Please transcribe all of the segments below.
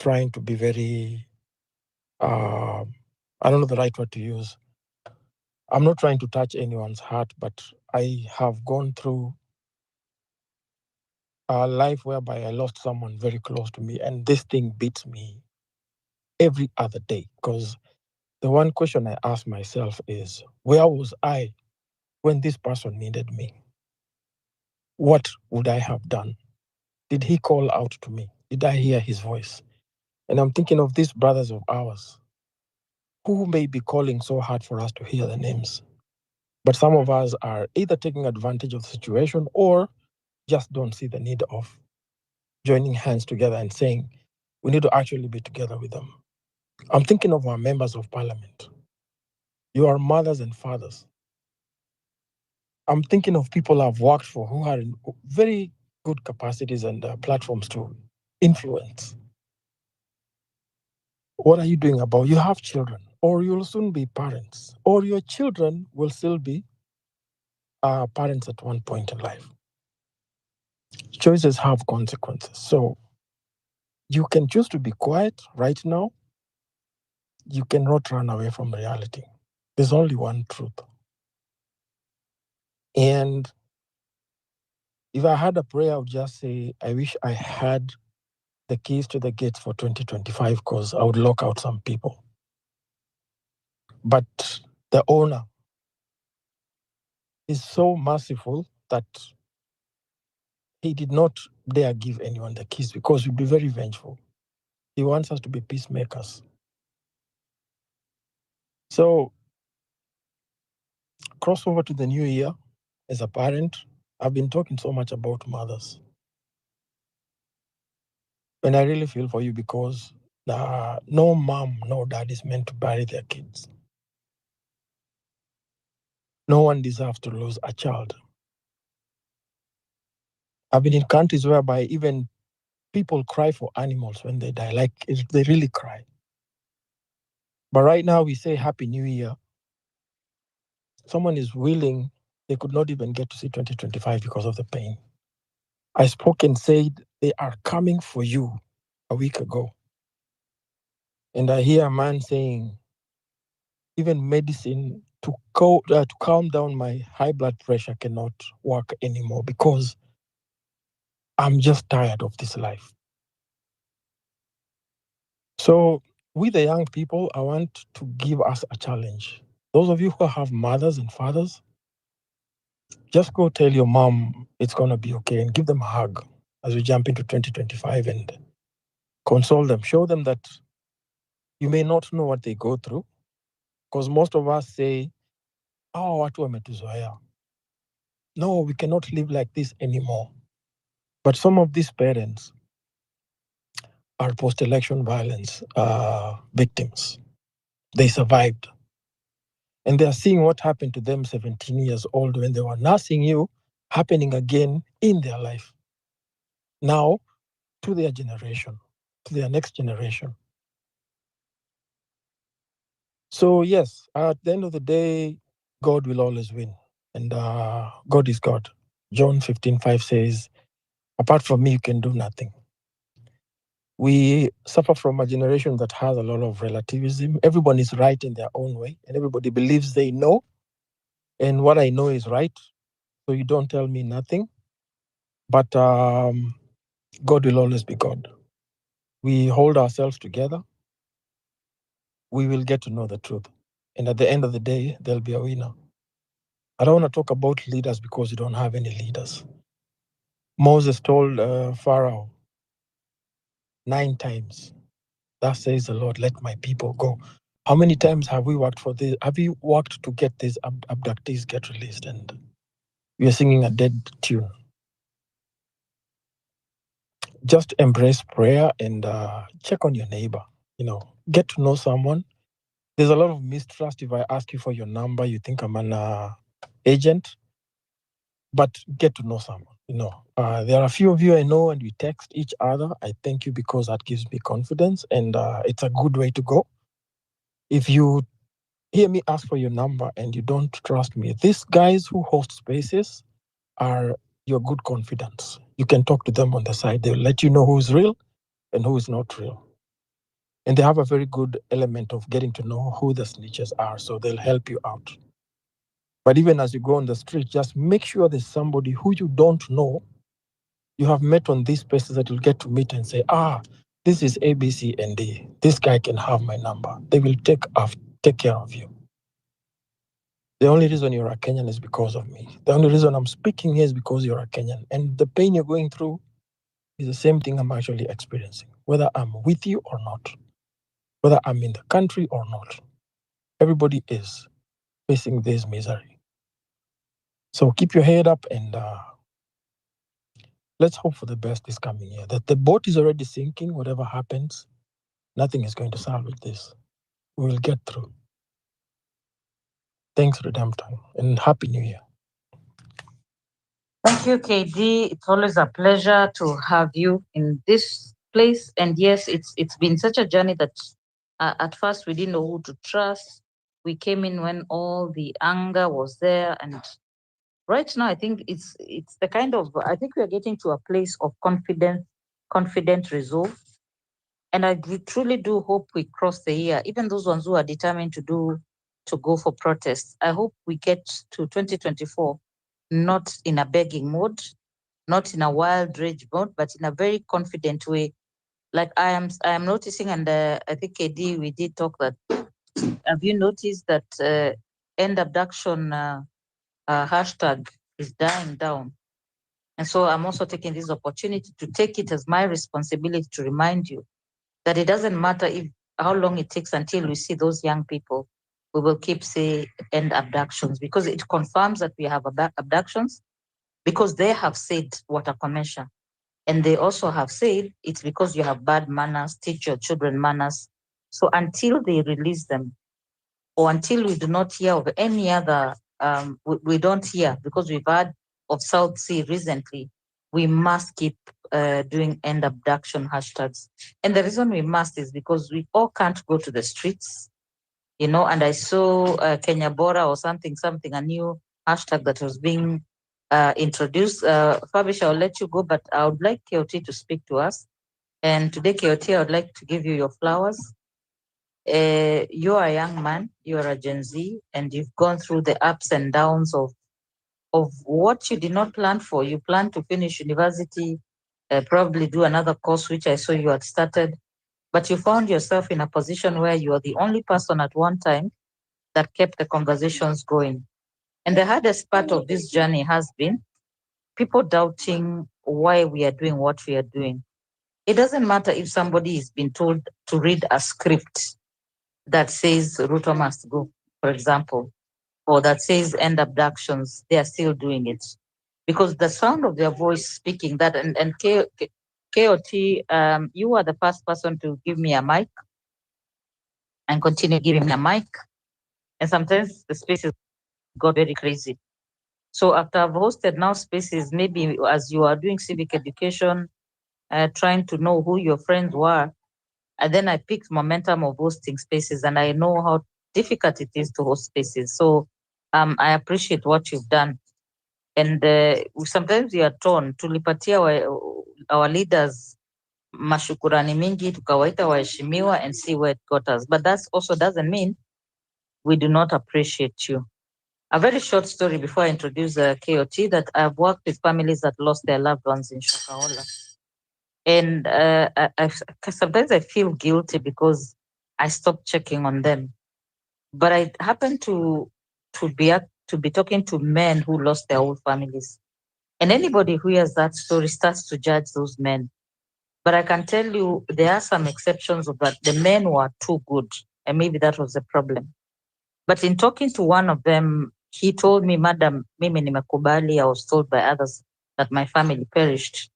trying to be very, I don't know the right word to use. I'm not trying to touch anyone's heart, but I have gone through a life whereby I lost someone very close to me, and this thing beats me every other day. Because the one question I ask myself is, where was I when this person needed me? What would I have done? Did he call out to me? Did I hear his voice? And I'm thinking of these brothers of ours who may be calling so hard for us to hear the names. But some of us are either taking advantage of the situation or just don't see the need of joining hands together and saying, we need to actually be together with them. I'm thinking of our members of parliament. You are mothers and fathers. I'm thinking of people I've worked for who are in very good capacities and platforms to influence. What are you doing about? You have children, or you'll soon be parents, or your children will still be parents at one point in life. Choices have consequences. So you can choose to be quiet right now. You cannot run away from reality. There's only one truth. And if I had a prayer, I would just say, I wish I had the keys to the gates for 2025 because I would lock out some people. But the owner is so merciful that he did not dare give anyone the keys because we'd be very vengeful. He wants us to be peacemakers. So, cross over to the new year. As a parent, I've been talking so much about mothers. And I really feel for you because no mom, no dad is meant to bury their kids. No one deserves to lose a child. I've been in countries whereby even people cry for animals when they die, like they really cry. But right now we say Happy New Year. Someone is willing, they could not even get to see 2025 because of the pain. I spoke and said they are coming for you a week ago. And I hear a man saying, even medicine to calm down my high blood pressure cannot work anymore because I'm just tired of this life. So, with the young people, I want to give us a challenge. Those of you who have mothers and fathers, just go tell your mom it's going to be okay and give them a hug as we jump into 2025 and console them. Show them that you may not know what they go through because most of us say, oh, watu wametuzoea. No, we cannot live like this anymore. But some of these parents are post-election violence victims. They survived. And they are seeing what happened to them 17 years old when they were nursing you happening again in their life. Now, to their generation, to their next generation. So, yes, at the end of the day, God will always win. And God is God. John 15:5 says, apart from me, you can do nothing. We suffer from a generation that has a lot of relativism. Everyone is right in their own way, and everybody believes they know. And what I know is right. So you don't tell me nothing. But God will always be God. We hold ourselves together. We will get to know the truth. And at the end of the day, there'll be a winner. I don't want to talk about leaders because you don't have any leaders. Moses told Pharaoh 9 times, thus says the Lord, let my people go. How many times have we worked for this? Have we worked to get these abductees get released? And we are singing a dead tune. Just embrace prayer and check on your neighbor. Get to know someone. There's a lot of mistrust. If I ask you for your number, you think I'm an agent. But get to know someone. There are a few of you I know, and we text each other. I thank you because that gives me confidence, and it's a good way to go. If you hear me ask for your number and you don't trust me, these guys who host spaces are your good confidence. You can talk to them on the side. They'll let you know who's real and who is not real. And they have a very good element of getting to know who the snitches are, so they'll help you out. But even as you go on the street, just make sure there's somebody who you don't know, you have met on these places, that you'll get to meet and say, this is A, B, C, and D. This guy can have my number. They will take care of you. The only reason you're a Kenyan is because of me. The only reason I'm speaking here is because you're a Kenyan. And the pain you're going through is the same thing I'm actually experiencing, whether I'm with you or not, whether I'm in the country or not. Everybody is facing this misery. So keep your head up and let's hope for the best this coming year. That the boat is already sinking, whatever happens, nothing is going to salvage this. We will get through. Thanks, Redemptor, and Happy New Year. Thank you, KD. It's always a pleasure to have you in this place. And yes, it's been such a journey that at first we didn't know who to trust. We came in when all the anger was there, and right now I think it's the kind of, I think we are getting to a place of confident resolve. And I truly do hope we cross the year, even those ones who are determined to go for protests. I hope we get to 2024 not in a begging mode, not in a wild rage mode, but in a very confident way. Like I am noticing, and I think KD, we did talk that. Have you noticed that end abduction hashtag is dying down? And so I'm also taking this opportunity to take it as my responsibility to remind you that it doesn't matter how long it takes until we see those young people. We will keep saying end abductions, because it confirms that we have abductions, because they have said Watakomesha. And they also have said it's because you have bad manners, teach your children manners. So until they release them, or until we do not hear of any other, we don't hear, because we've heard of South Sea recently, we must keep doing end abduction hashtags. And the reason we must is because we all can't go to the streets, and I saw Kenya Bora or something, a new hashtag that was being introduced. Fabish, I'll let you go, but I would like KOT to speak to us. And today, KOT, I would like to give you your flowers. You are a young man, you are a Gen Z, and you've gone through the ups and downs of what you did not plan for. You planned to finish university, probably do another course, which I saw you had started, but you found yourself in a position where you are the only person at one time that kept the conversations going. And the hardest part of this journey has been people doubting why we are doing what we are doing. It doesn't matter if somebody is being told to read a script that says Ruto must go, for example, or that says end abductions, they are still doing it. Because the sound of their voice speaking that, and KOT, you are the first person to give me a mic and continue giving me a mic. And sometimes the spaces got very crazy. So after I've hosted now spaces, maybe as you are doing civic education, trying to know who your friends were, and then I picked momentum of hosting spaces, and I know how difficult it is to host spaces. So I appreciate what you've done. And sometimes we are torn. Tulipatia our leaders mashukurani mingi, tukawaita waheshimiwa and see where it got us. But that also doesn't mean we do not appreciate you. A very short story before I introduce KOT, that I've worked with families that lost their loved ones in Shakahola. And sometimes I feel guilty because I stopped checking on them. But I happen to be talking to men who lost their whole families. And anybody who hears that story starts to judge those men. But I can tell you there are some exceptions of that. The men were too good, and maybe that was the problem. But in talking to one of them, he told me, Madam, mimi nimekubali, I was told by others that my family perished.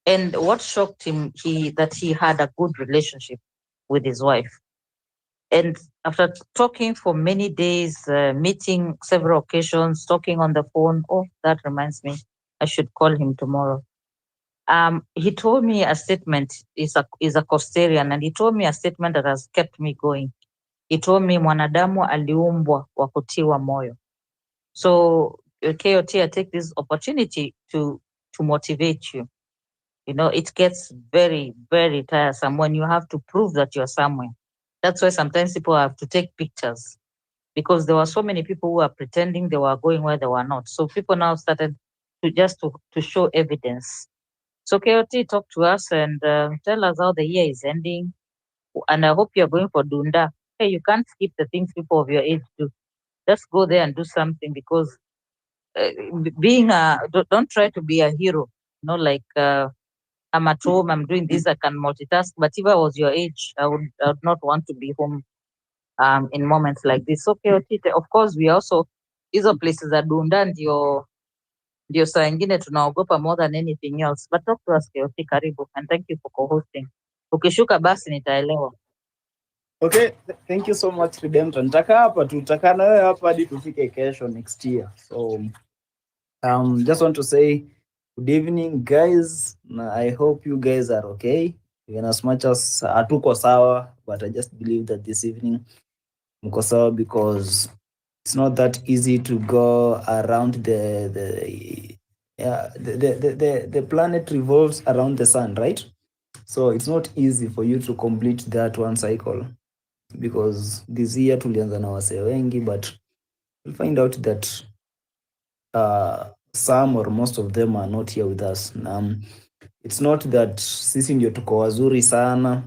And what shocked him, that he had a good relationship with his wife. And after talking for many days, meeting several occasions, talking on the phone, oh, that reminds me, I should call him tomorrow. He told me a statement, is a Costarian, and he told me a statement that has kept me going. He told me, mwanadamu aliumbwa wa kutiwa moyo. So KOT, I take this opportunity to motivate you. It gets very, very tiresome when you have to prove that you're somewhere. That's why sometimes people have to take pictures, because there were so many people who were pretending they were going where they were not. So people now started to show evidence. So KOT, talk to us and tell us how the year is ending. And I hope you're going for Dunda. Hey, you can't skip the things people of your age do. Just go there and do something, because don't try to be a hero. Like I'm at home, I'm doing this, I can multitask. But if I was your age, I would not want to be home in moments like this. So KOT, of course, we also hizo places za Dunda ndio saa ingine tunaogopa more than anything else. But talk to us KOT, karibu, and thank you for co-hosting. Ukishuka basi nitaelewa. Okay, thank you so much Redemptor. Nitakaa hapa tu, tutakaa na wewe hapa hadi tufike kesho next year. So just want to say good evening guys. I hope you guys are okay. Even as much as hatuko sawa, but I just believe that this evening mko sawa, because it's not that easy to go around the planet revolves around the sun, right? So it's not easy for you to complete that one cycle, because this year tulianza na wasee wengi, but we'll find out that some or most of them are not here with us. It's not that sisi ndio tuko wazuri sana,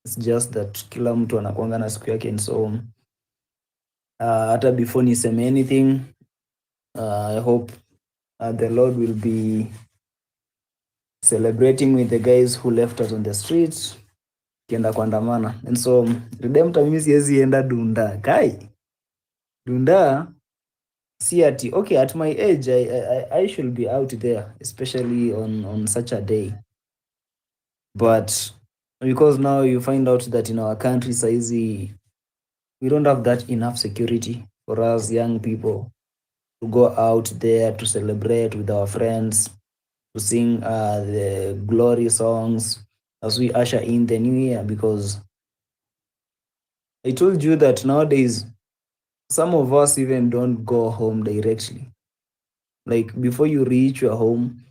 it's just that kila mtu anakuanga na siku yake. And so hata before niseme anything, I hope the Lord will be celebrating with the guys who left us on the streets kienda kuandamana. And so Redemptor, mimi siwezi enda Dunda kai Dunda. See okay, at my age I should be out there, especially on such a day. But because now you find out that in our country saizi we don't have that enough security for us young people to go out there to celebrate with our friends, to sing the glory songs as we usher in the new year. Because I told you that nowadays some of us even don't go home directly. Like before you reach your home,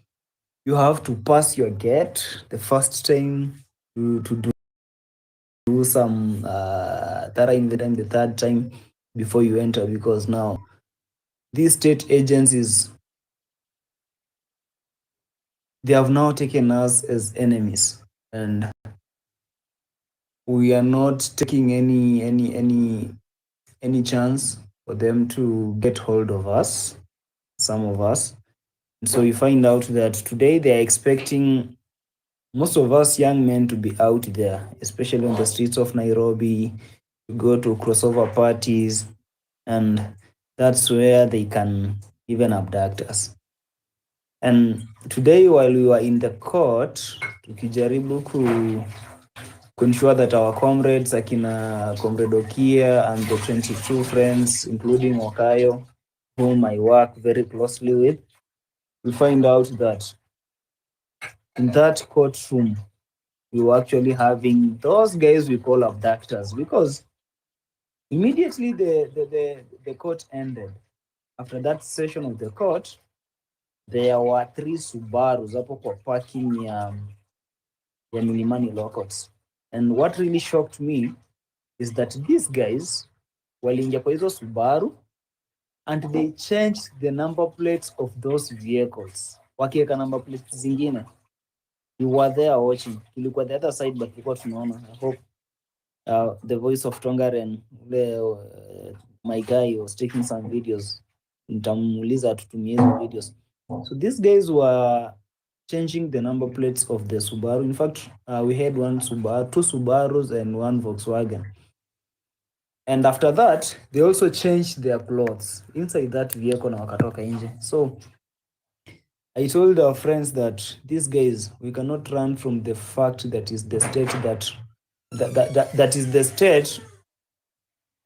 you have to pass your gate the first time, to do some in the third time before you enter, because now these state agencies, they have now taken us as enemies, and we are not taking any chance for them to get hold of us, some of us. And so you find out that today they are expecting most of us young men to be out there, especially on the streets of Nairobi, to go to crossover parties, and that's where they can even abduct us. And today, while we were in the court, tukijaribu ku ensure that our comrades, akina Comrade Okia and the 22 friends, including Wakayo, whom I work very closely with, we find out that in that courtroom, we were actually having those guys we call abductors, because immediately the court ended. After that session of the court, there were 3 Subarus hapo kwa parking ya Milimani Locals. And what really shocked me is that these guys waliingia kwa hizo Subaru and they changed the number plates of those vehicles, wakiweka number plates zingine. We were there watching, tulikuwa the other side, but tulikuwa tunaona. I hope the voice of Tongaren, my guy, was taking some videos. Nitamuuliza atutumie hizo videos. So these guys were changing the number plates of the Subaru. In fact, we had 2 Subarus and 1 Volkswagen. And after that, they also changed their clothes inside that vehicle na wakatoka nje. So I told our friends that these guys, we cannot run from the fact that is the state that is the state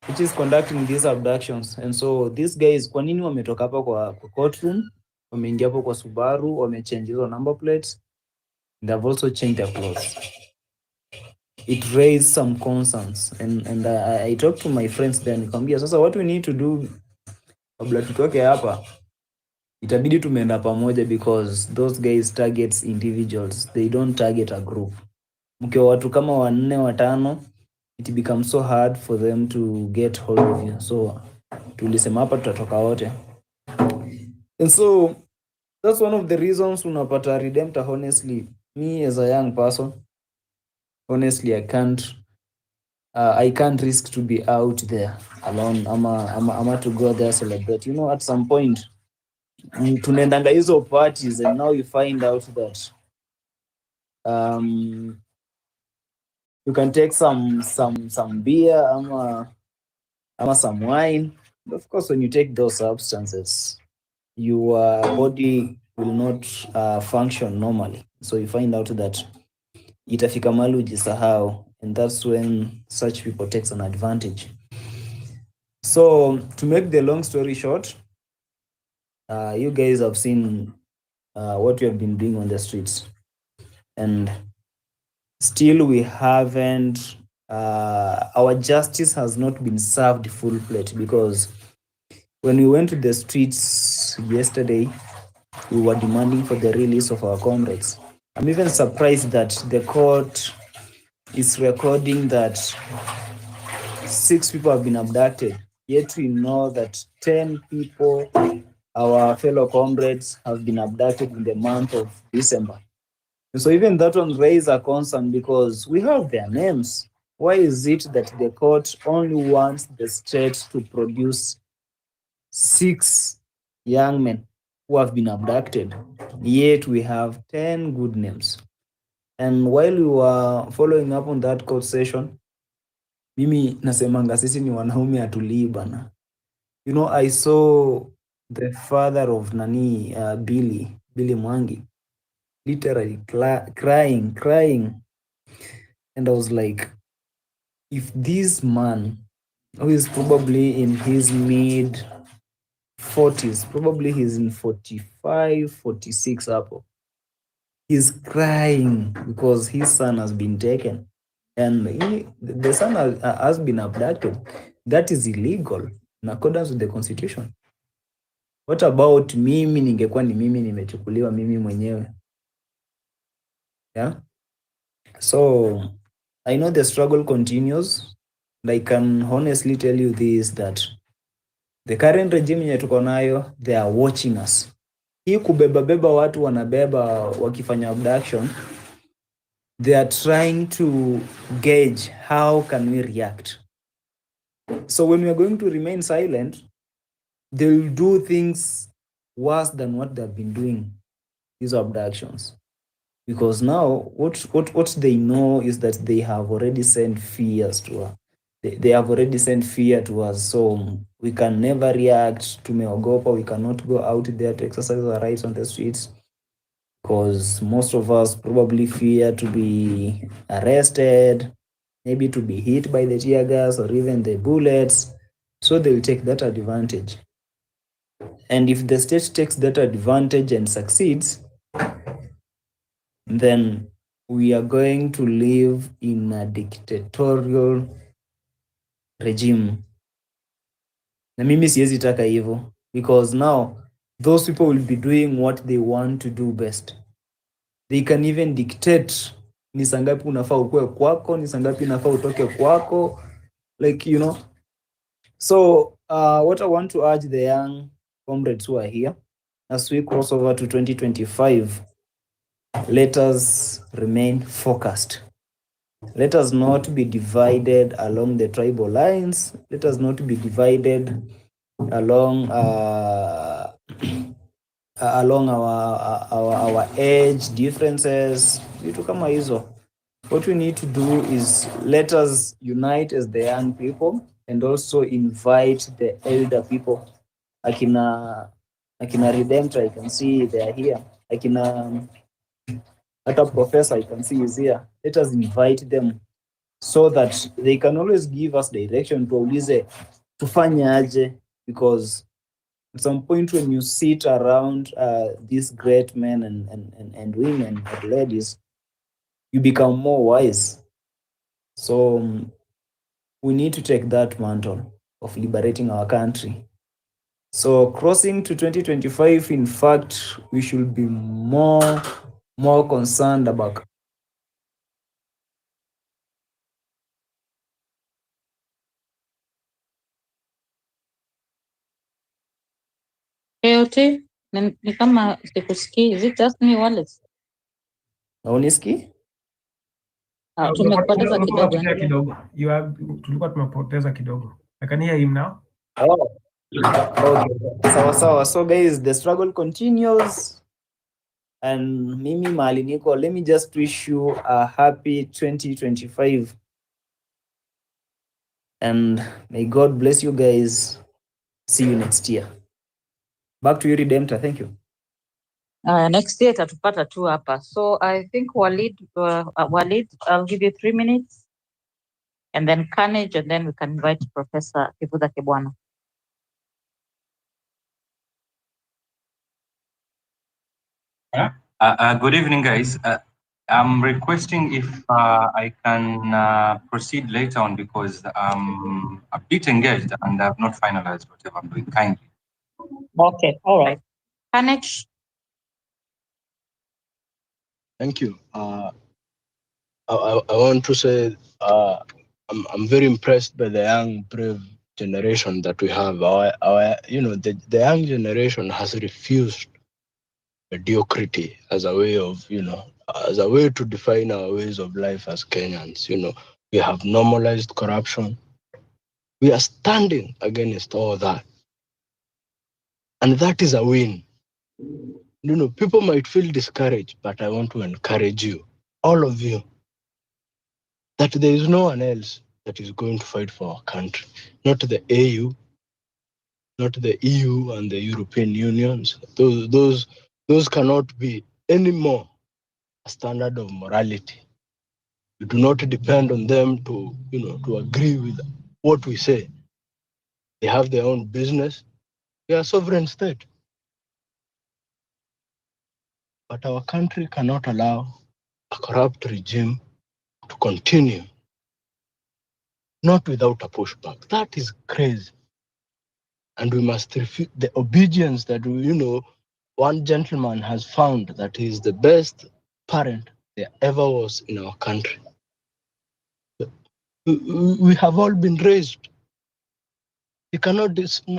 which is conducting these abductions. And so these guys, kwa nini wametoka hapa kwa courtroom, wameingia hapo kwa Subaru, wamechange hizo number plates, they have also changed their clothes. It raised some concerns, and I talked to my friends then, nikamwambia sasa what we need to do kabla tutoke hapa itabidi tumeenda pamoja because those guys targets individuals, they don't target a group. Mkiwa watu kama wanne watano, it becomes so hard for them to get hold of you. So tulisema hapa tutatoka wote, and so that's one of the reasons unapata Redemptor. Honestly, me as a young person, honestly, I can't risk to be out there alone. Ama to go there celebrate. You know, at some point tunaendanga hizo parties and now you find out that um you can take some beer ama some wine. Of course, when you take those substances, your body will not function normally. So you find out that itafika mahali ujisahau, and that's when such people takes an advantage. So to make the long story short, you guys have seen what we have been doing on the streets, and still we haven't our justice has not been served full plate, because when we went to the streets yesterday, we were demanding for the release of our comrades. I'm even surprised that the court is recording that 6 people have been abducted, yet we know that 10 people, our fellow comrades, have been abducted in the month of December. So even that one raises a concern, because we have their names. Why is it that the court only wants the state to produce 6 young men who have been abducted, yet we have 10 good names? And while we were following up on that court session, mimi nasemanga sisi ni wanaume atulii bana. You know, I saw the father of Billy Mwangi, literally crying. And I was like, if this man, who is probably in his mid 40s, probably he's in 45, 46 up, he's crying because his son has been taken. And the son has been abducted. That is illegal in accordance with the constitution. What about mimi, ningekuwa ni mimi nimechukuliwa mimi mwenyewe? Yeah. So I know the struggle continues. And I can honestly tell you this, that the current regime yenye tuko nayo, they are watching us. Hii kubeba watu wanabeba wakifanya abduction, they are trying to gauge how can we react. So when we are going to remain silent, they will do things worse than what they've been doing, these abductions. Because now what they know is that they have already sent fears to us. They have already sent fear to us, so we can never react. Tumeogopa, we cannot go out there to exercise our rights on the streets, because most of us probably fear to be arrested, maybe to be hit by the tear gas or even the bullets. So they will take that advantage. And if the state takes that advantage and succeeds, then we are going to live in a dictatorial regime. Na mimi siwezi taka hivyo, because now those people will be doing what they want to do best. They can even dictate ni saa ngapi unafaa ukue kwako, ni saa ngapi unafaa utoke kwako, like, you know. So what I want to urge the young comrades who are here, as we cross over to 2025, let us remain focused. Let us not be divided along the tribal lines. Let us not be divided along along our age differences, vitu kama hizo. What we need to do is let us unite as the young people, and also invite the elder people. Akina Redemptor, I can see they are here. Akina hata professor, I can see is here. Let us invite them so that they can always give us direction, tuulize tufanye aje, because at some point when you sit around these great men and women and ladies, you become more wise. So, we need to take that mantle of liberating our country. So crossing to 2025, in fact, we should be more concerned about KOT, ni kama sikusikii. Is it just me Wallace? Naoniski? Tumekupoteza Ulikuwa kidogo, unapotea endelea. kidogo. Tulikuwa tumepoteza kidogo. I can hear him now. Oh, okay. Sawa. So guys, the struggle continues. And mimi mahali niko, let me just wish you a happy 2025. And may God bless you guys. See you next year. Back to you, Redemptor. Thank you. Next year itatupata tu hapa. So I think Walid, I'll give you 3 minutes, and then Carnage, and then we can invite Professor Kivuza Kibwana. Good evening, guys. I'm requesting if I can proceed later on because I'm a bit engaged and I've not finalized whatever I'm doing. Kindly. Okay, all right. Carnage. Thank you. I want to say I'm very impressed by the young, brave generation that we have. The young generation has refused mediocrity as a way of, as a way to define our ways of life as Kenyans. We have normalized corruption. We are standing against all that. And that is a win. People might feel discouraged, but I want to encourage you, all of you, that there is no one else that is going to fight for our country. Not the AU, not the EU and the European unions. Those cannot be any more a standard of morality. We do not depend on them to agree with what we say. They have their own business. They are a sovereign state. But our country cannot allow a corrupt regime to continue, not without a pushback. That is crazy. And we must refute the obedience that one gentleman has found that he is the best parent there ever was in our country. We have all been raised. You cannot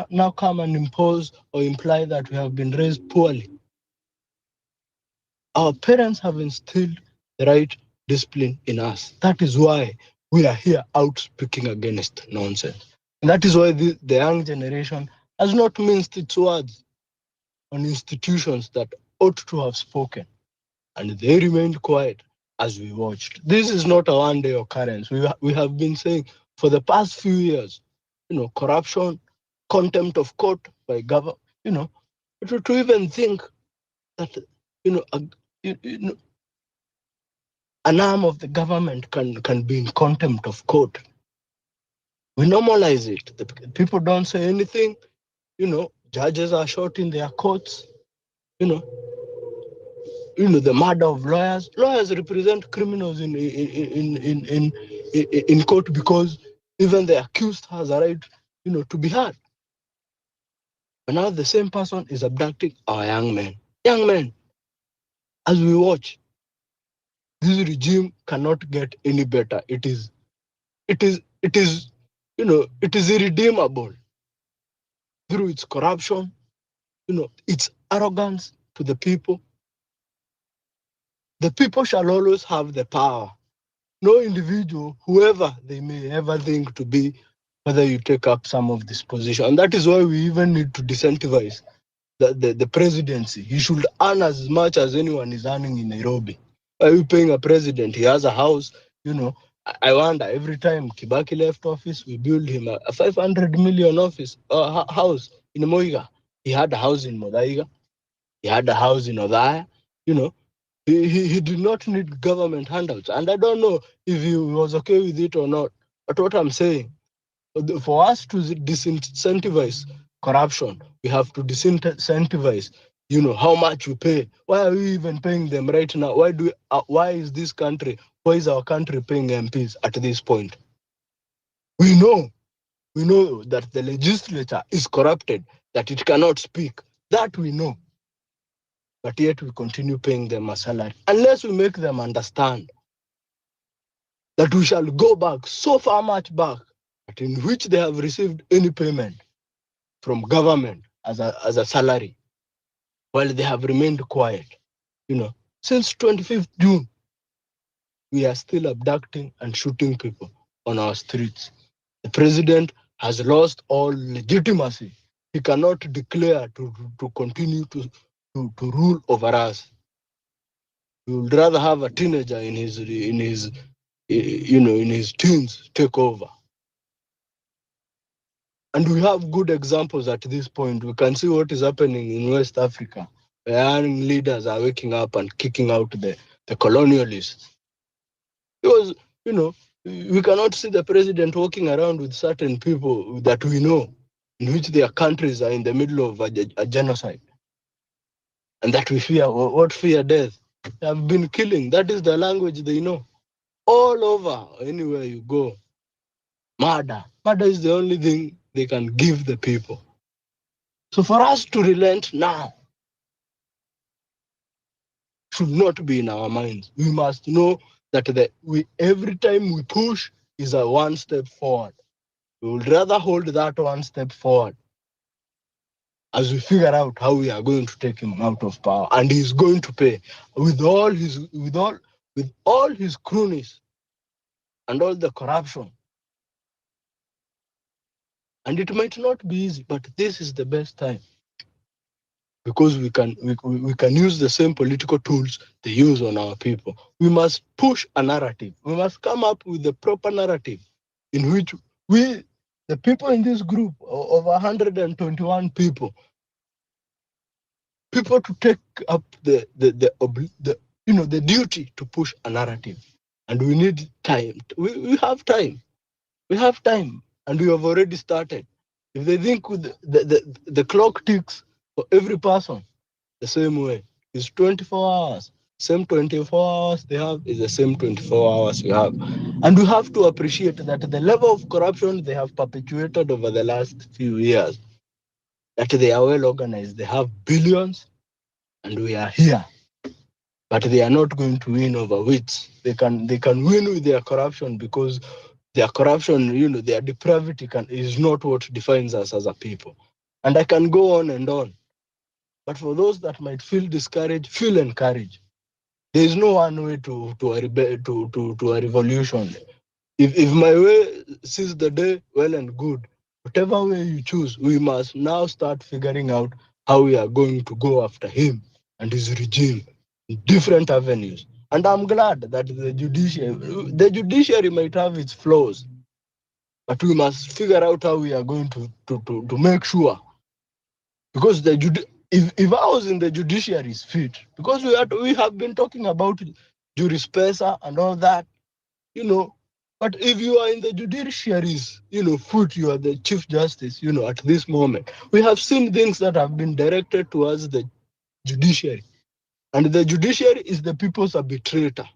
now come and impose or imply that we have been raised poorly. Our parents have instilled the right discipline in us. That is why we are here out speaking against nonsense. And that is why the young generation has not minced its words on institutions that ought to have spoken. And they remained quiet as we watched. This is not a one-day occurrence. We have been saying for the past few years, corruption, contempt of court by government, to even think that, an arm of the government can be in contempt of court. We normalize it. The people don't say anything. Judges are shot in their courts. The murder of lawyers. Lawyers represent criminals in court because even the accused has a right, to be heard. But now the same person is abducting our young men. Young men, as we watch, this regime cannot get any better. It is irredeemable through its corruption, its arrogance to the people. The people shall always have the power. No individual, whoever they may ever think to be, whether you take up some of this position. And that is why we even need to disincentivize the presidency. He should earn as much as anyone is earning in Nairobi. Are you paying a president? He has a house, I wonder, every time Kibaki left office, we build him a 500 million house in Moiga. He had a house in Modaiga. He had a house in Odaya. He did not need government handouts. And I don't know if he was okay with it or not. But what I'm saying, for us to disincentivize corruption, we have to disincentivize, how much we pay. Why are we even paying them right now? Why is our country paying MPs at this point? We know We know that the legislature is corrupted, that it cannot speak. That we know. But yet we continue paying them a salary. Unless we make them understand that we shall go back so far much back that in which they have received any payment from government as a salary while they have remained quiet. You know, since 25th June, we are still abducting and shooting people on our streets. The president has lost all legitimacy. He cannot declare to continue to rule over us. He would rather have a teenager in his teens take over. And we have good examples at this point. We can see what is happening in West Africa. The young leaders are waking up and kicking out the colonialists. Because, you know, we cannot see the president walking around with certain people that we know, in which their countries are in the middle of a genocide. And that we fear, what fear death? They have been killing. That is the language they know. All over, anywhere you go, murder. Murder is the only thing they can give the people. So for us to relent now should not be in our minds. We must know that every time we push is a one step forward. We would rather hold that one step forward as we figure out how we are going to take him out of power, and he's going to pay with all his cronies and all the corruption. And it might not be easy, but this is the best time because we can use the same political tools they use on our people. We must push a narrative. We must come up with the proper narrative in which the people in this group of 121 people to take up the duty to push a narrative. And we need time. We have time. We have time, and we have already started. If they think with the clock ticks for every person the same way, it's 24 hours. Same 24 hours they have is the same 24 hours we have. And we have to appreciate that the level of corruption they have perpetuated over the last few years, that they are well organized. They have billions, and we are here. But they are not going to win over wits. They can win with their corruption because their corruption, their depravity is not what defines us as a people. And I can go on and on. But for those that might feel discouraged, feel encouraged. There is no one way to a revolution. If my way sees the day, well and good. Whatever way you choose, we must now start figuring out how we are going to go after him and his regime in different avenues. And I'm glad that the judiciary might have its flaws, but we must figure out how we are going to make sure. Because if I was in the judiciary's feet, because we have been talking about jurispesa and all that, you know. But if you are in the judiciary's, foot, you are the chief justice, at this moment. We have seen things that have been directed towards the judiciary. And the judiciary is the people's arbitrator.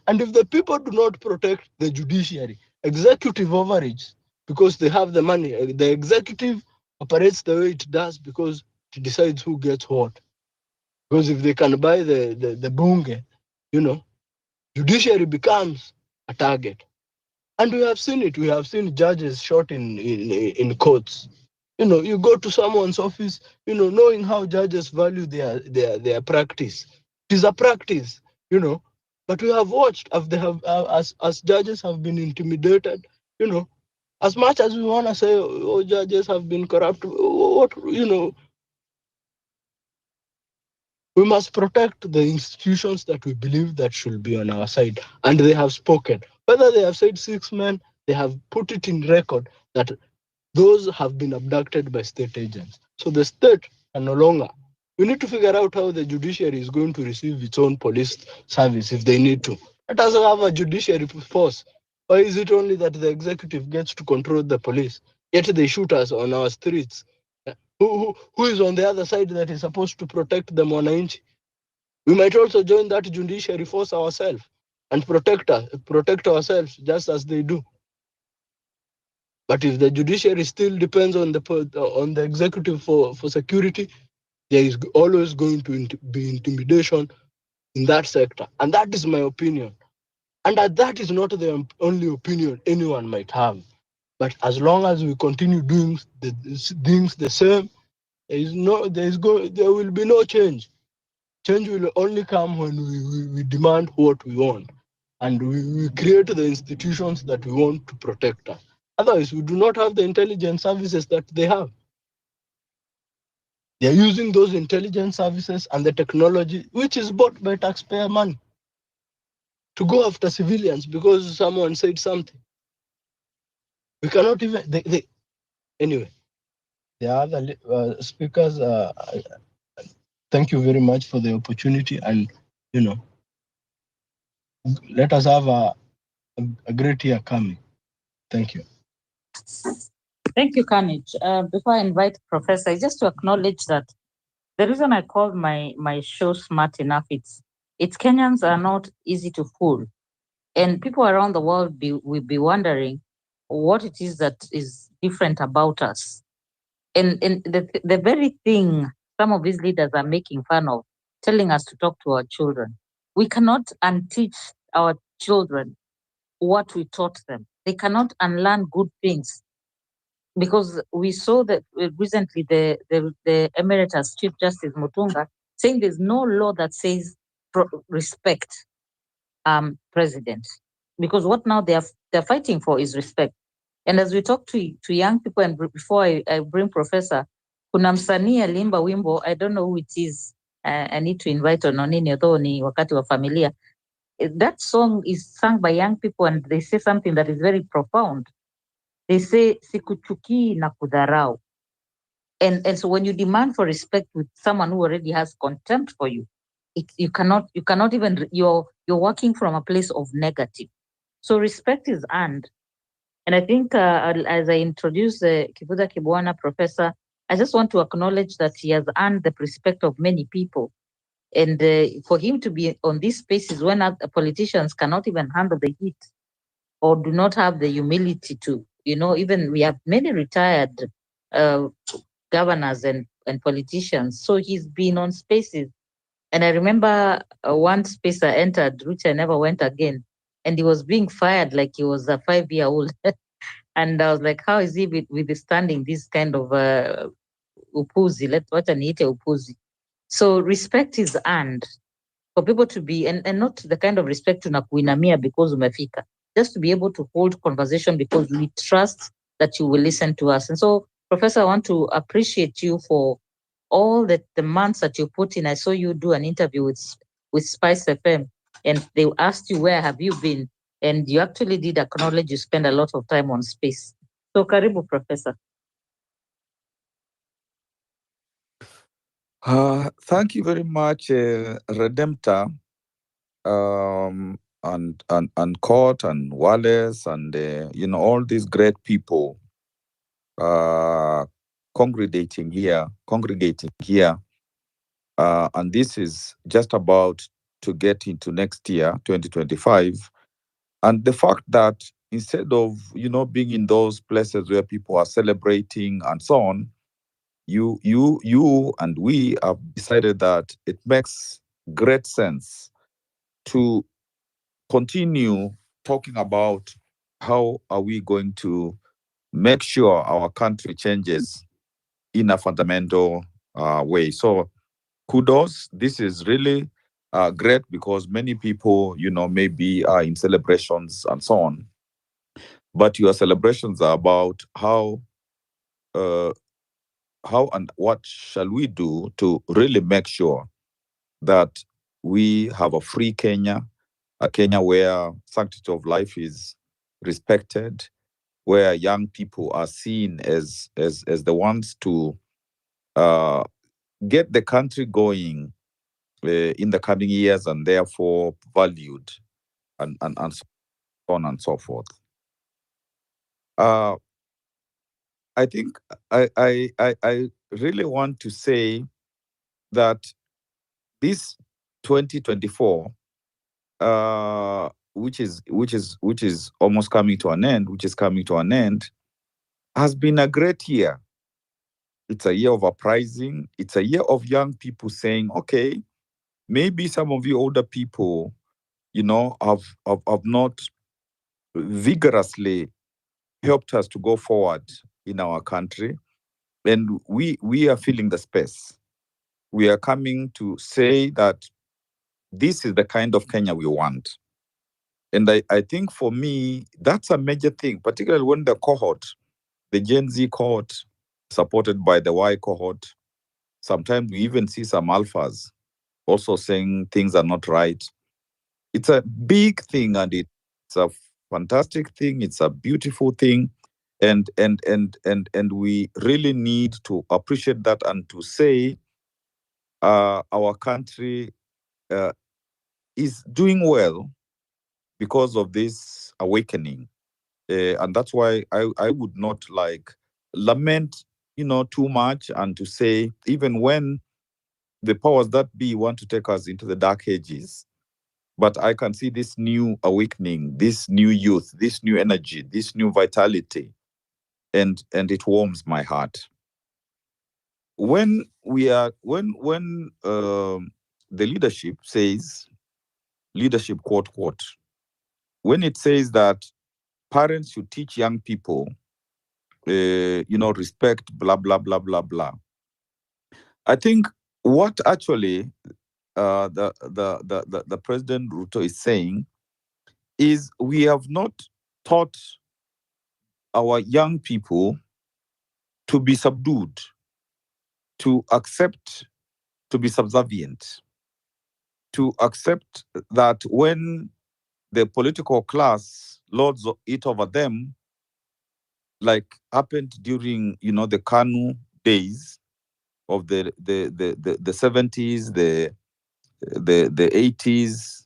And if the people do not protect the judiciary, executive overreach, because they have the money, the executive operates the way it does because it decides who gets what. Because if they can buy the bunge, judiciary becomes a target. And we have seen it. We have seen judges shot in courts. You go to someone's office, knowing how judges value their practice. It is a practice, you know. But we have watched as judges have been intimidated, as much as we want to say, oh, judges have been corrupt, we must protect the institutions that we believe that should be on our side. And they have spoken. Whether they have said 6 men, they have put it in record that those have been abducted by state agents. So the state can no longer. We need to figure out how the judiciary is going to receive its own police service if they need to. Let us have a judiciary force. Or is it only that the executive gets to control the police, yet they shoot us on our streets? Who is on the other side that is supposed to protect the Mwananchi? We might also join that judiciary force ourselves and protect ourselves just as they do. But if the judiciary still depends on the executive for security, there is always going to be intimidation in that sector. And that is my opinion. And that is not the only opinion anyone might have. But as long as we continue doing things the same, there will be no change. Change will only come when we demand what we want, and we create the institutions that we want to protect us. Otherwise, we do not have the intelligence services that they have. They are using those intelligence services and the technology, which is bought by taxpayer money, to go after civilians because someone said something. We cannot even. Anyway, the other speakers. Thank you very much for the opportunity, and let us have a great year coming. Thank you. Thank you, Kanich. Before I invite Professor, just to acknowledge that the reason I called my show Smart Enough, it's Kenyans are not easy to fool. And people around the world will be wondering what it is that is different about us. And the very thing some of these leaders are making fun of, telling us to talk to our children. We cannot unteach our children what we taught them. They cannot unlearn good things, because we saw that recently the Emeritus Chief Justice Mutunga saying there's no law that says respect president, because what now they're fighting for is respect. And as we talk to young people, and before I bring Professor, kuna msanii aliimba wimbo, I don't know who it is. I need to invite Ononini, although ni wakati wa familia. That song is sung by young people, and they say something that is very profound. They say sikuchukii na kudharau. And so when you demand for respect with someone who already has contempt for you, you cannot even, you're working from a place of negative. So respect is earned. And I think as I introduce Kibuda Kibwana, Professor, I just want to acknowledge that he has earned the respect of many people. And for him to be on these spaces when politicians cannot even handle the heat, or do not have the humility to, even we have many retired governors and politicians. So he's been on spaces. And I remember one space I entered, which I never went again, and he was being fired like he was a 5-year-old. And I was like, how is he withstanding this kind of upuzi? What an upuzi. So respect is earned for people to be, and not the kind of respect to nakuinamia because umefika, just to be able to hold conversation because we trust that you will listen to us. And so, Professor, I want to appreciate you for all the months that you put in. I saw you do an interview with Spice FM, and they asked you, where have you been? And you actually did acknowledge you spend a lot of time on space. So, karibu, Professor. Thank you very much, Redemptor, and Court and Wallace and all these great people congregating here. And this is just about to get into next year, 2025. And the fact that instead of, being in those places where people are celebrating and so on, you and we have decided that it makes great sense to continue talking about how are we going to make sure our country changes in a fundamental way. So kudos. This is really great, because many people, maybe are in celebrations and so on. But your celebrations are about how and what shall we do to really make sure that we have a free Kenya, a Kenya where sanctity of life is respected, where young people are seen as the ones to get the country going in the coming years, and therefore valued, and so on and so forth. I think I really want to say that this 2024, which is almost coming to an end, has been a great year. It's a year of uprising. It's a year of young people saying, okay, maybe some of you older people, have not vigorously helped us to go forward in our country. And we are filling the space. We are coming to say that this is the kind of Kenya we want. And I think for me, that's a major thing, particularly when the cohort, the Gen Z cohort, supported by the Y cohort, sometimes we even see some alphas also saying things are not right. It's a big thing, and it's a fantastic thing. It's a beautiful thing. And we really need to appreciate that and to say our country uh, is doing well because of this awakening. And that's why I would not like lament, too much, and to say, even when the powers that be want to take us into the dark ages, but I can see this new awakening, this new youth, this new energy, this new vitality, and it warms my heart. When the leadership says, leadership quote quote, when it says that parents should teach young people, respect, blah blah blah blah blah. I think what actually the President Ruto is saying is we have not taught our young people to be subdued, to accept, to be subservient, to accept that when the political class lords it over them, like happened during the Kanu days of the 70s, the 80s,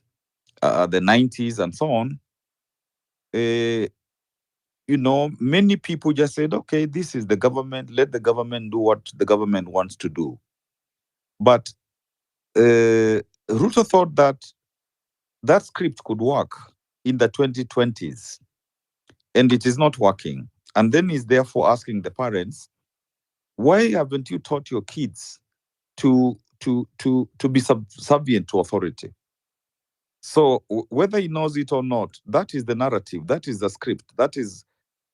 the 90s, and so on. Many people just said, okay, this is the government, let the government do what the government wants to do. But Ruto thought that that script could work in the 2020s, and it is not working. And then he's therefore asking the parents, why haven't you taught your kids to be subservient to authority? So whether he knows it or not, that is the narrative, that is the script, that is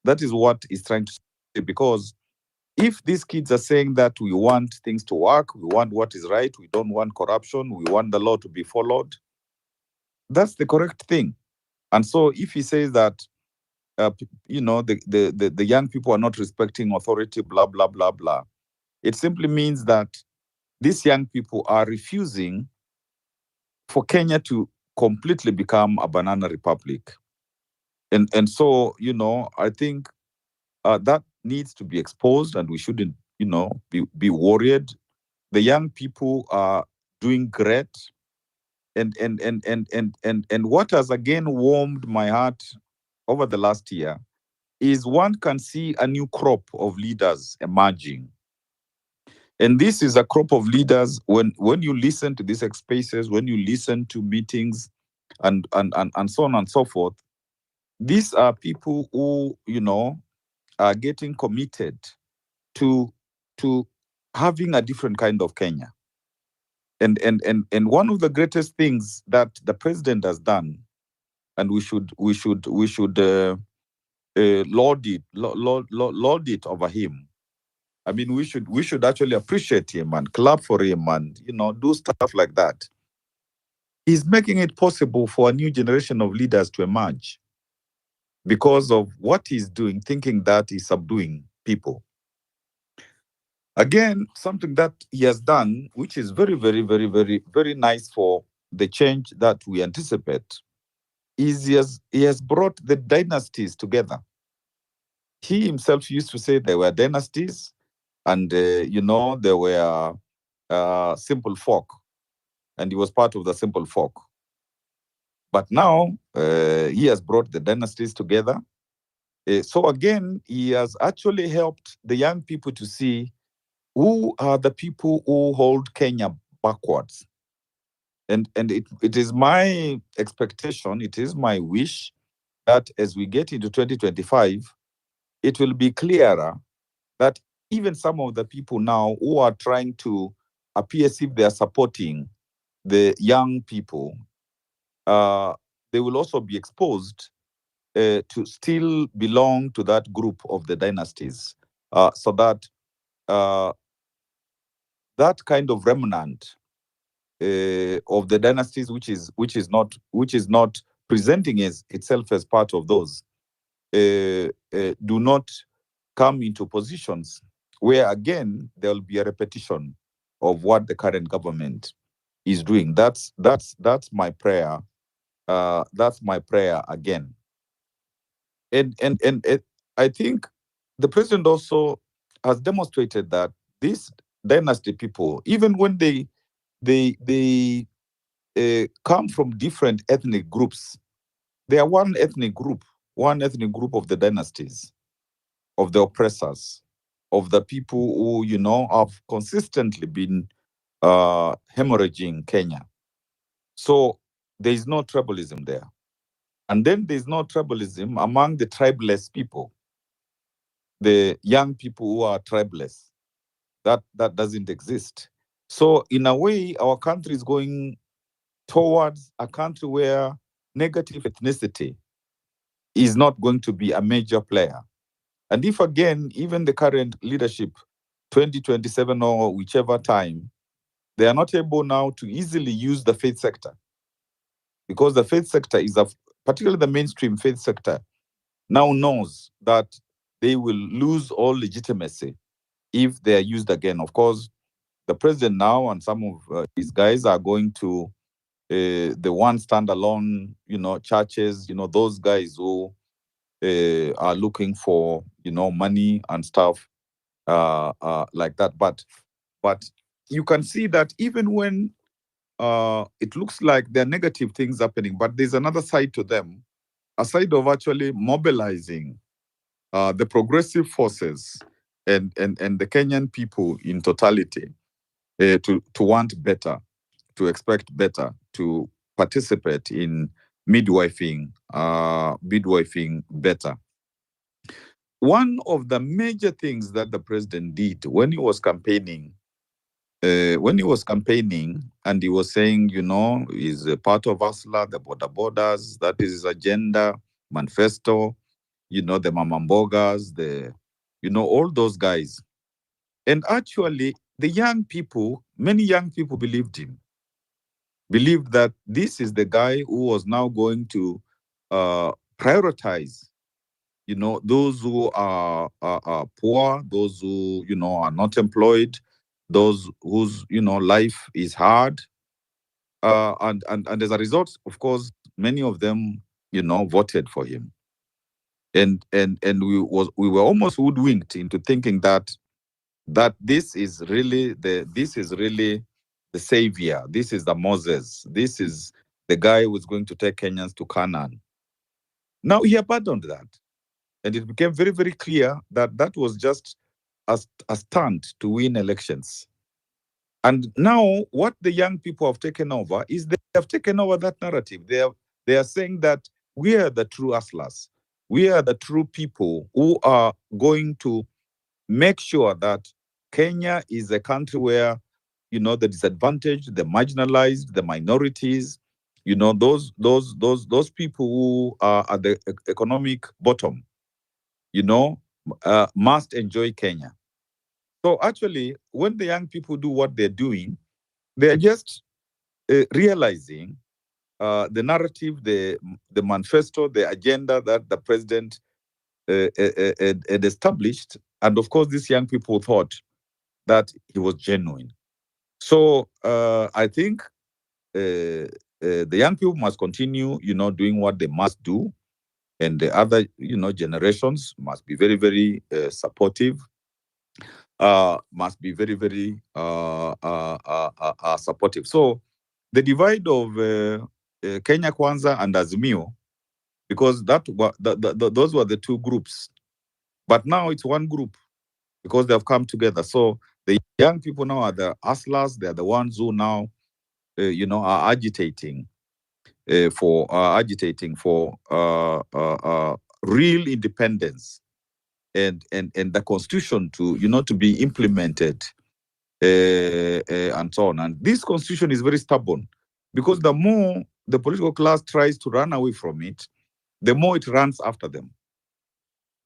what he's trying to say. Because if these kids are saying that we want things to work, we want what is right, we don't want corruption, we want the law to be followed, that's the correct thing. And so if he says that the young people are not respecting authority, blah blah blah blah, it simply means that these young people are refusing for Kenya to completely become a banana republic. And so, I think that needs to be exposed, and we shouldn't, be worried. The young people are doing great. And what has again warmed my heart over the last year is one can see a new crop of leaders emerging. And this is a crop of leaders. When you listen to these spaces, when you listen to meetings and so on and so forth, these are people who, are getting committed to having a different kind of Kenya. And one of the greatest things that the president has done, and we should laud it over him. I mean, we should actually appreciate him and clap for him and do stuff like that. He's making it possible for a new generation of leaders to emerge because of what he's doing, thinking that he's subduing people. Again, something that he has done, which is very, very, very, very, very nice for the change that we anticipate, is he has brought the dynasties together. He himself used to say there were dynasties, and there were simple folk, and he was part of the simple folk. But now he has brought the dynasties together. So again, he has actually helped the young people to see who are the people who hold Kenya backwards. And it is my expectation, it is my wish that as we get into 2025, it will be clearer that even some of the people now who are trying to appear as if they are supporting the young people, they will also be exposed to still belong to that group of the dynasties, so that that kind of remnant of the dynasties, which is not presenting as itself as part of those, do not come into positions where again there will be a repetition of what the current government is doing. That's my prayer. That's my prayer again. And I think the president also has demonstrated that these dynasty people, even when they come from different ethnic groups, they are one ethnic group of the dynasties, of the oppressors, of the people who have consistently been hemorrhaging Kenya. So there is no tribalism there. And then there's no tribalism among the tribeless people, the young people who are tribeless. That doesn't exist. So in a way, our country is going towards a country where negative ethnicity is not going to be a major player. And if again, even the current leadership, 2027 or whichever time, they are not able now to easily use the faith sector, because the faith sector particularly the mainstream faith sector, now knows that they will lose all legitimacy if they are used again. Of course, the president now and some of his guys are going to the one standalone, churches, those guys who are looking for, money and stuff like that. But you can see that even when it looks like there are negative things happening, but there's another side to them, a side of actually mobilizing the progressive forces and the Kenyan people in totality to want better, to expect better, to participate in midwifing better. One of the major things that the president did when he was campaigning, and he was saying, is a part of ASLA, the borders, that is his agenda, manifesto, the Mamambogas, all those guys. And actually, many young people believed that this is the guy who was now going to prioritize, those who are poor, those who, are not employed, those whose, life is hard. And as a result, of course, many of them, voted for him. And we were almost hoodwinked into thinking that this is really the savior. This is the Moses. This is the guy who is going to take Kenyans to Canaan. Now he abandoned that, and it became very, very clear that that was just a stunt to win elections. And now what the young people have taken over is they have taken over that narrative. They are saying that we are the true hustlers. We are the true people who are going to make sure that Kenya is a country where, the disadvantaged, the marginalized, the minorities, those people who are at the economic bottom, must enjoy Kenya. So actually, when the young people do what they're doing, they're just realizing the narrative, the manifesto, the agenda that the president had established. And of course, these young people thought that he was genuine. So I think the young people must continue, doing what they must do, and the other, generations must be very, very supportive. Must be very, very supportive. So the divide of Kenya Kwanza and Azimio, because those were the two groups, but now it's one group because they have come together. So the young people now are the hustlers. They are the ones who now, are agitating for real independence, and the constitution to to be implemented, and so on. And this constitution is very stubborn, because the more the political class tries to run away from it, the more it runs after them.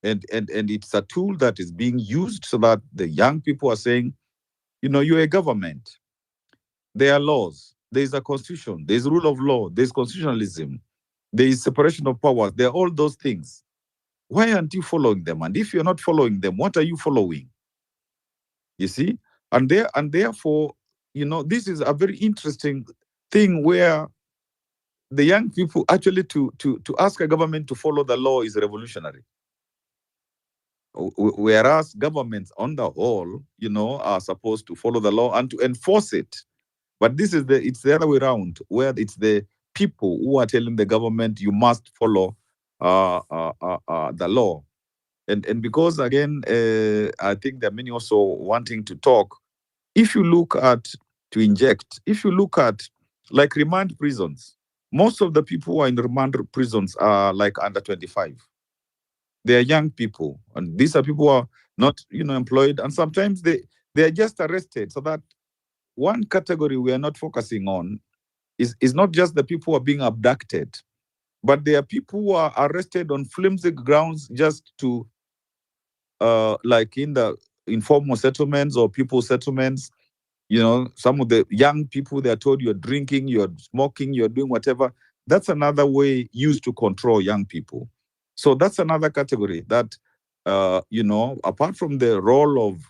And it's a tool that is being used so that the young people are saying, you're a government. There are laws. There is a constitution. There is rule of law. There is constitutionalism. There is separation of powers. There are all those things. Why aren't you following them? And if you're not following them, what are you following? You see? And therefore, this is a very interesting thing where the young people actually to ask a government to follow the law is revolutionary. Whereas governments on the whole, are supposed to follow the law and to enforce it. But it's the other way around, where it's the people who are telling the government you must follow the law. And because again, I think there are many also wanting to talk. If you look at if you look at like remand prisons, most of the people who are in remand prisons are like under 25. They are young people, and these are people who are not, employed, and sometimes they are just arrested. So that one category we are not focusing on is not just the people who are being abducted, but there are people who are arrested on flimsy grounds just to, like in the informal settlements or people settlements. Some of the young people, they are told you're drinking, you're smoking, you're doing whatever. That's another way used to control young people. So that's another category that, apart from the role of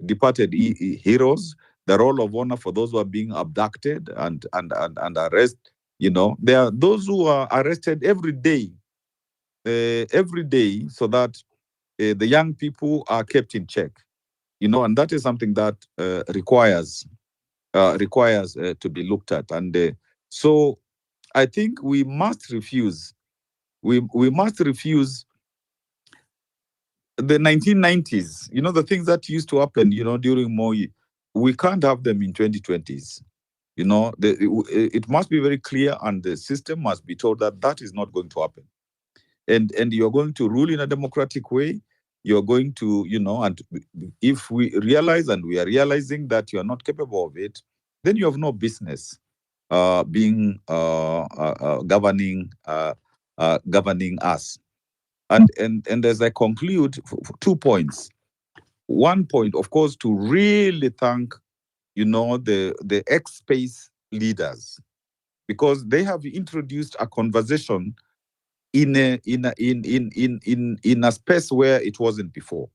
departed heroes, the role of honor for those who are being abducted and arrested, there are those who are arrested every day, so that the young people are kept in check, and that is something that requires to be looked at. And so I think we must refuse. We must refuse the 1990s. The things that used to happen. During Moi, we can't have them in 2020s. It must be very clear, and the system must be told that that is not going to happen. And you're going to rule in a democratic way. You're going to, and if we realize, and we are realizing, that you are not capable of it, then you have no business being governing us. And as I conclude, 2 points. One point, of course, to really thank, the ex-space leaders, because they have introduced a conversation in a space where it wasn't before.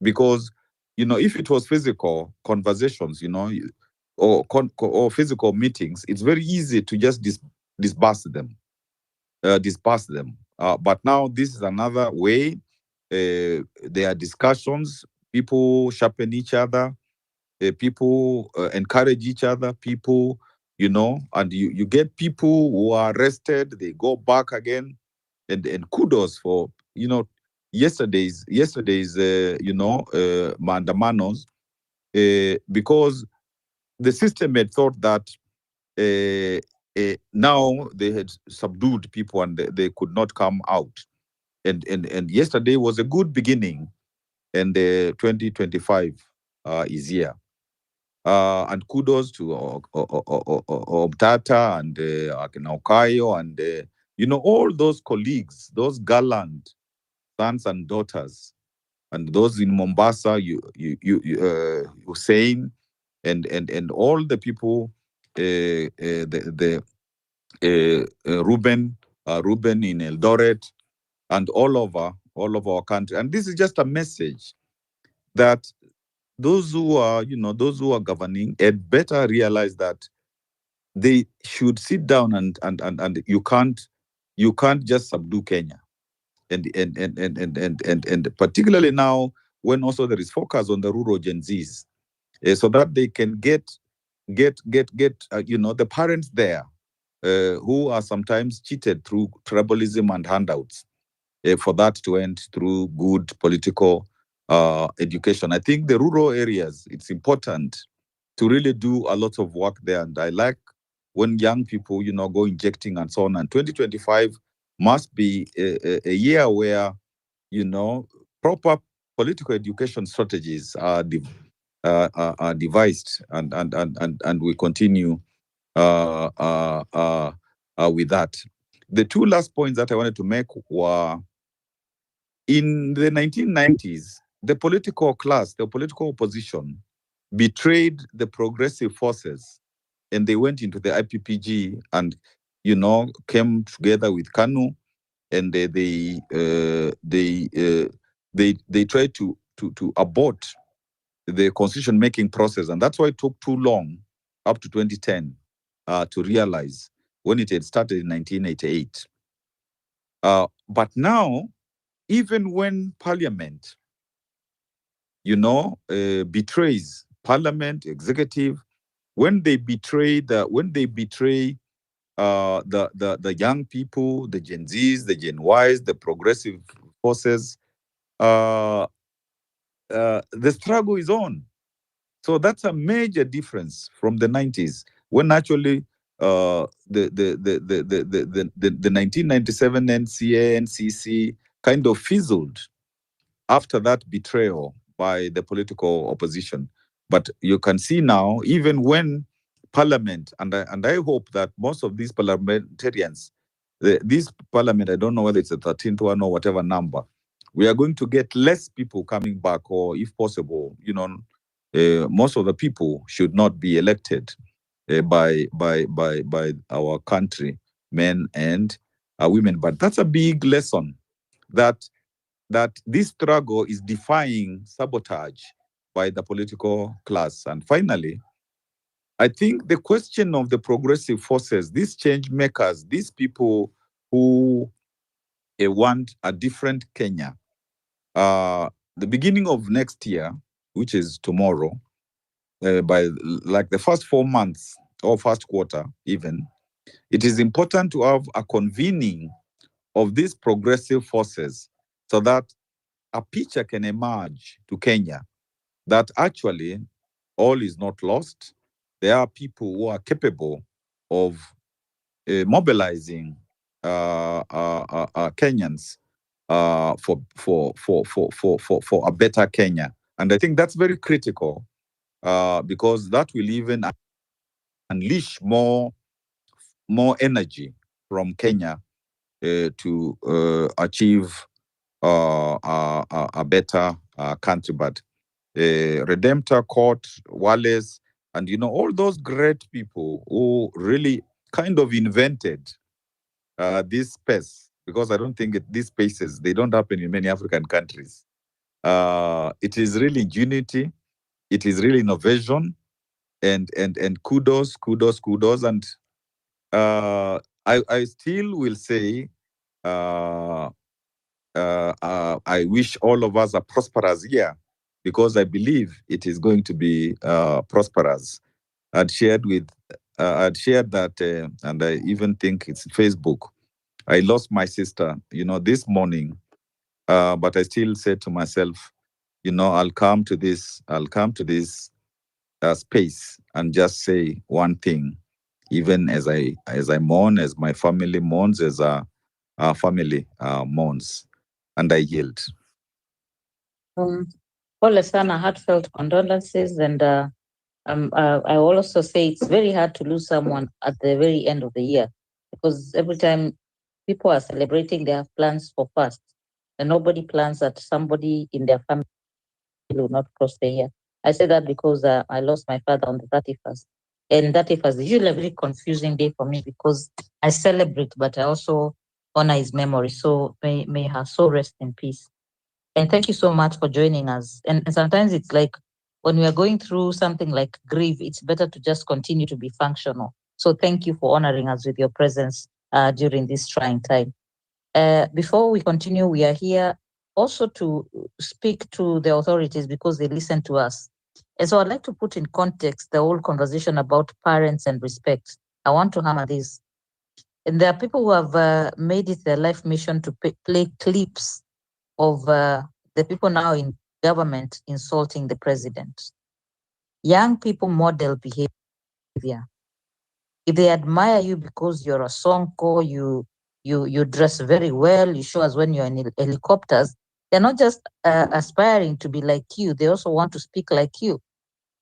Because if it was physical conversations, or physical meetings, it's very easy to just disperse them. But now this is another way. There are discussions. People sharpen each other. People encourage each other. People, and you get people who are arrested. They go back again, and kudos for yesterday's mandamanos, because the system had thought that now they had subdued people and they could not come out. And yesterday was a good beginning, and 2025 is here. And kudos to Omtata and Naukayo and all those colleagues, those gallant sons and daughters, and those in Mombasa, Hussein, and all the people, the Ruben in Eldoret, and all over our country. And this is just a message that those who are governing had better realize that they should sit down, and you can't just subdue Kenya. And particularly now, when also there is focus on the rural Gen Zs, so that they can get the parents there, who are sometimes cheated through tribalism and handouts, for that to end through good political education. I think the rural areas, it's important to really do a lot of work there. And I like when young people, go injecting and so on. And 2025 must be a year where, proper political education strategies are devised, and we continue with that. The two last points that I wanted to make were in the 1990s, the political class, the political opposition, betrayed the progressive forces, and they went into the IPPG and, came together with KANU, and they tried to abort the constitution making process, and that's why it took too long, up to 2010, to realize when it had started in 1988. But now, even when Parliament, betrays Parliament, executive, when they betray the young people, the Gen Zs, the Gen Ys, the progressive forces, the struggle is on. So that's a major difference from the 90s, when actually the 1997 NCA, NCC kind of fizzled after that betrayal by the political opposition. But you can see now, even when Parliament, and I hope that most of these parliamentarians, this Parliament, I don't know whether it's the 13th one or whatever number, we are going to get less people coming back, or if possible, most of the people should not be elected by our country, men and women. But that's a big lesson, that this struggle is defying sabotage by the political class. And finally, I think the question of the progressive forces, these change makers, these people who want a different Kenya, the beginning of next year, which is tomorrow, by like the first 4 months or first quarter even, it is important to have a convening of these progressive forces, so that a picture can emerge to Kenya that actually all is not lost. There are people who are capable of mobilizing Kenyans for a better Kenya. And I think that's very critical, because that will even unleash more energy from Kenya to achieve a better country. But Redemptor, Court, Wallace, and all those great people who really kind of invented this space, because I don't think these spaces, they don't happen in many African countries. It is really ingenuity, it is really innovation, and kudos. And I still will say, I wish all of us a prosperous year, because I believe it is going to be prosperous. I'd shared that, and I even think it's Facebook. I lost my sister, this morning, but I still said to myself, I'll come to this space and just say one thing, even as I mourn, as my family mourns, as our family mourns, and I yield. Pole sana, heartfelt condolences, and I also say it's very hard to lose someone at the very end of the year, because every time people are celebrating, they have plans for fast, and nobody plans that somebody in their family will not cross the year. I say that because I lost my father on the 31st, and 31st is usually a very confusing day for me, because I celebrate, but I also honor his memory. So may her soul rest in peace. And thank you so much for joining us. And sometimes it's like, when we are going through something like grief, it's better to just continue to be functional. So thank you for honoring us with your presence during this trying time. Before we continue, we are here also to speak to the authorities, because they listen to us. And so I'd like to put in context the whole conversation about parents and respect. I want to hammer this. And there are people who have made it their life mission to play clips of the people now in government insulting the president. Young people model behavior. If they admire you because you're a sonko, you dress very well, you show us when you're in helicopters, They're not just aspiring to be like you, they also want to speak like you.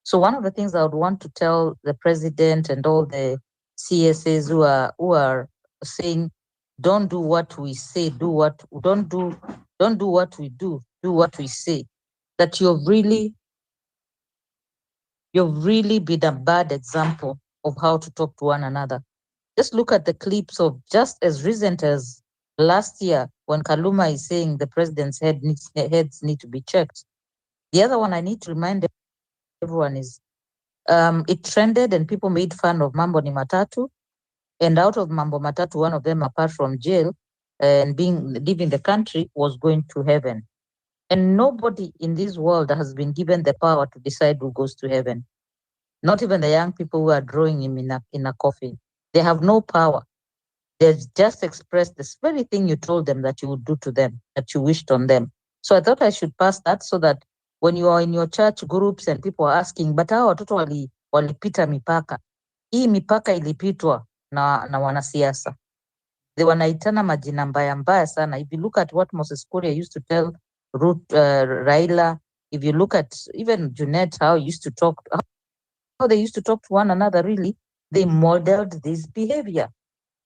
So one of the things I would want to tell the president and all the CSAs who are saying, don't do what we say, don't do what we do what we say. That you've really been a bad example of how to talk to one another. Just look at the clips of just as recent as last year when Kaluma is saying the president's heads need to be checked. The other one I need to remind everyone is it trended and people made fun of Mambo ni Matatu. And out of Mambo Matatu, one of them, apart from jail and being leaving the country, was going to heaven. And nobody in this world has been given the power to decide who goes to heaven. Not even the young people who are drawing him in a coffin. They have no power. They've just expressed this very thing you told them that you would do to them, that you wished on them. So I thought I should pass that so that when you are in your church groups and people are asking, but hao watoto walipita mipaka. Hii mipaka ilipitwa na wanasiasa. They wanaitana majina mbaya mbaya sana. If you look at what Moses Kuria used to tell Raila, if you look at even Junet, how they used to talk to one another, really, they modeled this behavior.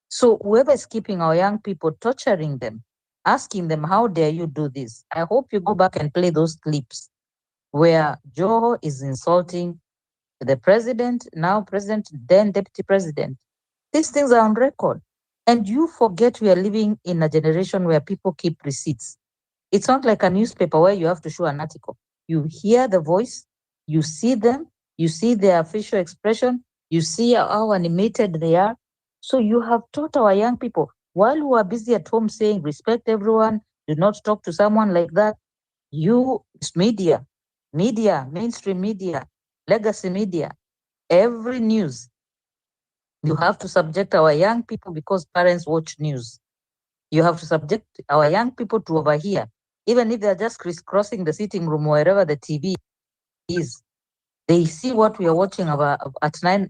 So whoever is keeping our young people, torturing them, asking them, how dare you do this? I hope you go back and play those clips where Joho is insulting the president, now president, then deputy president. These things are on record. And you forget we are living in a generation where people keep receipts. It's not like a newspaper where you have to show an article. You hear the voice, you see them, you see their facial expression, you see how animated they are. So you have taught our young people while we are busy at home saying respect everyone, do not talk to someone like that. You, mainstream media, legacy media, every news, you have to subject our young people because parents watch news. You have to subject our young people to overhear, even if they're just crisscrossing the sitting room wherever the TV is. They see what we are watching at 9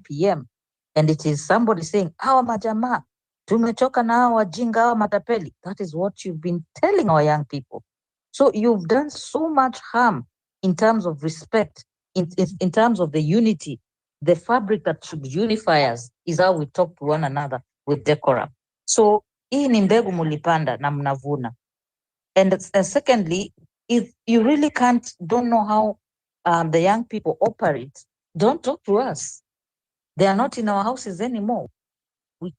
p.m. and it is somebody saying, "Hawa majamaa, tumechoka na hawa wajinga, hawa matapeli." That is what you've been telling our young people. So you've done so much harm in terms of respect, in terms of the unity. The fabric that should unify us is how we talk to one another with decorum. So hii ni mbegu mulipanda na mnavuna. And secondly, if you really don't know how the young people operate, don't talk to us. They are not in our houses anymore.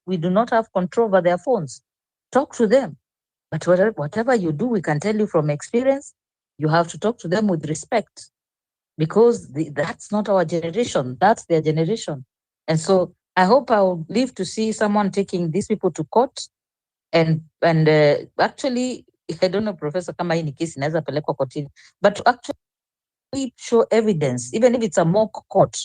We do not have control over their phones. Talk to them. But whatever you do, we can tell you from experience, you have to talk to them with respect because that's not our generation. That's their generation. And so I hope I will live to see someone taking these people to court and actually, I don't know, Professor, kama hii ni kesi inaweza pelekwa kotini, but to actually show evidence, even if it's a mock court.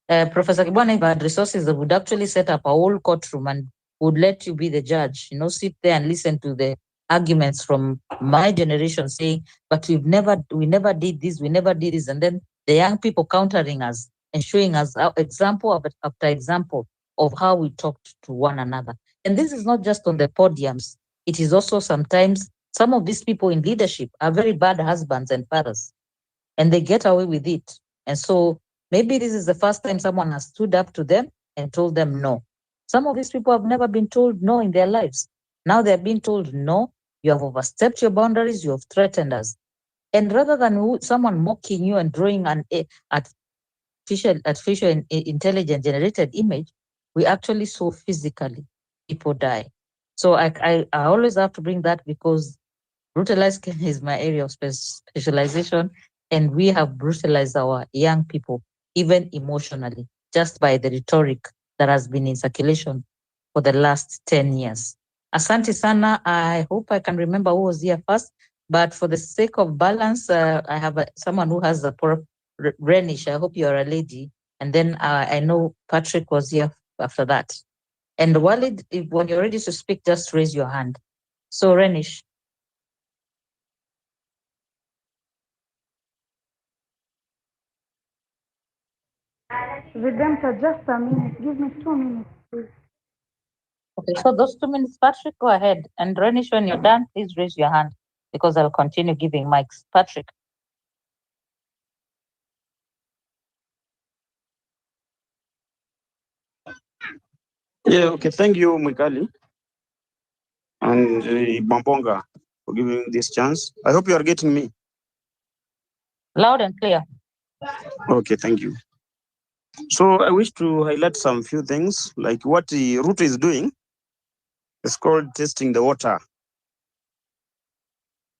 Professor Kibwana, if I had resources, they would actually set up a whole courtroom and would let you be the judge, sit there and listen to the arguments from my generation saying, but we never did this, we never did this. And then the young people countering us and showing us example after example of how we talked to one another. And this is not just on the podiums. It is also sometimes some of these people in leadership are very bad husbands and fathers, and they get away with it. And so maybe this is the first time someone has stood up to them and told them no. Some of these people have never been told no in their lives. Now they're being told no, you have overstepped your boundaries, you have threatened us. And rather than someone mocking you and drawing an artificial intelligence generated image, we actually saw physically people die. So I always have to bring that because brutalized care is my area of specialization, and we have brutalized our young people, even emotionally, just by the rhetoric that has been in circulation for the last 10 years. Asante sana. I hope I can remember who was here first, but for the sake of balance, I have someone who has a poor Renish. I hope you're a lady. And then I know Patrick was here after that. And Walid, when you're ready to speak, just raise your hand. So Renish. Redemptor, just a minute. Give me 2 minutes, please. Okay, so those 2 minutes, Patrick, go ahead. And Renish, when you're done, please raise your hand. because I'll continue giving mics. Patrick. Yeah, okay. Thank you, Mikali and Bambonga, for giving this chance. I hope you are getting me. Loud and clear. Okay, thank you. So I wish to highlight some few things, like what the Ruto is doing. It's called testing the water.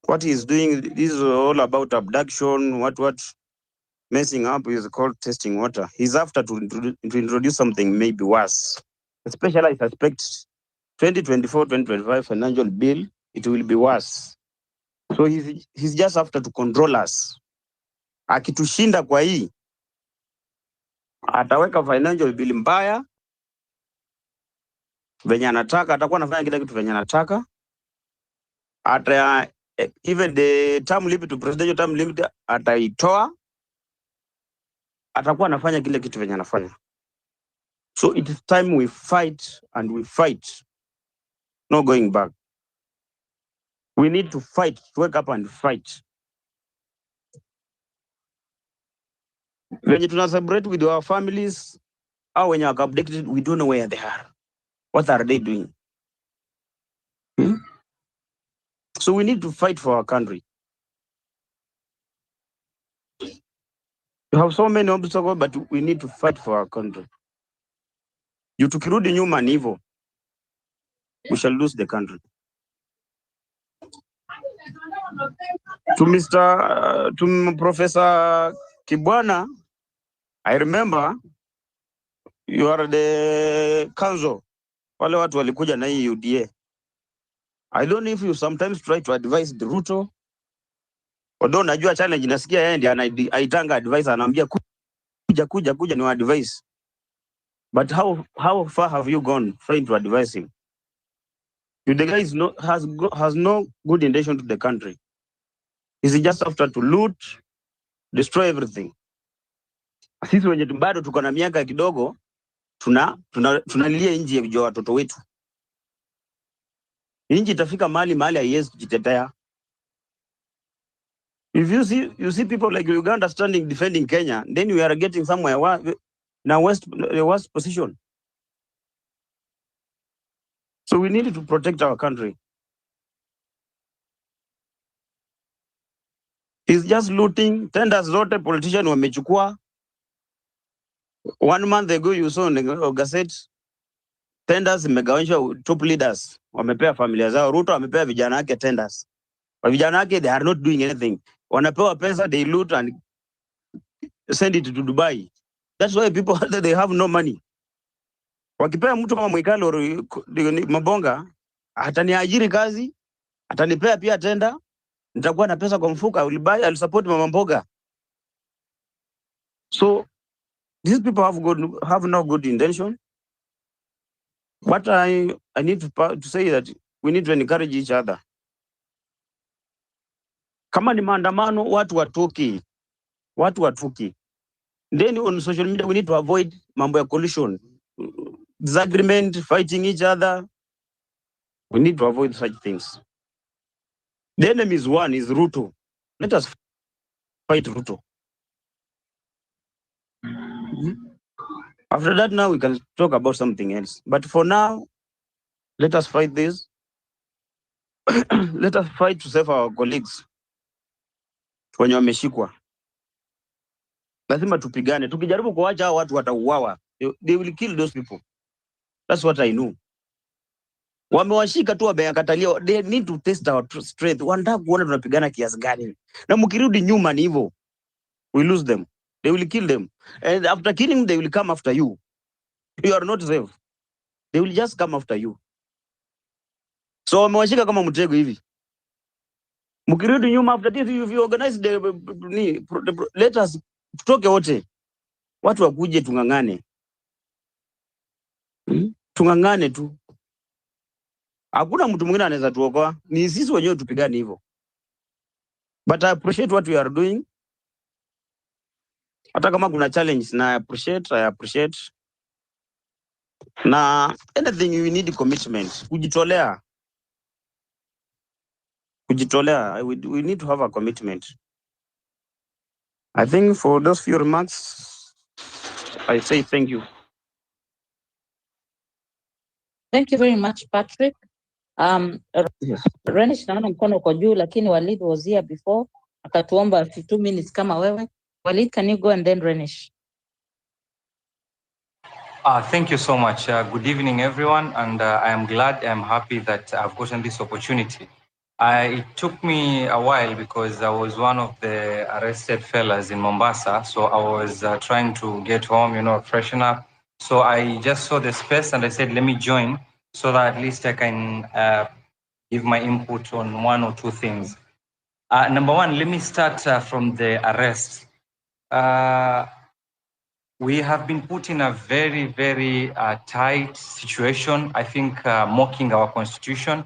What he is doing, this is all about abduction, what messing up is called testing water. He's after to introduce something maybe worse. Especially I suspect 2024-2025 financial bill, it will be worse. So he's just after to control us. Akitushinda kwa hii, ataweka financial bill mbaya venye anataka, atakuwa anafanya kila kitu venye anataka. Ata even the term limit to presidential term limit ataitoa, atakuwa anafanya kile kitu venye anafanya. So it is time we fight, and we fight, no going back. We need to fight, to wake up and fight. Venye tuna celebrate with our families, au wenye waka abducted, we don't know where they are. What are they doing? So we need to fight for our country. We have so many obstacles, but we need to fight for our country. You tukirudi nyuma ni hivyo, we shall lose the country. To Professor Kibwana, I remember you are the council. Wale watu walikuja na hii UDA. I don't know if you sometimes try to advise the Ruto. Although najua challenge nasikia yeye ndiye anaitanga advice, anaambia kuja ni advice. But how far have you gone trying to advise him? The guy has no good intention to the country. He's just after to loot, destroy everything. Sisi wenye bado tuko na miaka kidogo, tunalilia nchi ya watoto wetu. Nchi itafika mahali haiwezi kujitetea. If you see people like Uganda standing defending Kenya, then we are getting somewhere now worst position. So we need to protect our country. He's just looting. Tenders zote politician wamechukua. 1 month ago you saw in the gazette, tenders imegawanyishwa top leaders. Wamepea familia zao. Ruto amepea vijana wake tenders. Vijana wake, they are not doing anything. Wanapewa pesa, they loot and send it to Dubai. That's why people they have no money. Wakipea mtu kama Mwikalo Mabonga, ataniajiri kazi, atanipea pia tenda, nitakuwa na pesa kwa mfuko, I'll support mama mboga. So these people have no good intention. What I need to say that we need to encourage each other. Kama ni maandamano, watu watoki. Then on social media we need to avoid mambo ya collision, disagreement, fighting each other. We need to avoid such things. The enemy is one, is Ruto. Let us fight Ruto. After that, now we can talk about something else. But for now, let us fight this. Let us fight to save our colleagues. Wenye wameshikwa. Lazima tupigane. Tukijaribu kuacha watu watauawa. They will kill those people. That's what I know. Wamewashika tu, wamekatalia. They need to test our strength. Wanataka kuona tunapigana kiasi gani. Na mkirudi nyuma ni hivyo. We lose them. They will kill them. And after killing, they will come after you. You are not safe. They will just come after you. So wamewashika kama mtego hivi. Mkirudi nyuma after this, if you organize let us tutoke wote. Watu wakuje tungangane. Tungangane tu. Hakuna mtu mwingine anaweza tuokoa. Ni sisi wenyewe tupigane hivyo. But I appreciate what we are doing. Hata kama kuna challenge, na I appreciate. Na anything you need commitment, kujitolea. kujitolea. We need to have a commitment. I think for those few remarks, I say thank you. Thank you very much, Patrick. Yes. Renish, naona mkono uko juu, lakini Walid was here before, akatuomba 2 minutes kama wewe. Walid, can you go and then Renish? Thank you so much. Good evening, everyone, and I am glad, I'm happy that I've gotten this opportunity. It took me a while because I was one of the arrested fellas in Mombasa, so I was trying to get home, freshen up. So I just saw the space and I said, let me join so that at least I can give my input on one or two things. Number one, let me start from the arrest. We have been put in a very, very tight situation, I think mocking our constitution,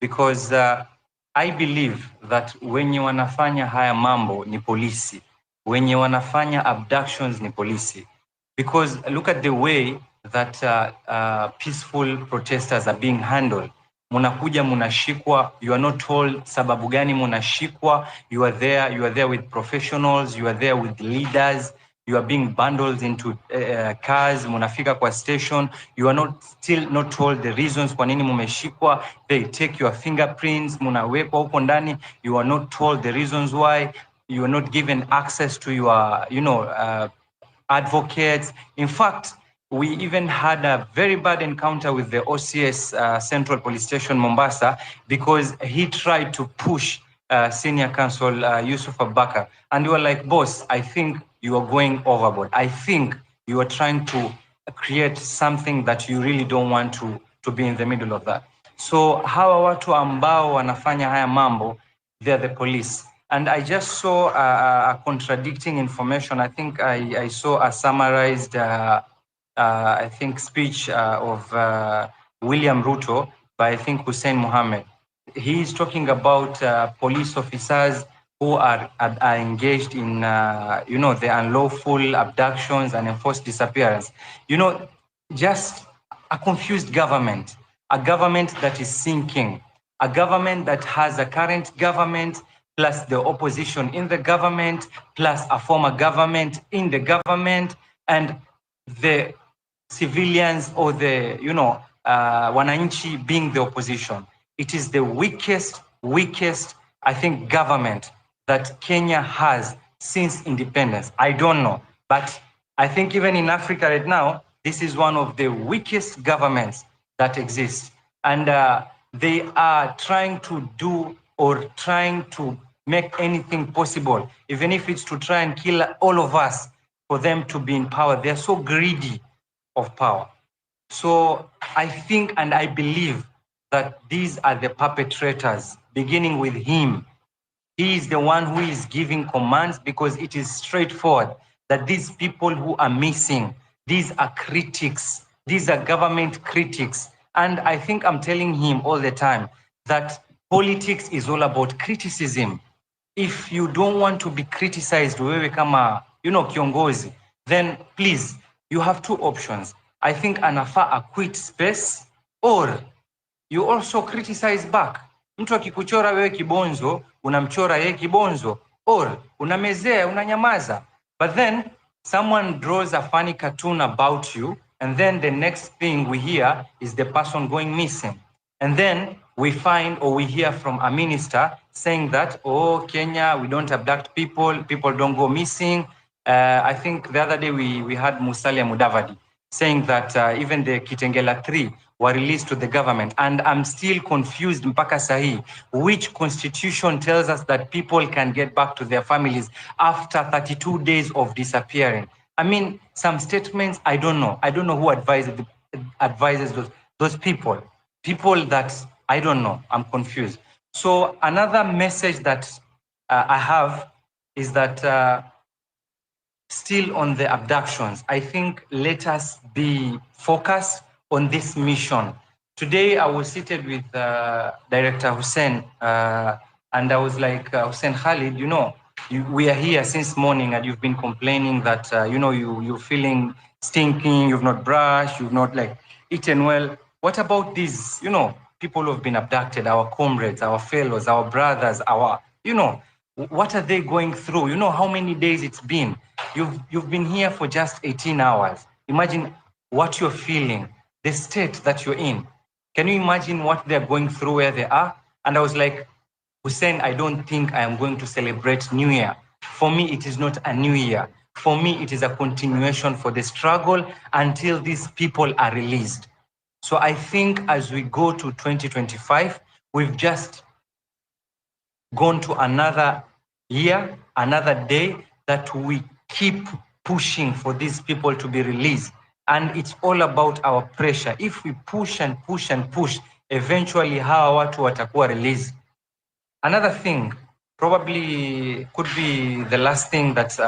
because I believe that wenye wanafanya haya mambo ni polisi, wenye wanafanya abductions ni polisi. Because look at the way that peaceful protesters are being handled. Munakuja, munashikwa, you are not told sababu gani munashikwa, you are there with professionals, you are there with leaders, you are being bundled into cars, munafika kwa station, you are still not told the reasons kwa nini mumeshikwa, they take your fingerprints, munawekwa huko ndani, you are not told the reasons why, you are not given access to your, advocates. In fact, we even had a very bad encounter with the OCS Central Police Station, Mombasa, because he tried to push Senior Counsel Yusuf Abubakar. And we were like, boss, I think you are going overboard. I think you are trying to create something that you really don't want to be in the middle of that. So hawa watu ambao wanafanya haya mambo, they're the police. And I just saw a contradicting information. I think I saw a summarized, I think, speech of William Ruto by, I think, Hussein Mohammed. He is talking about police officers who are engaged in, the unlawful abductions and enforced disappearance. Just a confused government, a government that is sinking, a government that has a current government plus the opposition in the government plus a former government in the government, and the civilians or the, wananchi being the opposition. It is the weakest, I think, government that Kenya has since independence. I don't know, but I think even in Africa right now, this is one of the weakest governments that exists. And they are trying to do or trying to make anything possible, even if it's to try and kill all of us for them to be in power. They're so greedy of power. So I think and I believe that these are the perpetrators, beginning with him. He is the one who is giving commands, because it is straightforward that these people who are missing, these are critics, these are government critics. And I think I'm telling him all the time that politics is all about criticism. If you don't want to be criticized, wewe kama, kiongozi, then please, you have two options. I think anafaa quit space, or you also criticize back. Mtu akikuchora wewe kibonzo, unamchora yeye kibonzo, or unamezea, unanyamaza. But then someone draws a funny cartoon about you, and then the next thing we hear is the person going missing. And then we find or we hear from a minister saying that, oh, Kenya, we don't abduct people don't go missing. I think the other day we had Musalia Mudavadi saying that even the Kitengela 3 were released to the government. And I'm still confused, mpaka sahi, which constitution tells us that people can get back to their families after 32 days of disappearing? I mean, some statements, I don't know. I don't know who advises those people that I don't know. I'm confused. So another message that I have is that still on the abductions, I think let us be focused on this mission. Today, I was seated with Director Hussein, and I was like, Hussein Khalid, we are here since morning, and you've been complaining that, you're feeling stinking, you've not brushed, you've not eaten well. What about these, people who have been abducted, our comrades, our fellows, our brothers, our, what are they going through? You know how many days it's been? You've been here for just 18 hours. Imagine what you're feeling, the state that you're in. Can you imagine what they're going through where they are? And I was like, Hussein, I don't think I am going to celebrate New Year. For me, it is not a new year. For me, it is a continuation for the struggle until these people are released. So I think as we go to 2025, we've just gone to another year, another day that we keep pushing for these people to be released. And it's all about our pressure. If we push and push and push, eventually hawa watu watakuwa released. Another thing, probably could be the last thing that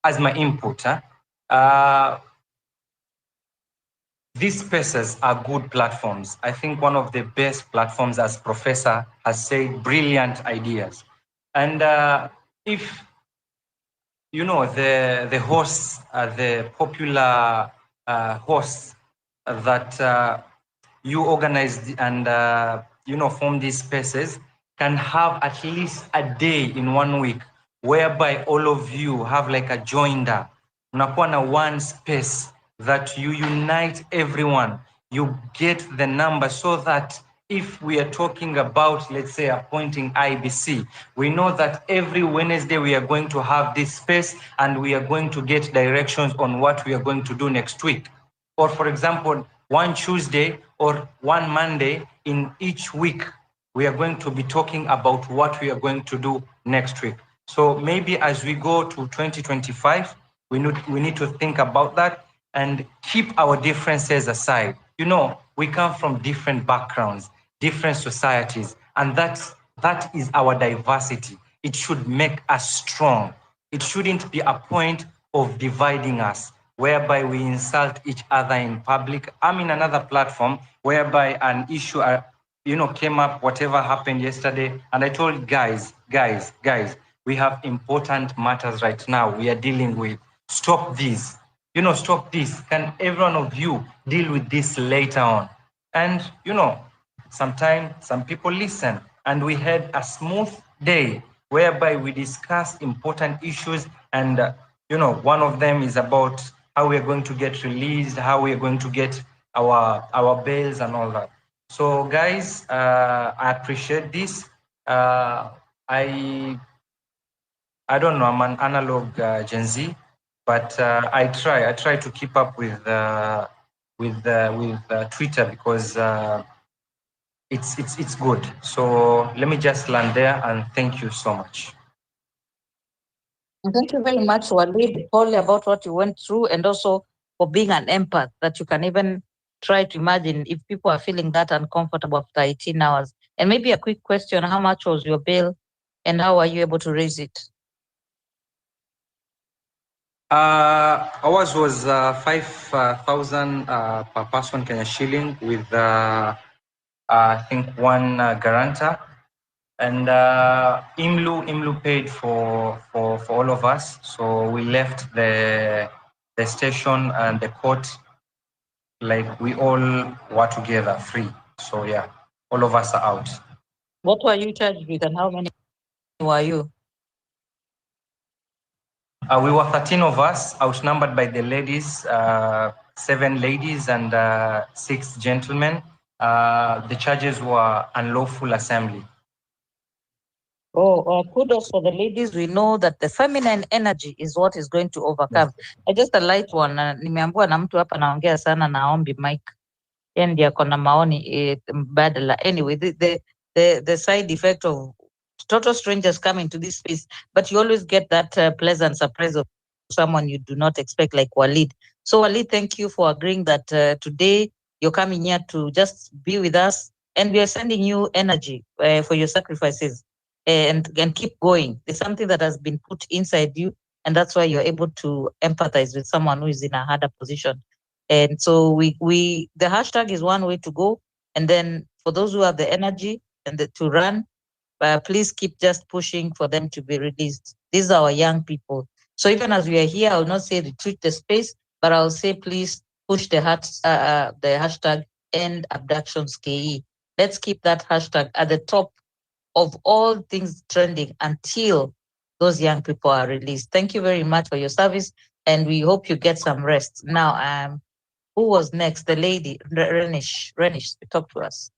as my input, these spaces are good platforms. I think one of the best platforms, as Professor has said, brilliant ideas. And if, the hosts, the popular hosts that you organize and, form these spaces can have at least a day in 1 week whereby all of you have like a joinder. Unakuwa na one space that you unite everyone. You get the number so that if we are talking about, let's say, appointing IBC, we know that every Wednesday we are going to have this space and we are going to get directions on what we are going to do next week. Or for example, one Tuesday or one Monday in each week, we are going to be talking about what we are going to do next week. So maybe as we go to 2025, we need to think about that and keep our differences aside. We come from different backgrounds, different societies, and that is our diversity. It should make us strong. It shouldn't be a point of dividing us, whereby we insult each other in public. I'm in another platform whereby an issue, came up, whatever happened yesterday, and I told guys, we have important matters right now we are dealing with. Stop this. Stop this. Can every one of you deal with this later on? And, sometimes some people listen, and we had a smooth day whereby we discussed important issues, and, one of them is about how we are going to get released, how we are going to get our bails and all that. So guys, I appreciate this. I don't know, I'm an analog Gen Z, but I try to keep up with Twitter because it's good. So let me just land there and thank you so much. Thank you very much, Walid, Paul, about what you went through and also for being an empath, that you can even try to imagine if people are feeling that uncomfortable after 18 hours. And maybe a quick question, how much was your bill and how are you able to raise it? Ours was 5,000 per person Kenya shilling with I think one guarantor, and IMLU paid for all of us. So we left the station and the court like we all were together free. So yeah, all of us are out. What were you charged with and how many were you? We were 13 of us, outnumbered by the ladies, 7 ladies and 6 gentlemen. The charges were unlawful assembly. Kudos for the ladies. We know that the feminine energy is what is going to overcome. I just a light one. Nimeambiwa na mtu hapa naongea sana na ombi mic. Yeye ndiye ako na maoni mbadala. Anyway, the side effect of total strangers coming to this space, but you always get that pleasant surprise of someone you do not expect, like Walid. So Walid, thank you for agreeing that today you're coming here to just be with us, and we are sending you energy for your sacrifices, and keep going. There's something that has been put inside you, and that's why you're able to empathize with someone who is in a harder position. And so the hashtag is one way to go, and then for those who have the energy and to run, please keep just pushing for them to be released. These are our young people. So even as we are here, I will not say retreat the space, but I'll say please push the hashtag end abductions KE. Let's keep that hashtag at the top of all things trending until those young people are released. Thank you very much for your service, and we hope you get some rest. Now, who was next? The lady, Renish. Renish, talk to us.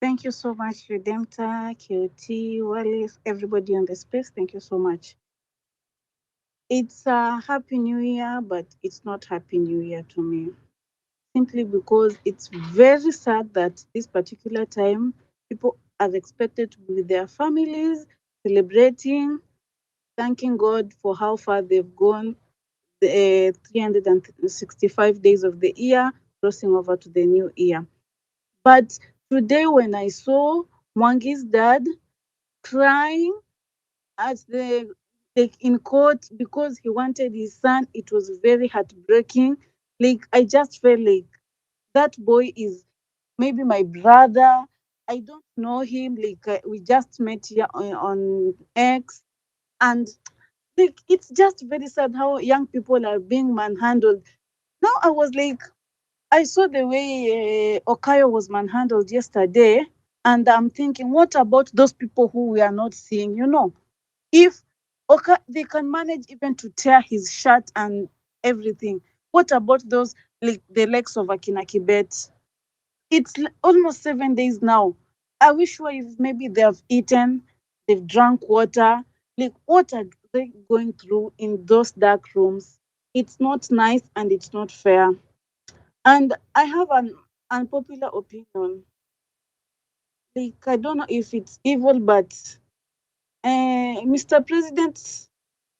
Thank you so much, Redemptor, QT, Wallace, everybody on the space. Thank you so much. It's a Happy New Year, but it's not Happy New Year to me. Simply because it's very sad that this particular time people are expected to be with their families, celebrating, thanking God for how far they've gone, the 365 days of the year, crossing over to the new year. But today, when I saw Mwangi's dad crying at the like in court because he wanted his son, it was very heartbreaking. Like I just felt like that boy is maybe my brother. I don't know him. Like we just met here on X, and like it's just very sad how young people are being manhandled. Now I was like, I saw the way Okayo was manhandled yesterday, and I'm thinking, what about those people who we are not seeing? You know, if they can manage even to tear his shirt and everything, what about those like the legs of Akina Kibet? It's almost 7 days now. I wish sure if maybe they have eaten, they've drunk water. Like, what are they going through in those dark rooms? It's not nice and it's not fair. And I have an unpopular opinion. Like, I don't know if it's evil, but Mr. President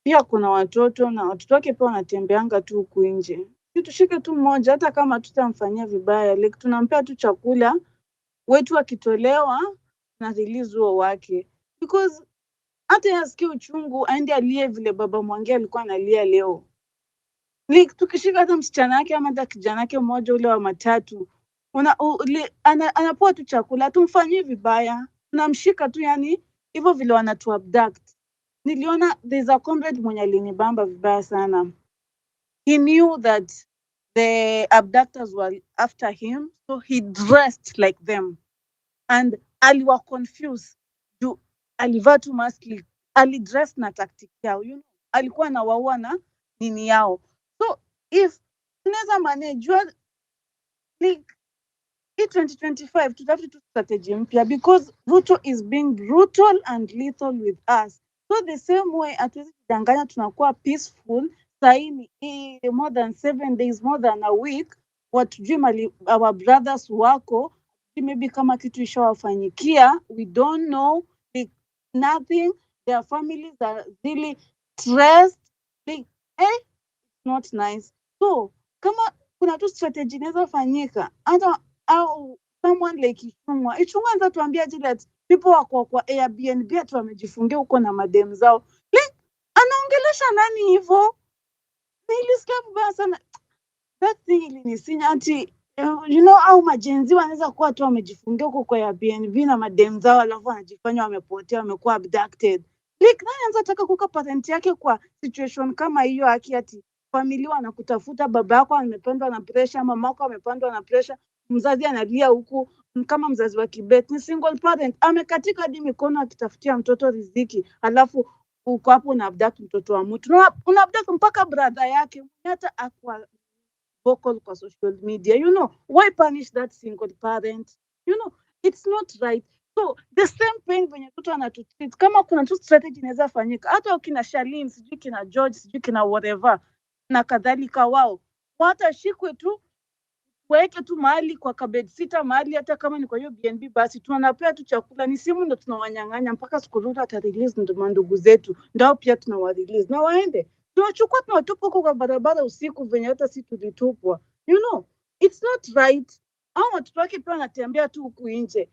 pia kuna watoto na watoto wake pia wanatembeanga tu huku nje. Si tushike tu mmoja, hata kama tutamfanyia vibaya, like tunampea tu chakula, wetu akitolewa na release huo wake, because hata yasikie uchungu aende alie vile baba Mwangi alikuwa analia leo. Like tukishika hata msichana yake ama hata kijana yake mmoja ule wa matatu, anapoa tu chakula, tumfanyie vibaya, tunamshika tu, yani hivyo vile wanatu abduct. Niliona there's a comrade mwenye alinibamba vibaya sana. He knew that the abductors were after him, so he dressed like them, and aliwa confused juu alivaa tu mask, alidress na tactic yao, you know, alikuwa anawaua na nini yao. So if tunaweza manage like hii 2025 tutafute tu strategy mpya, because Ruto is being brutal and lethal with us. So the same way hatuwezi kudanganya tunakuwa peaceful saini more than 7 days, more than a week, watujui mali our brothers wako, maybe kama kitu ishawafanyikia, we don't know, like nothing, their families are really stressed, like not nice. So kama kuna tu strategy inaweza fanyika, hata au someone like Ichung'wa anza tuambia that people wako kwa Airbnb atu wamejifungia huko na madem zao, like anaongelesha nani hivyo? Nilisikia vibaya sana that thing, ilinisinya ati you know, au majenzi wanaweza kuwa tu wamejifungia huko kwa Airbnb na madem zao, alafu wanajifanya wamepotea, wamekuwa abducted. Like nani anaweza taka kuka parent yake kwa situation kama hiyo, ati familia wanakutafuta, baba yako amepandwa na pressure, mama yako amepandwa na pressure, mzazi analia huku kama mzazi wa Kibet, ni single parent, amekatika hadi mikono akitafutia mtoto riziki, alafu uko hapo una abduct mtoto wa mtu, una abduct mpaka brother yake, hata akwa vocal kwa social media. You know, why punish that single parent? You know, it's not right. So the same pain venye mtu anatutreat, kama kuna tu strategy inaweza fanyika, hata ukina Shalin, sijui kina George, sijui kina whatever na kadhalika, wao watashikwe tu, weke tu mahali kwa kabed sita mahali, hata kama ni kwa hiyo BNB, basi tunanapea tu chakula, ni simu ndo tunawanyang'anya mpaka siku Ruto ata release ndo mandugu zetu ndao pia tunawa release na waende, tunachukua tunawatupa huko kwa barabara usiku venye hata si tulitupwa. You know, it's not right. Au watoto wake pia wanatembea tu huku nje,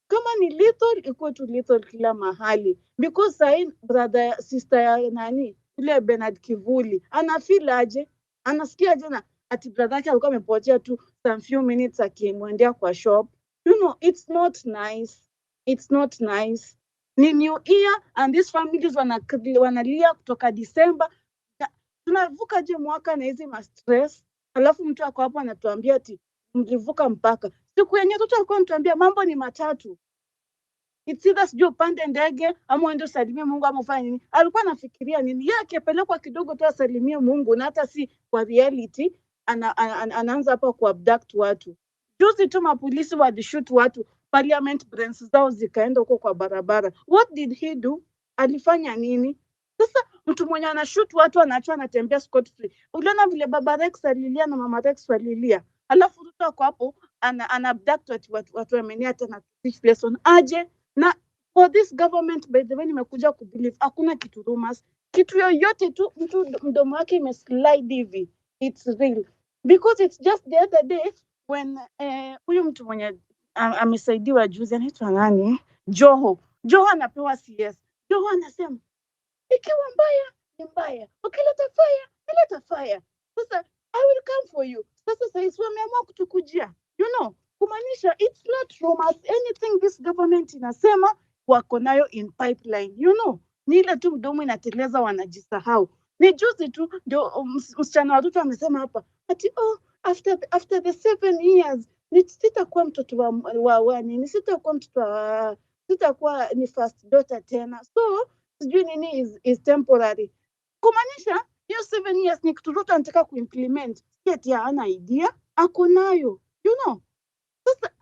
kama ni lethal ikuwe tu lethal kila mahali, because sahi brother sister ya nani ule Bernard Kivuli anafeel aje, anasikia aje na ati brother yake alikuwa amepotea tu some few minutes akimwendea kwa shop. You know, it's not nice, it's not nice. Ni new year and these families wanalia kutoka December. Tunavuka je mwaka na hizi ma stress, alafu mtu ako hapo anatuambia ati mlivuka mpaka. Siku yenye Ruto alikuwa anatuambia mambo ni matatu, it's either sijui upande ndege ama uende usalimie Mungu ama ufanye nini. Alikuwa anafikiria nini? Yeye akipelekwa kidogo tu asalimie Mungu, na hata si kwa reality, anaanza hapa kuabduct watu. Juzi tu mapolisi walishoot watu, parliament brains zao zikaenda huko kwa barabara. What did he do? Alifanya nini? Sasa mtu mwenye anashoot watu anaachwa anatembea scot free. Uliona vile baba Rex alilia na mama Rex walilia, alafu Ruto ako hapo ana abduct watu wamenia tena teach lesson aje. Na for this government, by the way, nimekuja kubelieve hakuna kitu rumors, kitu yoyote tu mtu mdomo wake imeslide hivi, it's real, because it's just the other day when huyu mtu mwenye amesaidiwa juzi anaitwa nani, Joho anapewa CS. Joho anasema ikiwa mbaya ni mbaya, ukileta fire nileta fire, sasa I will come for you. Sasa sasa wameamua kutukujia, you know, kumaanisha it's not rumors, anything this government inasema wako nayo in pipeline, you know, ni ile tu mdomo inateleza, wanajisahau. Ni juzi tu ndio msichana wa Ruto amesema hapa ati after the 7 years sitakuwa mtoto wa nini, sitakuwa mtoto wa, sitakuwa ni first daughter tena, so sijui nini is temporary. Kumaanisha hiyo 7 years ni kitu Ruto anataka kuimplement, yet hana idea, ako nayo, you know. Sasa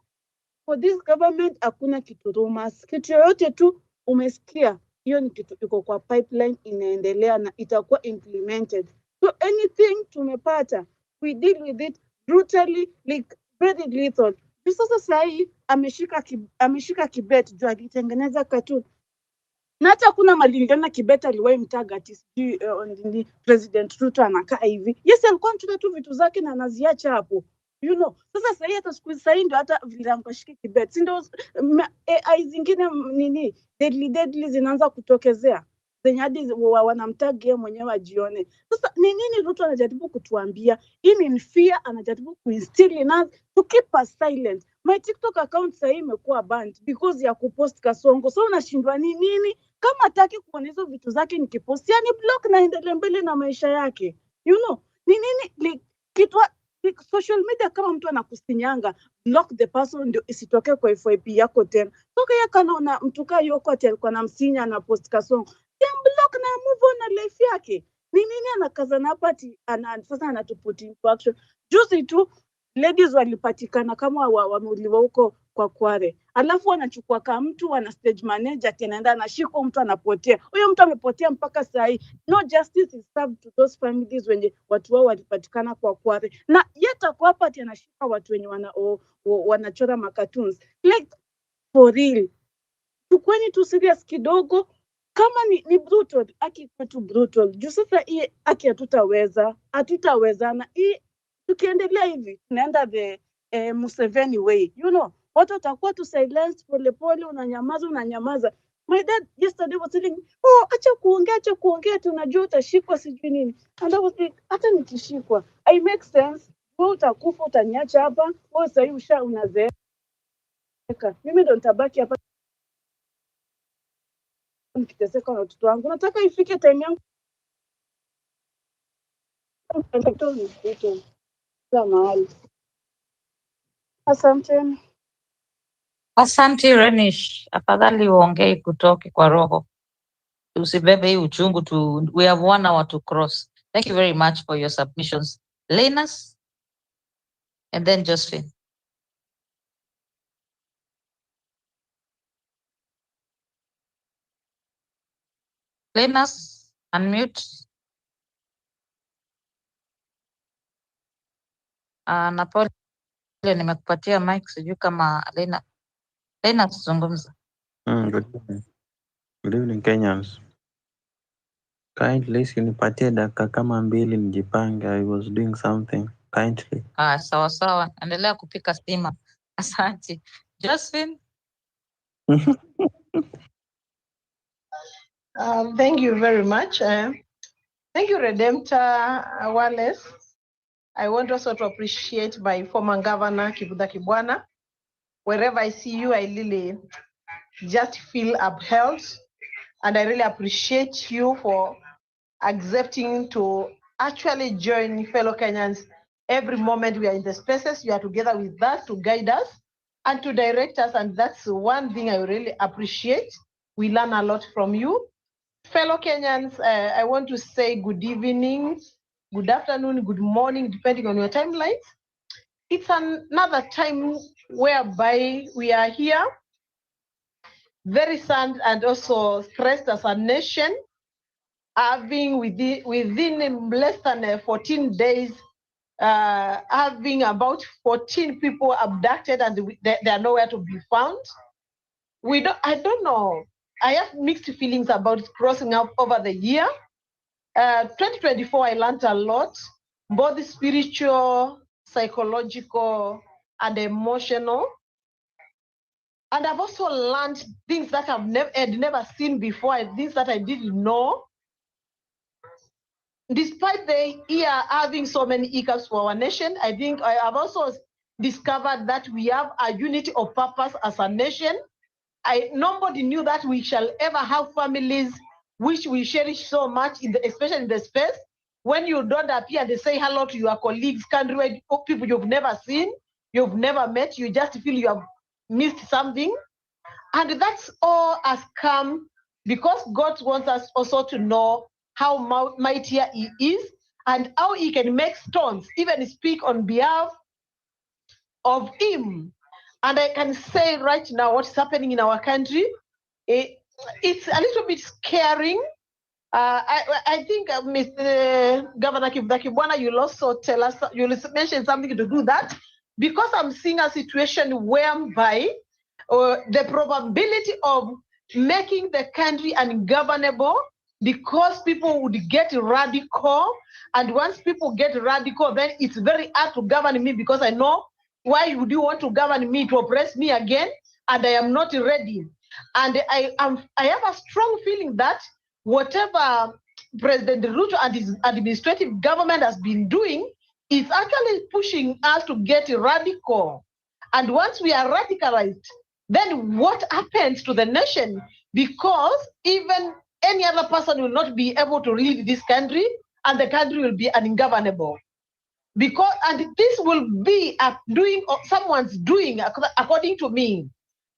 for this government hakuna kitu rumors, kitu yoyote tu umesikia, hiyo ni kitu iko kwa pipeline inaendelea na itakuwa implemented. So anything tumepata, we deal with it brutally, like very lethal. Sasa sahi ameshika Kibet juu alitengeneza cartoon, na hata kuna malingana Kibet aliwahi mtaga ati sijui President Ruto anakaa hivi. Yes, alikuwa anachukua tu vitu zake na anaziacha hapo, you know. Sasa sasa hata siku sasa ndio hata vile amkashika Kibet, si ndio AI zingine nini deadly zinaanza kutokezea zenye hadi wanamtag yeye mwenyewe ajione. Sasa ni nini Ruto anajaribu kutuambia? Hii ni fear anajaribu kuinstill in us to keep us silent. My TikTok account sasa imekuwa banned because ya kupost Kasongo. So unashindwa ni nini? Kama hataki kuona hizo vitu zake nikipost, yani block na endelee mbele na maisha yake, you know. Ni nini like, kitu like, social media kama mtu anakusinyanga, block the person ndio isitoke kwa FYP yako tena. Toka yeye kanaona mtu kaa yoko ati alikuwa anamsinya na post Kasongo, block na move on na life yake. Ni nini anakazana hapa ati sasa anatuput into action? Juzi tu ladies walipatikana kama wameuliwa huko kwa Kware, alafu wanachukua kama mtu wana stage manager ati anaenda anashika mtu anapotea. Huyo mtu amepotea mpaka saa hii, no justice is served to those families wenye watu wao walipatikana kwa Kware, na yeta kwa hapa ati anashika watu wenye wanachora makatoons. Like for real, tukweni tu serious kidogo. Kama ni brutal, aki kwetu brutal juu sasa hii aki hatutawezana hii. Tukiendelea hivi tunaenda the Museveni way, you know, watu watakuwa tu silence polepole, unanyamaza. My dad yesterday was telling me, acha kuongea tunajua utashikwa sijui nini, and I was like, hata nikishikwa I make sense, wewe utakufa utaniacha hapa, wewe sasa hivi unazeeka, mimi ndo nitabaki hapa nikiteseka na watoto wangu. Nataka ifike time yangu mahali. Asanteni. Asante Renish, afadhali uongee kutoke kwa roho, usibebe hii uchungu tu. We have 1 hour to cross. Thank you very much for your submissions. Lenas and then Josephine. Lenas, unmute. Na pole nimekupatia mic, sijui kama Lenas zungumza. Good evening Kenyans. Kindly nipatie dakika kama 2 nijipange. I was doing something. Kindly. Sawa, endelea kupika stima. Asante. Josephine. Thank you very much. Thank you, Redemptor Wallace. I want also to appreciate my former governor, Kibuda Kibwana. Wherever I see you, I really just feel upheld. And I really appreciate you for accepting to actually join fellow Kenyans Every moment we are in the spaces, you are together with us to guide us and to direct us. And that's one thing I really appreciate. We learn a lot from you. Fellow Kenyans, I want to say good evening, good afternoon, good morning, depending on your timelines. It's another time whereby we are here, very sad and also stressed as a nation, having within less than 14 days, having about 14 people abducted and they are nowhere to be found. I don't know. I have mixed feelings about crossing up over the year. 2024, I learned a lot, both spiritual, psychological, and emotional. And I've also learned things that I've never seen before, and things that I didn't know. Despite the year having so many hiccups for our nation, I think I have also discovered that we have a unity of purpose as a nation. Nobody knew that we shall ever have families which we cherish so much, especially in the space. When you don't appear, they say hello to your colleagues, countrywide people you've never seen, you've never met, you just feel you have missed something. And that's all has come because God wants us also to know how mightier He is and how He can make stones even speak on behalf of Him. And I can say right now what's happening in our country, it's a little bit scaring. I think Mr. Governor Kibwana, you'll also tell us, you'll mention something to do that, because I'm seeing a situation whereby the probability of making the country ungovernable, because people would get radical, and once people get radical, then it's very hard to govern me, because I know, why would you want to govern me, to oppress me again, and I am not ready. And I have a strong feeling that whatever President Ruto and his administrative government has been doing is actually pushing us to get radical. And once we are radicalized, then what happens to the nation? Because even any other person will not be able to lead this country, and the country will be ungovernable. And this will be someone's doing, according to me.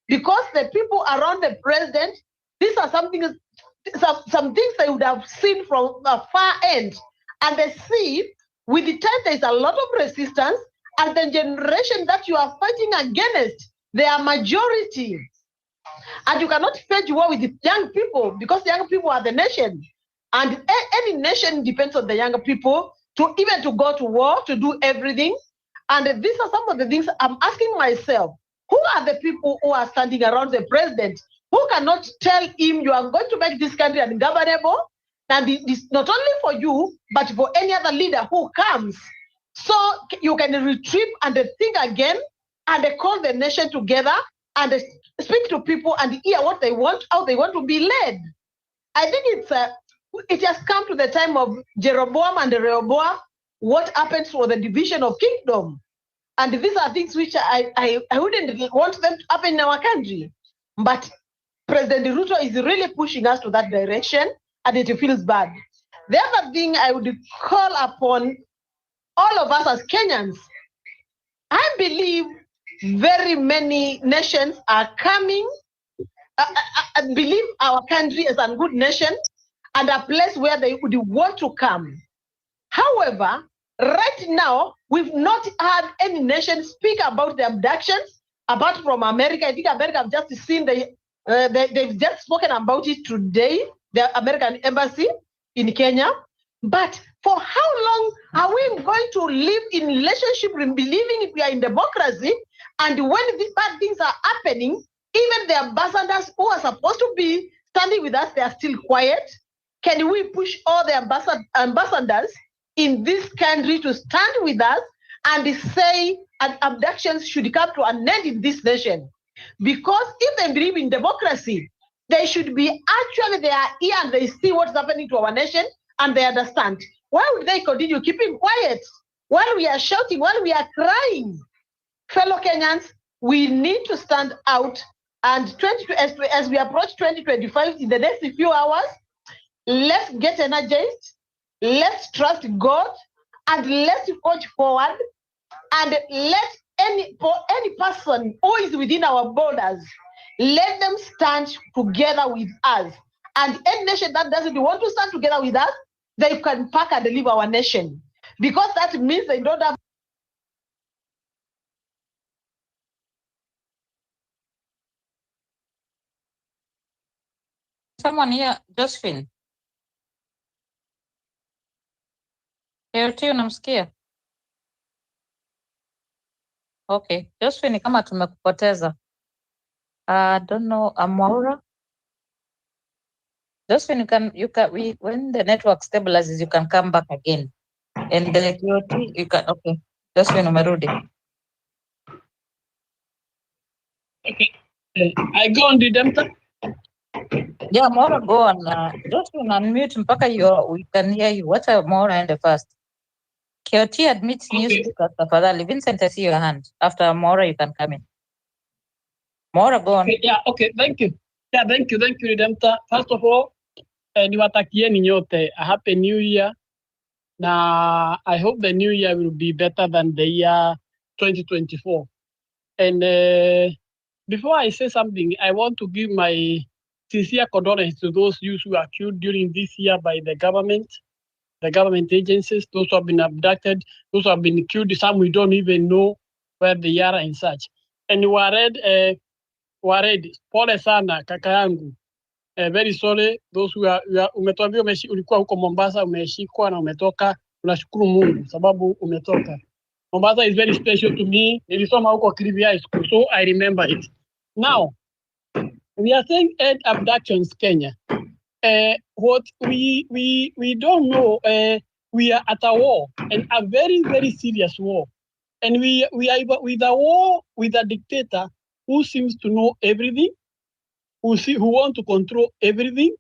Because the people around the president, these are some things they would have seen from a far end. And they see, with the time, there's a lot of resistance, and the generation that you are fighting against, they are majority. And you cannot wage war with the young people, because the young people are the nation. And any nation depends on the younger people to go to war, to do everything. And these are some of the things I'm asking myself. Who are the people who are standing around the president who cannot tell him, you are going to make this country ungovernable? And it's not only for you, but for any other leader who comes. So you can retrieve and think again, and call the nation together and speak to people and hear what they want, how they want to be led. I think it has come to the time of Jeroboam and Rehoboam. What happens for the division of kingdom? And these are things which I wouldn't want them to happen in our country. But President Ruto is really pushing us to that direction, and it feels bad. The other thing I would call upon all of us as Kenyans, I believe very many nations are coming. I believe our country is a good nation and a place where they would want to come. However, right now, we've not had any nation speak about the abductions, apart from America. I think America have just seen they've just spoken about it today, the American embassy in Kenya. But for how long are we going to live in relationship, believing we are in democracy, and when these bad things are happening, even the ambassadors who are supposed to be standing with us, they are still quiet? Can we push all the ambassadors in this country to stand with us and say abductions should come to an end in this nation? Because if they believe in democracy, they should be they are here and they see what's happening to our nation and they understand. Why would they continue keeping quiet while we are shouting, while we are crying? Fellow Kenyans, we need to stand out, and as we approach 2025 in the next few hours, let's get energized. Let's trust God and let's forge forward, and let any person who is within our borders, let them stand together with us. And any nation that doesn't want to stand together with us, they can pack and leave our nation, because that means they don't have. Someone here, Josephine. Unamsikia? Okay, Josephine, kama tumekupoteza. I don't know, Amwaura. Josephine, when the network stabilizes, you can come back again. And the QOT, you can, okay. Josephine, umerudi. Okay. I go on the Redemptor. Yeah, Maura, go on. Josephine, unmute mpaka we can hear you. What are Maura and the first? QOT admits new speakers. Tafadhali, Vincent, I see your hand. After Maura, you can come in. Maura, go on. Okay, yeah, okay, thank you. Yeah, thank you, Redemptor. First of all, niwatakieni nyote a happy new year. Now, I hope the new year will be better than the year 2024. And before I say something, I want to give my sincere condolences to those youths who are killed during this year by the government agencies, those who have been abducted, those who have been killed, some we don't even know where they are and such. And Wared, pole sana kaka yangu. Very sorry those who are umetuambia ulikuwa huko Mombasa, umeshikwa na umetoka, tunashukuru Mungu sababu umetoka. Mombasa is very special to me. Nilisoma huko Kilifi High School, so I remember it. Now, we are saying 8 abductions Kenya. What we don't know, we are at a war, and a very, very serious war. And we are with a war with a dictator who seems to know everything, who want to control everything,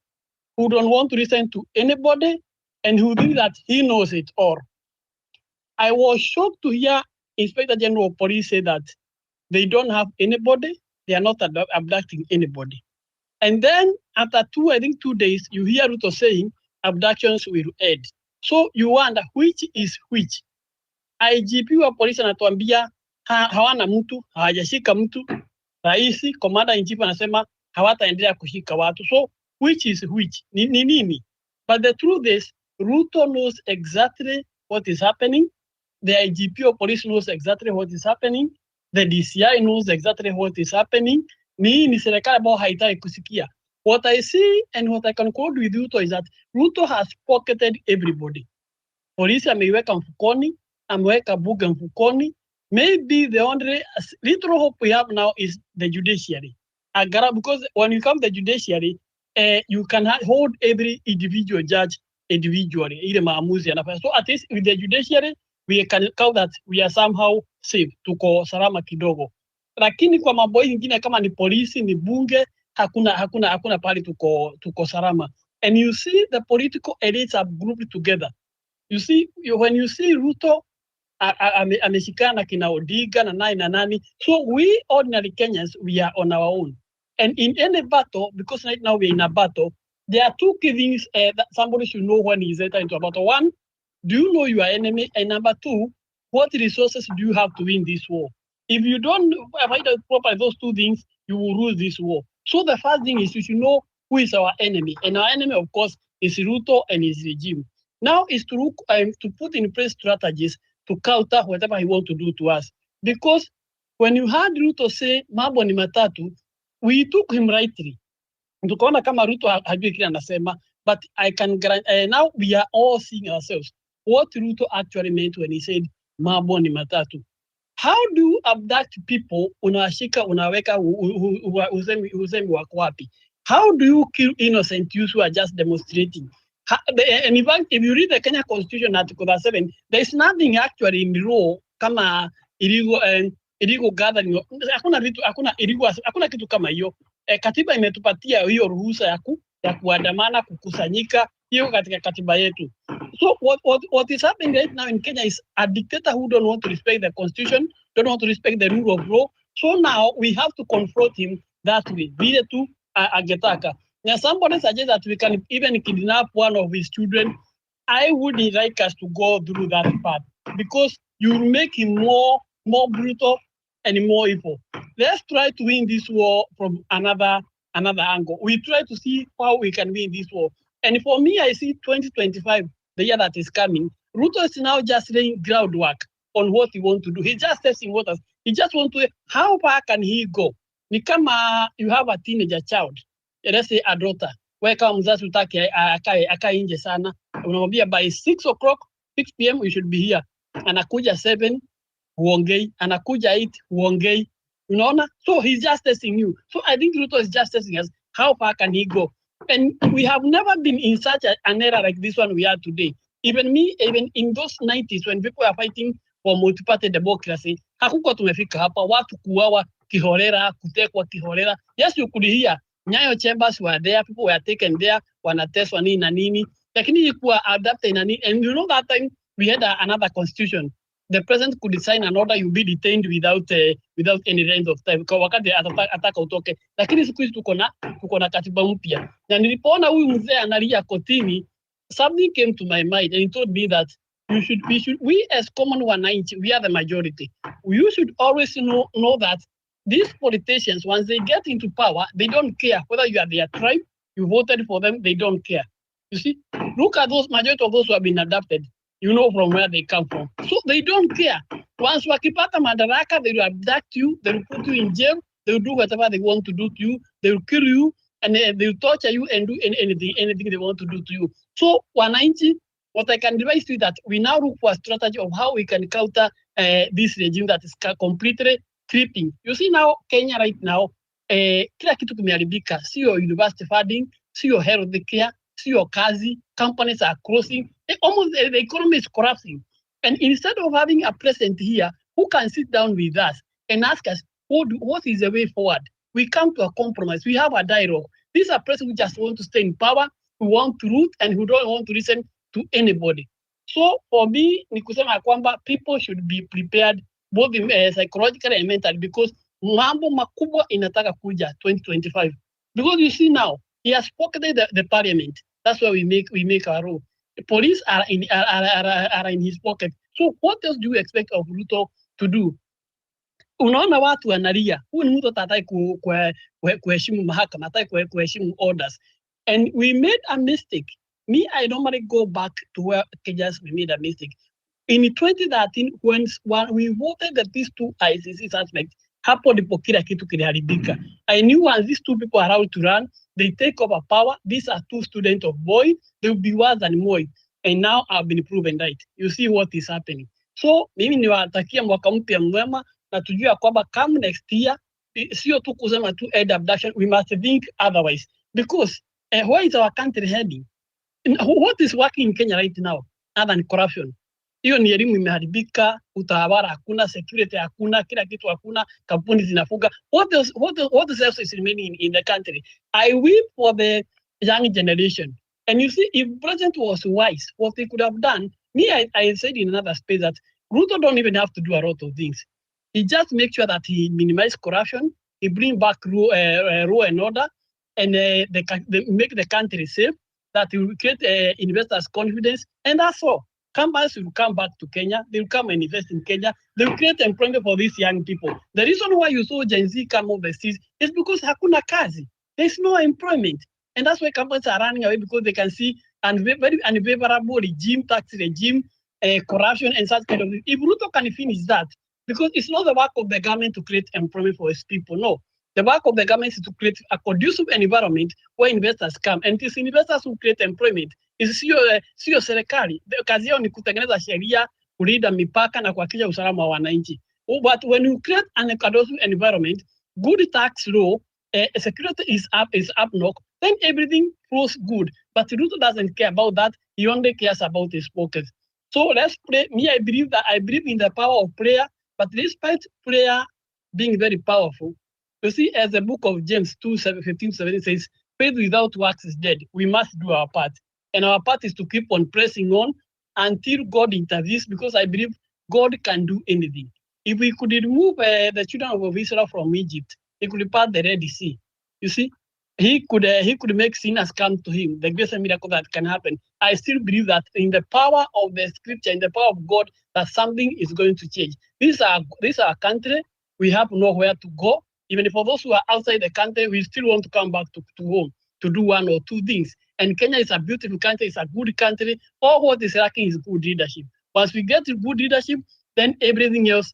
who don't want to listen to anybody, and who think that he knows it all. I was shocked to hear Inspector General of Police say that they don't have anybody, they are not abducting anybody. And then after 2 days, you hear Ruto saying abductions will end. So you wonder which is which. IGP wa polisi anatuambia hawana mtu, hawajashika mtu. Raisi, commander in chief anasema hawataendelea kushika watu. So which is which? Ni nini? But the truth is, Ruto knows exactly what is happening. The IGP of police knows exactly what is happening. The DCI knows exactly what is happening. Ni serikali ambayo haitaki kusikia. What I see and what I can conclude with Ruto is that Ruto has pocketed everybody. Polisi ameiweka mfukoni, ameweka bunge mfukoni. Maybe the only little hope we have now is the judiciary. Because when you come to the judiciary, you can hold every individual judge individually. Ile maamuzi yanafanya. So at least with the judiciary, we can count that we are somehow safe, tuko salama kidogo. Lakini kwa mambo mengine kama ni polisi, ni bunge, hakuna pali tuko salama. And you see the political elites are grouped together. You see, when you see Ruto ameshikana kina Odiga na nani, so we ordinary Kenyans, we are on our own. And in any battle, because right now we're in a battle, there are 2 key things that somebody should know when he's entering into a battle. 1, do you know your enemy? And number 2, what resources do you have to win this war? If you don't find out properly those 2 things, you will lose this war. So the first thing is you should know who is our enemy. And our enemy, of course, is Ruto and his regime. Now is to look to put in place strategies to counter whatever he wants to do to us. Because when you heard Ruto say mambo ni matatu, we took him rightly. Tukaona kama Ruto hajui kile anasema, but I can now we are all seeing ourselves what Ruto actually meant when he said mambo ni matatu. How do you abduct people, unawashika, unaweka, usemi wako wapi? How do you kill innocent youths who are just demonstrating? And in fact, if you read the Kenya Constitution Article 7, there is nothing actually in the law kama illegal gathering. Hakuna kitu kama hiyo. Katiba imetupatia hiyo ruhusa ya kuandamana, kukusanyika, hiyo katika katiba yetu. So what is happening right now in Kenya is a dictator who don't want to respect the constitution, don't want to respect the rule of law. So now we have to confront him that way. Vile tu agetaka. Now somebody suggests that we can even kidnap one of his children I wouldn't like us to go through that part because you will make him more brutal and more evil. Let's try to win this war from another angle. We try to see how we can win this war. And for me, I see 2025, the year that is coming. Ruto is now just laying groundwork on what he wants to do. He's just testing waters. He just wants to, how far can he go? Ni kama you have a teenager child, let's say a daughter, wewe kama mzazi utaki akae nje sana, unamwambia by 6 o'clock, 6 p.m. we should be here. Anakuja 7, huongei, anakuja 8, huongei. Unaona? So he's just testing you. So I think Ruto is just testing us. How far can he go? And we have never been in such an era like this one we are today. Even in those 90s when people were fighting for multi-party democracy, hakukuwa tumefika hapa, watu kuuawa kiholela, kutekwa kiholela. Yes, you could hear Nyayo chambers were there, people were taken there, wanateswa nini na nini. Lakini ilikuwa adapted na nini. And you know that time we had another constitution. The president could sign an order, you be detained without any length of time. Kwa wakati ataka utoke. Lakini siku hizi tuko na katiba mpya. Na nilipoona huyu mzee analia kotini, something came to my mind and he told me that we as common wananchi, we are the majority. You should always know that these politicians, once they get into power, they don't care whether you are their tribe, you voted for them, they don't care. You see, look at those majority of those who have been adopted. You know from where they come from. So they don't care. Once wakipata madaraka, they will abduct you, they will put you in jail, they will do whatever they want to do to you, they will kill you, and they will torture you and do anything they want to do to you. So wananchi, what I can advise you is that we now look for a strategy of how we can counter this regime that is completely creeping. You see now, Kenya right now, kila kitu kimeharibika, sio university funding, sio health care, sio kazi, companies are closing, almost the economy is collapsing. And instead of having a president here who can sit down with us and ask us, what is the way forward? We come to a compromise, we have a dialogue. These are presidents who just want to stay in power, who want to root and who don't want to listen to anybody. So for me, ni kusema kwamba people should be prepared both psychologically and mentally because mambo makubwa inataka kuja 2025. Because you see now, he has pocketed the parliament. That's why we make our rule. The police are in his pocket. So what else do you expect of Ruto to do? Unaona watu wanalia, huyu ni mtu atataki kuheshimu mahakama, atataki kuheshimu orders. And we made a mistake. Me, I normally go back to where Kenyans we made a mistake. In 2013, when we voted that these two ICC suspects, hapo ndipo kila kitu kiliharibika. I knew once these two people are out to run, they take over power. These are two students of Moi. They will be worse than Moi. And now I've been proven right. You see what is happening. So, mimi niwatakia mwaka mpya mwema na tujue kwamba come next year, sio tu kusema tu aid abduction, we must think otherwise. Because where is our country heading? What is working in Kenya right now other than corruption? Hiyo ni elimu imeharibika, utawala hakuna, security hakuna, kila kitu hakuna, kampuni zinafuga. What else is remaining in the country? I weep for the young generation. And you see, if president was wise, what he could have done, I said in another space that Ruto don't even have to do a lot of things. He just makes sure that he minimizes corruption, he bring back law and order, and they make the country safe, that he will create investors' confidence, and that's all. Companies will come back to Kenya, they will come and invest in Kenya, they will create employment for these young people. The reason why you saw Gen Z come overseas is because hakuna kazi. There's no employment. And that's why companies are running away because they can see very unfavorable regime, tax regime, corruption, and such kind of things. If Ruto can finish that, because it's not the work of the government to create employment for its people, no. The work of the government is to create a conducive environment where investors come, and these investors who create employment is sio serikali. Kazi yao ni kutengeneza sheria, kulinda mipaka na kuhakikisha usalama wa wananchi. But when you create an conducive environment, good tax law, security is up then everything flows good. But Ruto doesn't care about that. He only cares about his pockets. So let's pray. Me, I believe in the power of prayer. But despite prayer being very powerful, you see, as the book of James 2:15-17 says, faith without works is dead. We must do our part. And our part is to keep on pressing on until God intervenes, because I believe God can do anything. If we could remove the children of Israel from Egypt, he could part the Red Sea. You see, he could make sinners come to him. The greatest miracle that can happen. I still believe that in the power of the scripture, in the power of God, that something is going to change. This is our country. We have nowhere to go. Even for those who are outside the country, we still want to come back to home to do one or two things. And Kenya is a beautiful country. It's a good country. All what is lacking is good leadership. Once we get good leadership, then everything else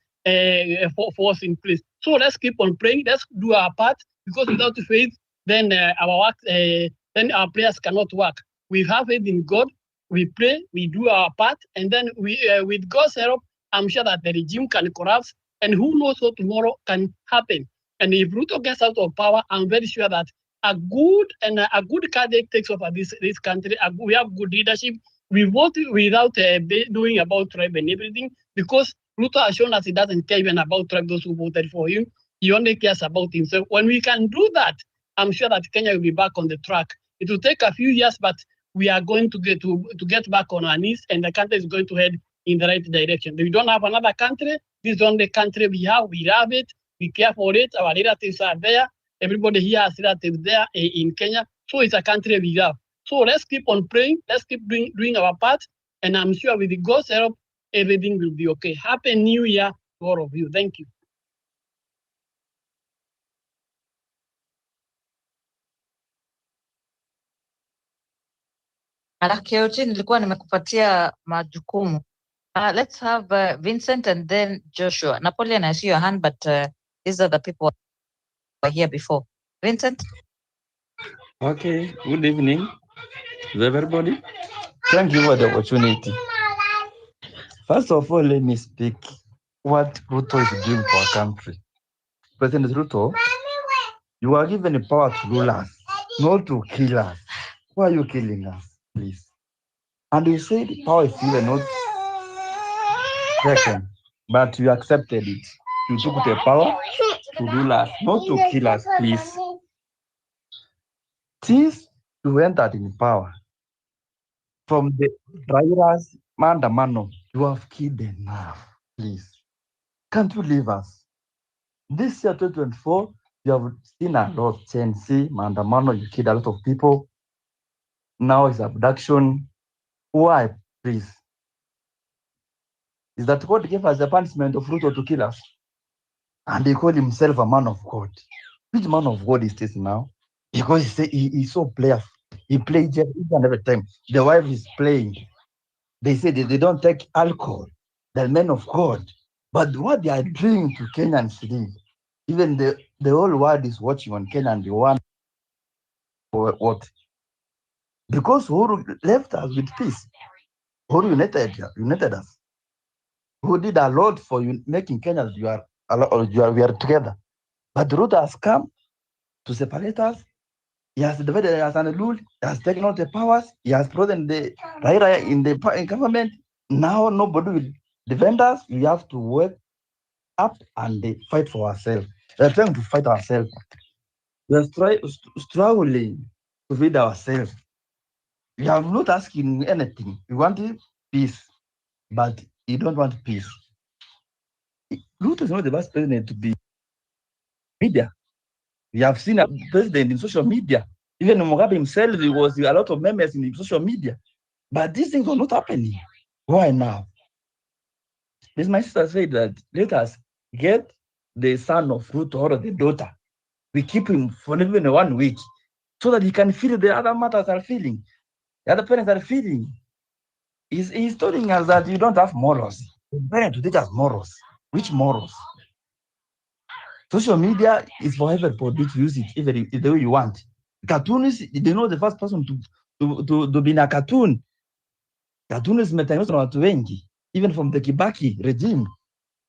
falls in place. So let's keep on praying. Let's do our part, because without faith, then our work, then our prayers cannot work. We have faith in God. We pray. We do our part, and then we, with God's help, I'm sure that the regime can collapse. And who knows what tomorrow can happen? And if Ruto gets out of power, I'm very sure that a good candidate takes over this country. We have good leadership. We vote without doing about tribe and everything, because Ruto has shown us he doesn't care even about tribe, those who voted for him. He only cares about himself. When we can do that, I'm sure that Kenya will be back on the track. It will take a few years, but we are going to get back on our knees, and the country is going to head in the right direction. We don't have another country. This is the only country we have. We love it. We care for it. Our relatives are there. Everybody here has relatives there in Kenya. So it's a country we love. So let's keep on praying. Let's keep doing our part. And I'm sure with God's help, everything will be okay. Happy New Year to all of you. Thank you. Keochi, nilikuwa nimekupatia majukumu. Let's have Vincent and then Joshua. Napoleon, I see your hand, but these are the people who were here before. Vincent? Okay, good evening to everybody. Thank you for the opportunity. First of all, let me speak what Ruto is doing for our country. President Ruto, you are given the power to rule us, not to kill us. Why are you killing us, please? And you said power is given, not taken, but you accepted it. You took the power to rule us, not to kill us, please. Since you entered in power, from the Rairas Mandamano, you have killed enough, please. Can't you leave us? This year, 2024, you have seen a lot of change. See, Mandamano, you killed a lot of people. Now it's abduction. Why, please? Is that God gave us the punishment of Ruto to kill us? And he called himself a man of God. Which man of God is this now? Because he's so playful. He plays each and every time. The wife is playing. They say that they don't take alcohol. They're men of God. But what they are doing to Kenyans today, even the whole world is watching on Kenya and they want what? Because Uhuru left us with peace. Uhuru united us. Who did a lot for you, making Kenya we are together. But Ruto has come to separate us. He has divided us and ruled. He has taken all the powers. He has frozen the Raila in the government. Now nobody will defend us. We have to work up and fight for ourselves. We are trying to fight ourselves. We are struggling to feed ourselves. We are not asking anything. We want peace, but you don't want peace. Ruto is not the best president to be media. We have seen a president in social media. Even Mugabe himself, there was a lot of members in social media. But these things are not happening. Why now? This my sister said that let us get the son of Ruto or the daughter. We keep him for even 1 week so that he can feel the other mothers are feeling. The other parents are feeling. He's telling us that you don't have morals. The parents to teach us morals. Which morals? Social media is for everybody to use it even the way you want. Cartoonists, they know the first person to be in a cartoon. Cartoonists metengenezwa na watu wengi, even from the Kibaki regime.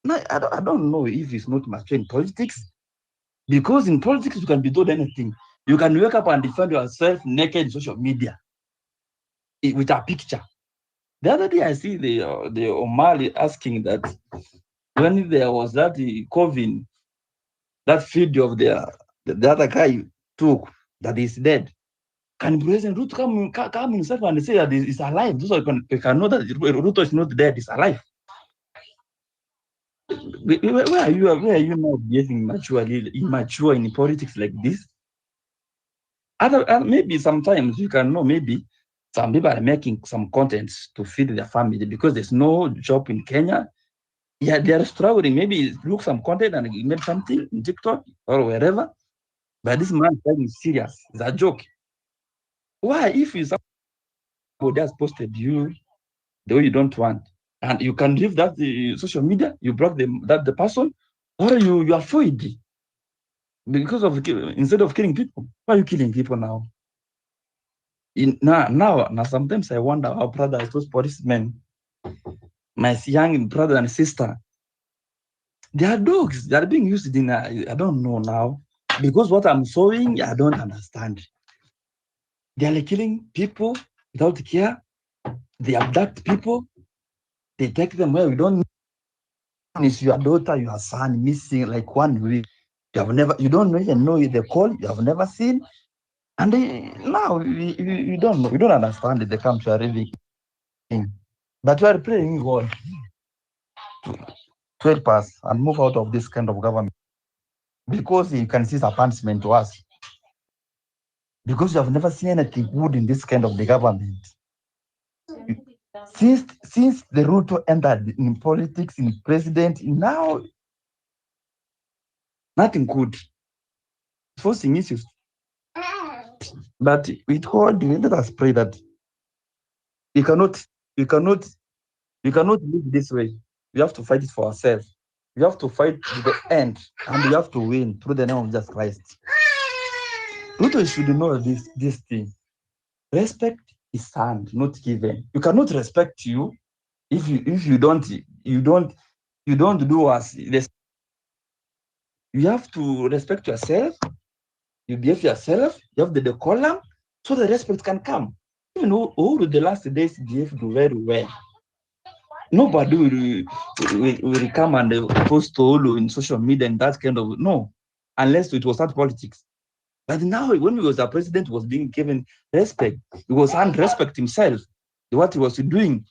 No, I don't know if it's not mature in politics, because in politics you can be told anything. You can wake up and defend yourself naked in social media with a picture. The other day I see the Omali asking that when there was that COVID, that video of the other guy took that is dead. Can President Ruto come himself and say that he's alive? So we can know that Ruto is not dead, he's alive. Where are you now behaving immature in politics like this? Maybe sometimes you can know, maybe some people are making some contents to feed their family because there's no job in Kenya. Yeah, they are struggling. Maybe look some content and make something in TikTok or wherever. But this man is serious. It's a joke. Why? If you somebody has posted you the way you don't want, and you can leave that the social media, you block the person, or you avoid because of instead of killing people. Why are you killing people now? Now, sometimes I wonder how brothers, those policemen, my young brother and sister, they are dogs. They are being used in, I don't know now. Because what I'm showing, I don't understand. They are killing people without care. They abduct people. They take them where we don't know. Is your daughter, your son missing like 1 week. You don't even know the call. You have never seen. And now you don't know. We don't understand it. They come to a living. But we are praying God to help us and move out of this kind of government. Because you can see a punishment to us. Because you have never seen anything good in this kind of the government. Since the Ruto entered in politics, in president, now nothing good. Forcing issues. But with God, let us pray that we cannot live this way. We have to fight it for ourselves. We have to fight to the end, and we have to win through the name of Jesus Christ. Ruto should know this thing. Respect is earned, not given. You cannot respect you if you don't do as this. You have to respect yourself. You behave yourself. You have the decorum, so the respect can come. Even over the last days behaved very well. Nobody will come and post all in social media and that kind of no, unless it was not politics. But now, when he was a president, was being given respect. He was earned respect himself. What he was doing,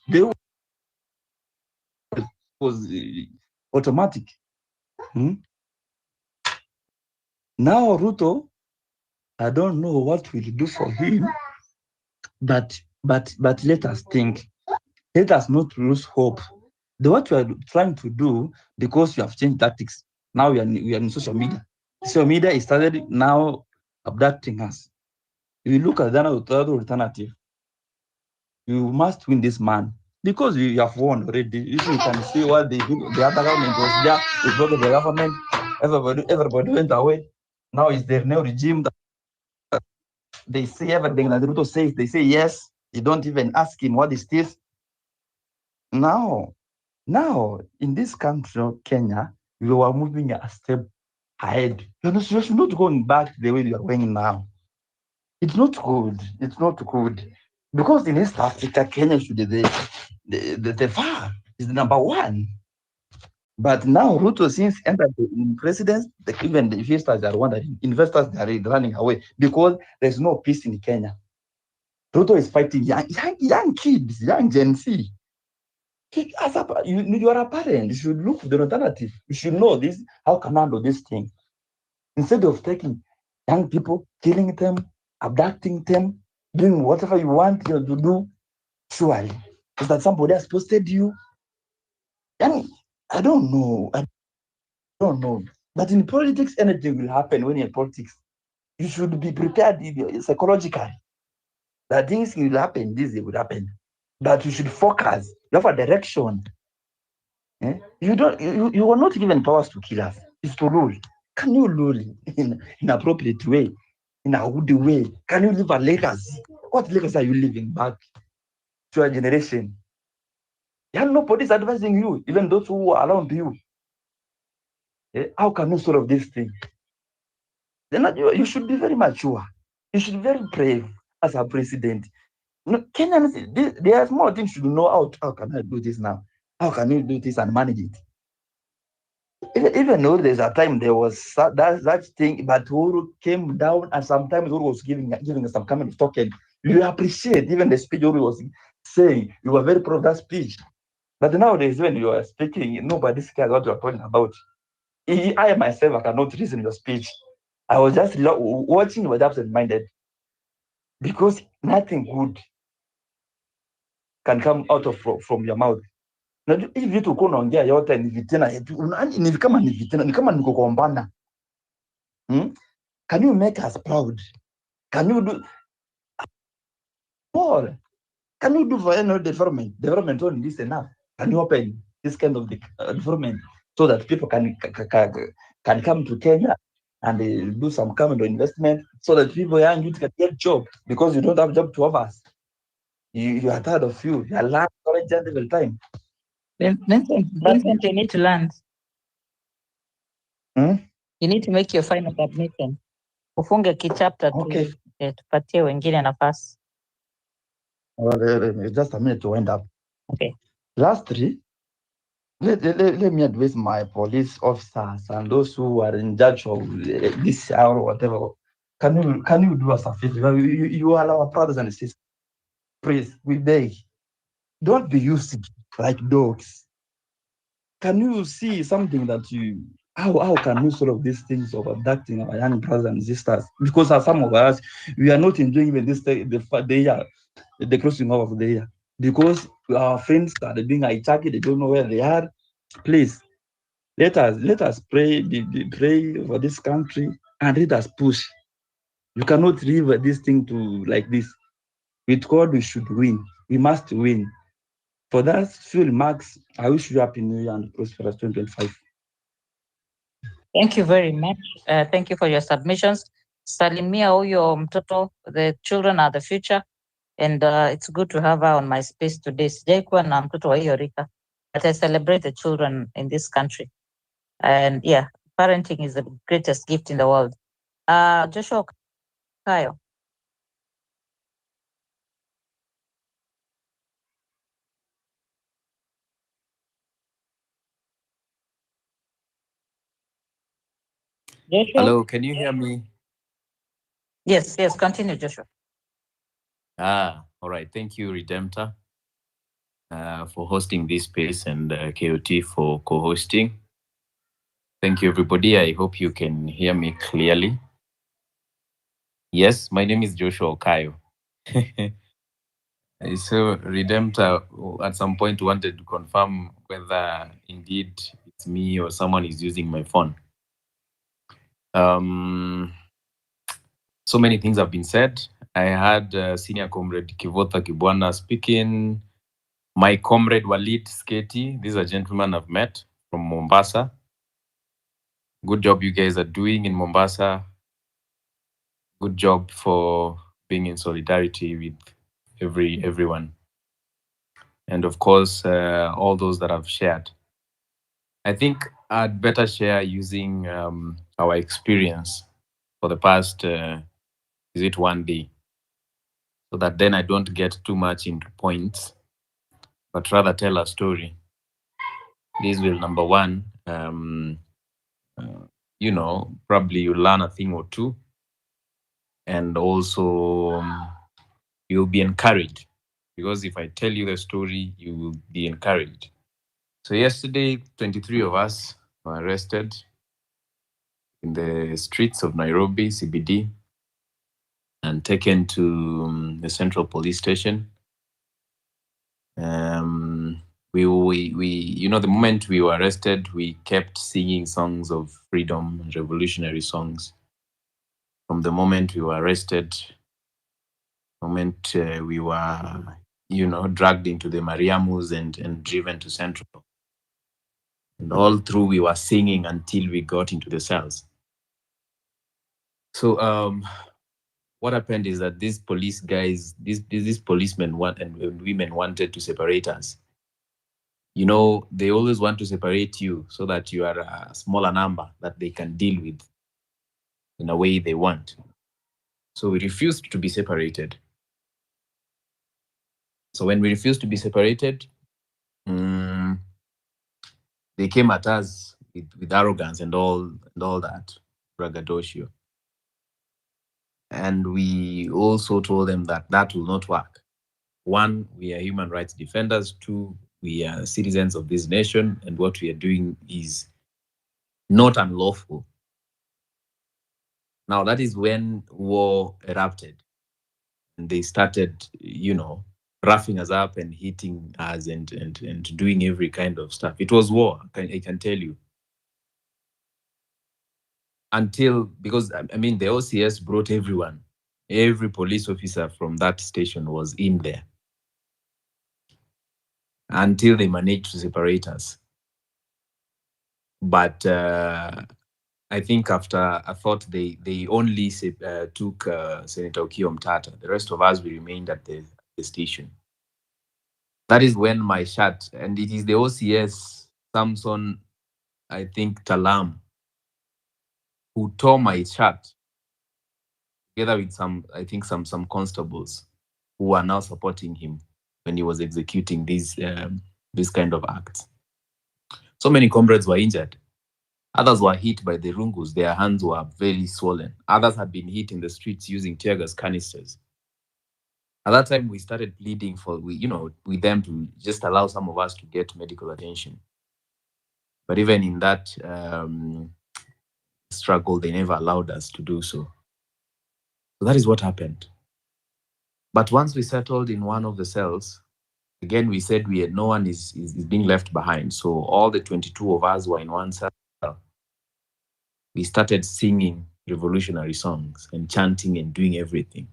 was automatic. Now Ruto, I don't know what will do for him, but let us think. Let us not lose hope. What we are trying to do, because we have changed tactics. Now we are in social media. Social media is started now abducting us. If you look at the other alternative, you must win this man because you have won already. If you can see what the other government was there, they broke the government. Everybody went away. Now is there no regime that they say everything that Ruto says. They say yes. You don't even ask him what is this. Now in this country, Kenya, we are moving a step ahead. You're not going back the way you are going now. It's not good. It's not good. Because in East Africa, Kenya should be the far is the number one. But now Ruto since entered in presidency, even the investors are wondering, investors are running away because there's no peace in Kenya. Ruto is fighting young kids, young Gen Z. You are a parent, you should look for the alternative. You should know this, how can I handle this thing? Instead of taking young people, killing them, abducting them, doing whatever you want to do, surely. Is that somebody has posted you? And I don't know. But in politics, anything will happen when you're in politics. You should be prepared psychologically. That things will happen, this will happen. But you should focus. You have a direction. You are not given powers to kill us. It's to rule. Can you rule in appropriate way, in a good way? Can you leave a legacy? What legacy are you leaving back to your generation? Nobody's advising you, even those who are around you. How can you solve this thing? Then you should be very mature. You should be very brave as a president. Kenyans, there are small things you know. How can I do this now? How can you do this and manage it? Even though there's a time there was that thing, but Uhuru came down, and sometimes Uhuru was giving us some kind of token. You appreciate even the speech Uhuru was saying. You were very proud of that speech. But nowadays, when you are speaking, nobody cares what you are talking about. I myself, I cannot listen to your speech. I was just watching, was absent-minded. because nothing good can come out of from your mouth. Najua hivi vitu uko unaongea yote ni vitina, ni kama ni vitina, ni kama niko kugombana. Can you make us proud? Can you do more? Can you do for any development? Development only is enough. Can you open this kind of development so that people can come to Kenya and do some kind of investment so that people young youth can get job, because you don't have job to offer us. You are tired of you. You are learning knowledge every time. Vincent, you need to learn. Hmm? You need to make your final submission. Ufunge kichapter Okay. tupatie wengine nafasi. Just a minute to wind up. Okay. Lastly, let me advise my police officers and those who are in charge of this or whatever. Can you do us a favor? You are our brothers and sisters. Please, we beg. Don't be used like dogs. Can you see something that how can we solve these things of abducting our young brothers and sisters? Because some of us, we are not enjoying even this the crossing of the year, because our friends are being hijacked, they don't know where they are. Please, let us pray for this country, and let us push. You cannot leave this thing to like this. With God, we should win. We must win. For that few remarks, I wish you happy New Year and prosperous 2025. Thank you very much. Thank you for your submissions. Salimia huyo mtoto, the children are the future, and it's good to have her on my space today. Sijai kuwa na mtoto wa hiyo rika, but I celebrate the children in this country. And yeah, parenting is the greatest gift in the world. Joshua Kayo. Joshua? Hello, can you hear me? Yes, continue, Joshua. All right. Thank you, Redemptor, for hosting this space, and KOT for co-hosting. Thank you, everybody. I hope you can hear me clearly. Yes, my name is Joshua Okayo. So Redemptor at some point wanted to confirm whether indeed it's me or someone is using my phone. So many things have been said. I had Senior Comrade Kivotha Kibwana speaking. My comrade Walid Sketi, this is a gentleman I've met from Mombasa. Good job you guys are doing in Mombasa. Good job for being in solidarity with everyone. And of course, all those that I've shared. I think I'd better share using our experience for the past, is it one day? So that then I don't get too much into points, but rather tell a story. This will, number one, probably you learn a thing or two, and also you'll be encouraged, because if I tell you the story, you will be encouraged. So yesterday, 23 of us were arrested in the streets of Nairobi, CBD, and taken to the Central Police Station. The moment we were arrested, we kept singing songs of freedom, revolutionary songs. From the moment we were arrested, we were, dragged into the Mariamus and driven to Central. And all through we were singing until we got into the cells. So what happened is that these police guys, these policemen and women wanted to separate us. They always want to separate you so that you are a smaller number that they can deal with in a way they want. So we refused to be separated. So when we refused to be separated, they came at us with arrogance and all that braggadocio. And we also told them that will not work. One, we are human rights defenders. Two, we are citizens of this nation, and what we are doing is not unlawful. Now, that is when war erupted. and they started, roughing us up and hitting us and doing every kind of stuff. It was war, I can tell you. Until, because I mean, the OCS brought everyone. Every police officer from that station was in there until they managed to separate us. But I think after a thought, they only took Senator Okiya Mtata. The rest of us, we remained at the station. That is when my shirt, and it is the OCS, Samson, I think, Talam, who tore my shirt together with some constables who are now supporting him when he was executing these kind of acts. So many comrades were injured. Others were hit by the rungus. Their hands were very swollen. Others had been hit in the streets using tear gas canisters. At that time, we started pleading with them to just allow some of us to get medical attention. But even in that struggle, they never allowed us to do so. So that is what happened. But once we settled in one of the cells, again, we said no one is being left behind. So all the 22 of us were in one cell. We started singing revolutionary songs and chanting and doing everything.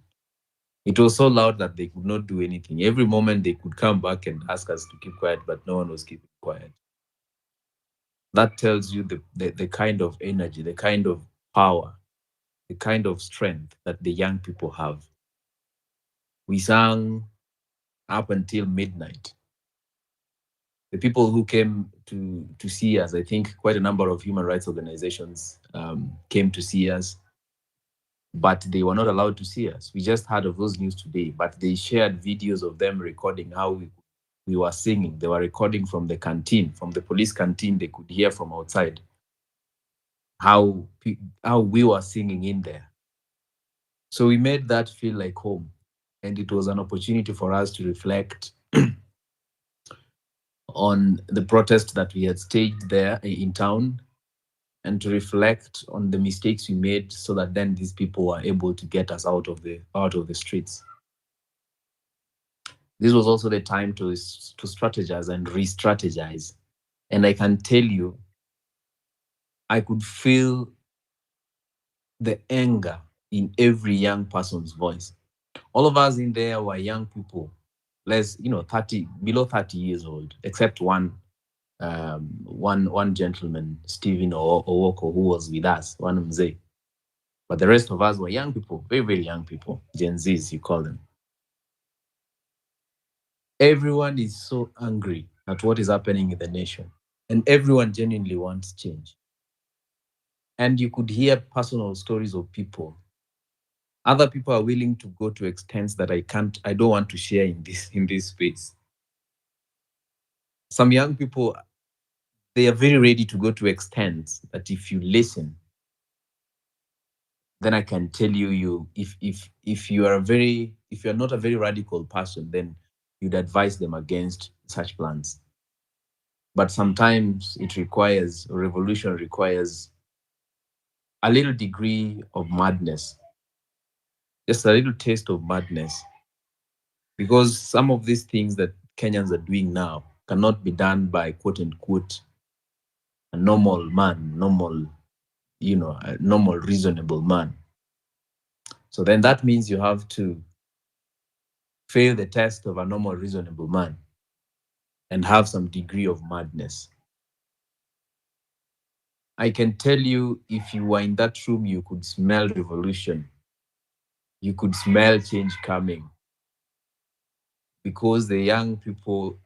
It was so loud that they could not do anything. Every moment they could come back and ask us to keep quiet, but no one was keeping quiet. That tells you the kind of energy, the kind of power, the kind of strength that the young people have. We sang up until midnight. The people who came to see us, I think quite a number of human rights organizations came to see us, but they were not allowed to see us. We just heard of those news today, but they shared videos of them recording how we were singing. They were recording from the canteen, from the police canteen. They could hear from outside how we were singing in there. So we made that feel like home. And it was an opportunity for us to reflect on the protest that we had staged there in town, and to reflect on the mistakes we made, so that then these people were able to get us out of the streets. This was also the time to strategize and re-strategize. And I can tell you, I could feel the anger in every young person's voice. All of us in there were young people, below 30 years old, except one gentleman, Stephen Owoko, who was with us, one Mzee. But the rest of us were young people, very, very young people, Gen Zs, you call them. Everyone is so angry at what is happening in the nation, and everyone genuinely wants change. And you could hear personal stories of people. Other people are willing to go to extents that I don't want to share in this space. Some young people, they are very ready to go to extents that if you listen, then I can tell you, if you are not a very radical person, then you'd advise them against such plans. But sometimes revolution requires a little degree of madness, just a little taste of madness, because some of these things that Kenyans are doing now cannot be done by quote unquote a normal man, a normal reasonable man. So then that means you have to fail the test of a normal reasonable man and have some degree of madness. I can tell you, if you were in that room, you could smell revolution. You could smell change coming, because the young people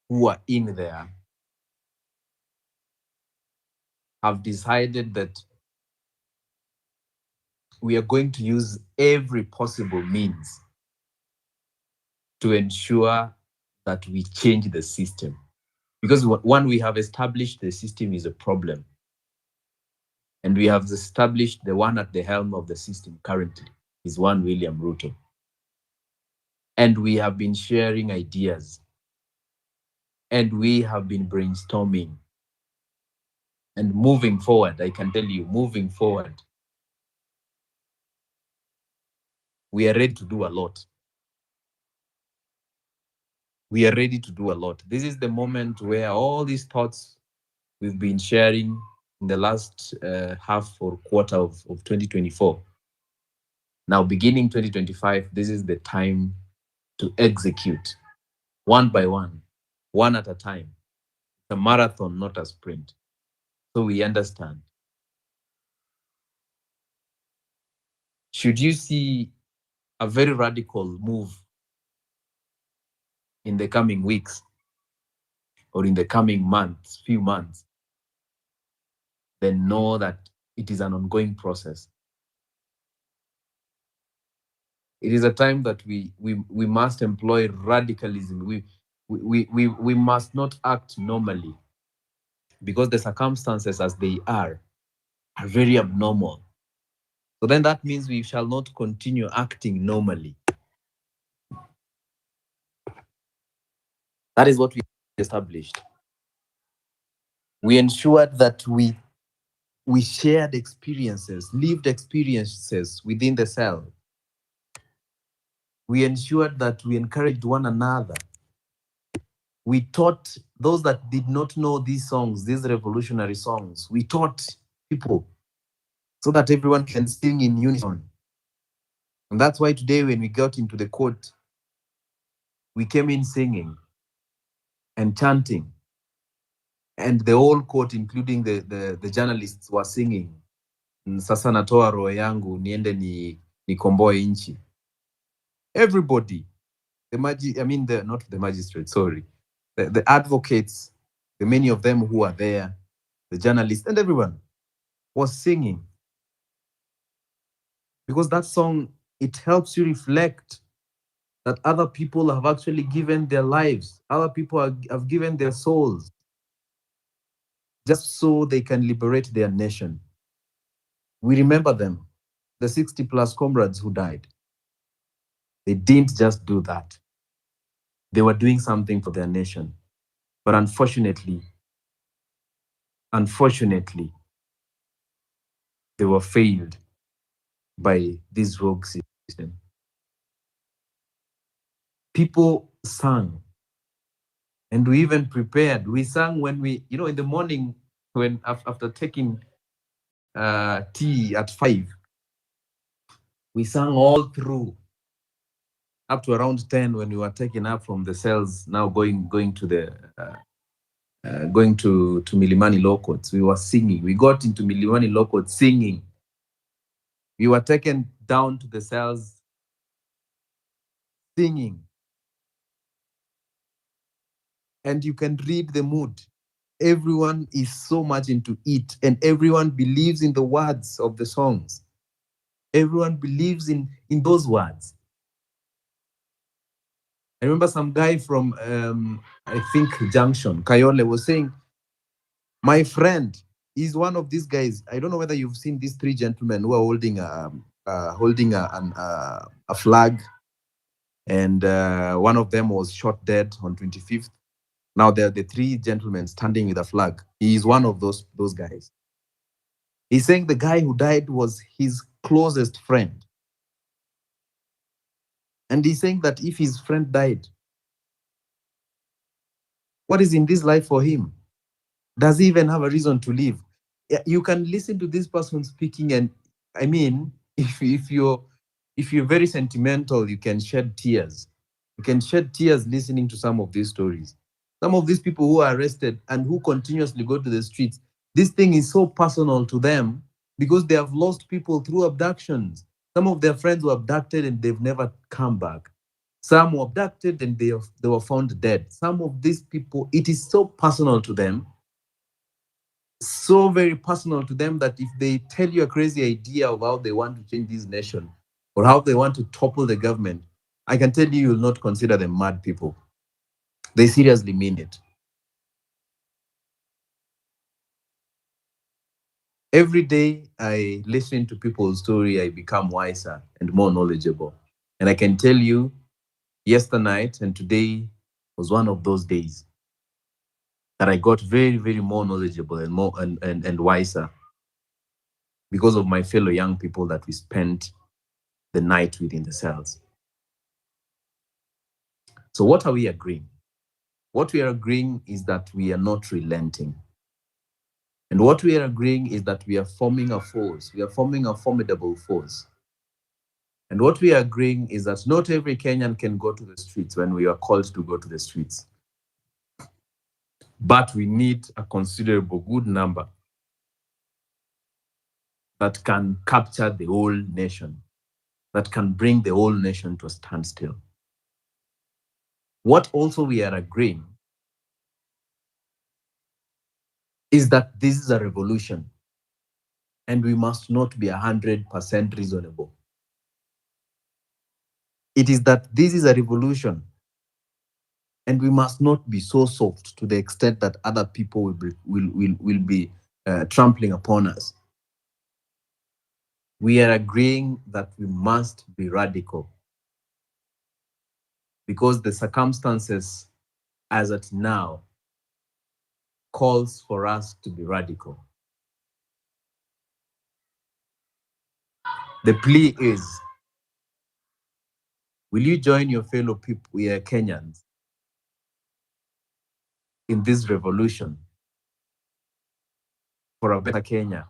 who are in there have decided that we are going to use every possible means to ensure that we change the system. Because one, we have established the system is a problem. And we have established the one at the helm of the system currently is one William Ruto. And we have been sharing ideas. And we have been brainstorming. And moving forward, I can tell you, moving forward, we are ready to do a lot. We are ready to do a lot. This is the moment where all these thoughts we've been sharing in the last half or quarter of 2024. Now, beginning 2025, this is the time to execute one by one at a time. It's a marathon, not a sprint. So we understand. Should you see a very radical move in the coming weeks or in the coming months, few months, then know that it is an ongoing process. It is a time that we must employ radicalism. We must not act normally, because the circumstances as they are very abnormal. So then that means we shall not continue acting normally. That is what we established. We ensured that we shared experiences, lived experiences within the cell. We ensured that we encouraged one another. We taught those that did not know these songs, these revolutionary songs, we taught people so that everyone can sing in unison. And that's why today when we got into the court, we came in singing and chanting. And the whole court, including the journalists, were singing, sasa natoa roho yangu niende nikomboe nchi. Everybody, not the magistrate, sorry, the advocates, the many of them who are there, the journalists, and everyone was singing. Because that song, it helps you reflect that other people have actually given their lives, other people have given their souls, just so they can liberate their nation. We remember them, the 60+ comrades who died. They didn't just do that. They were doing something for their nation. But unfortunately, they were failed by this rogue system. People sang, and we even prepared. We sang when in the morning, when after taking tea at 5, we sang all through up to around 10 when we were taken up from the cells, now going to the going to Milimani Law Courts. We were singing. We got into Milimani Law Courts singing. We were taken down to the cells singing. And you can read the mood. Everyone is so much into it, and everyone believes in the words of the songs. Everyone believes in those words. I remember some guy from, I think, Junction, Kayole, was saying, my friend is one of these guys. I don't know whether you've seen these 3 gentlemen who are holding a flag, and one of them was shot dead on 25th. Now there are the 3 gentlemen standing with a flag. He is one of those guys. He's saying the guy who died was his closest friend. And he's saying that if his friend died, what is in this life for him? Does he even have a reason to live? You can listen to this person speaking, and I mean, if you're very sentimental, you can shed tears. You can shed tears listening to some of these stories. Some of these people who are arrested and who continuously go to the streets, this thing is so personal to them because they have lost people through abductions. Some of their friends were abducted and they've never come back. Some were abducted and they were found dead. Some of these people, it is so personal to them, so very personal to them, that if they tell you a crazy idea of how they want to change this nation or how they want to topple the government, I can tell you will not consider them mad people. They seriously mean it. Every day I listen to people's story, I become wiser and more knowledgeable. And I can tell you, yesterday night and today was one of those days that I got very, very more knowledgeable and more and wiser because of my fellow young people that we spent the night within the cells. So what are we agreeing? What we are agreeing is that we are not relenting. And what we are agreeing is that we are forming a force. We are forming a formidable force. And what we are agreeing is that not every Kenyan can go to the streets when we are called to go to the streets. But we need a considerable good number that can capture the whole nation, that can bring the whole nation to a standstill. What also we are agreeing is that this is a revolution and we must not be 100% reasonable. It is that this is a revolution and we must not be so soft to the extent that other people will be trampling upon us. We are agreeing that we must be radical because the circumstances as at now calls for us to be radical. The plea is, will you join your fellow people, we are Kenyans, in this revolution for a better Kenya,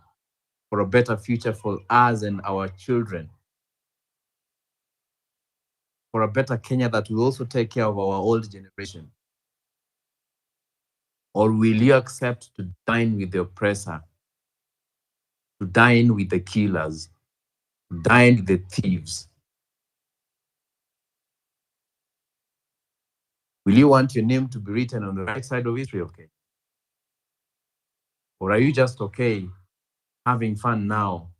for a better future for us and our children, for a better Kenya that will also take care of our old generation? Or will you accept to dine with the oppressor, to dine with the killers, to dine with the thieves? Will you want your name to be written on the right side of history, okay? Or are you just okay having fun now,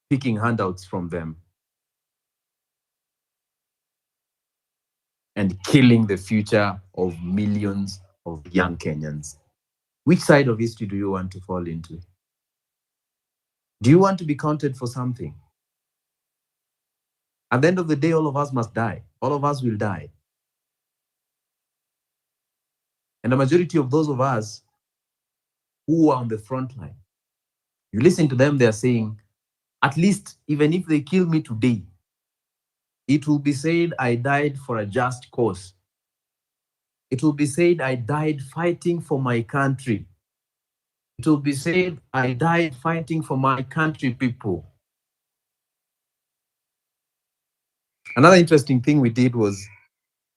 picking handouts from them and killing the future of millions of young Kenyans? Which side of history do you want to fall into? Do you want to be counted for something? At the end of the day, all of us must die. All of us will die. And the majority of those of us who are on the front line, you listen to them, they're saying, at least even if they kill me today, it will be said I died for a just cause. It will be said I died fighting for my country. It will be said I died fighting for my country people. Another interesting thing we did was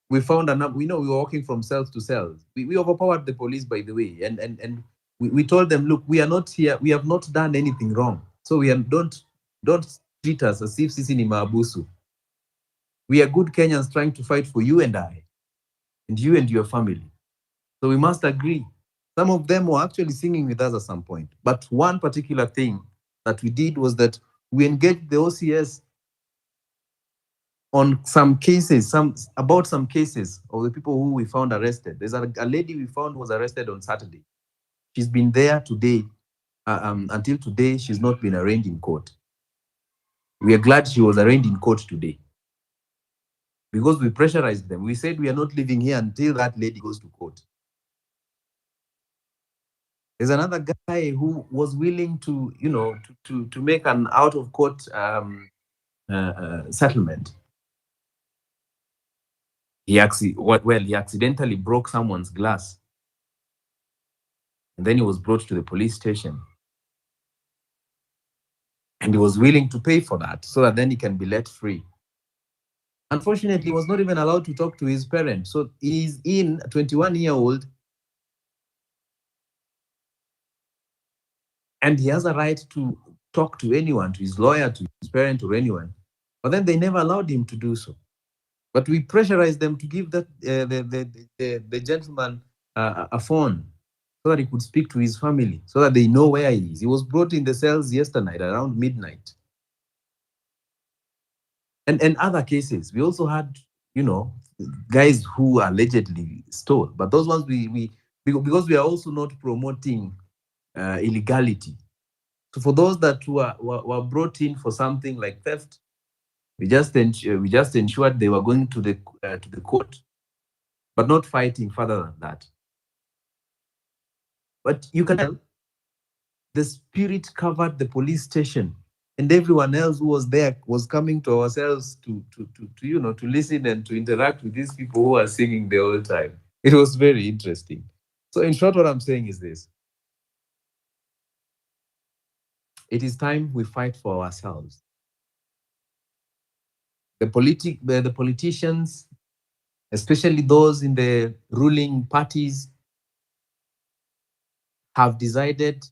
we found we were walking from cells to cells. We overpowered the police, by the way, and we told them, look, we are not here, we have not done anything wrong. So don't treat us as if sisi ni maabusu. We are good Kenyans trying to fight for you and I, and you and your family. So we must agree. Some of them were actually singing with us at some point. But one particular thing that we did was that we engaged the OCS on some cases, about some cases of the people who we found arrested. There's a lady we found was arrested on Saturday. She's been there today. Until today, she's not been arraigned in court. We are glad she was arraigned in court today because we pressurized them. We said we are not leaving here until that lady goes to court. There's another guy who was willing to, to make an out-of-court settlement. He accidentally broke someone's glass, and then he was brought to the police station. And he was willing to pay for that so that then he can be let free. Unfortunately, he was not even allowed to talk to his parents. So he's in a 21-year-old, and he has a right to talk to anyone, to his lawyer, to his parent, or anyone. But then they never allowed him to do so. But we pressurized them to give that the gentleman a phone so that he could speak to his family, so that they know where he is. He was brought in the cells yesterday around midnight. And other cases, we also had, guys who allegedly stole, but those ones because we are also not promoting illegality. So for those that were brought in for something like theft, we just ensured they were going to the court, but not fighting further than that. But you can tell the spirit covered the police station and everyone else who was there was coming to ourselves to to listen and to interact with these people who are singing the whole time. It was very interesting. So in short, what I'm saying is this: it is time we fight for ourselves. The politicians, especially those in the ruling parties, have decided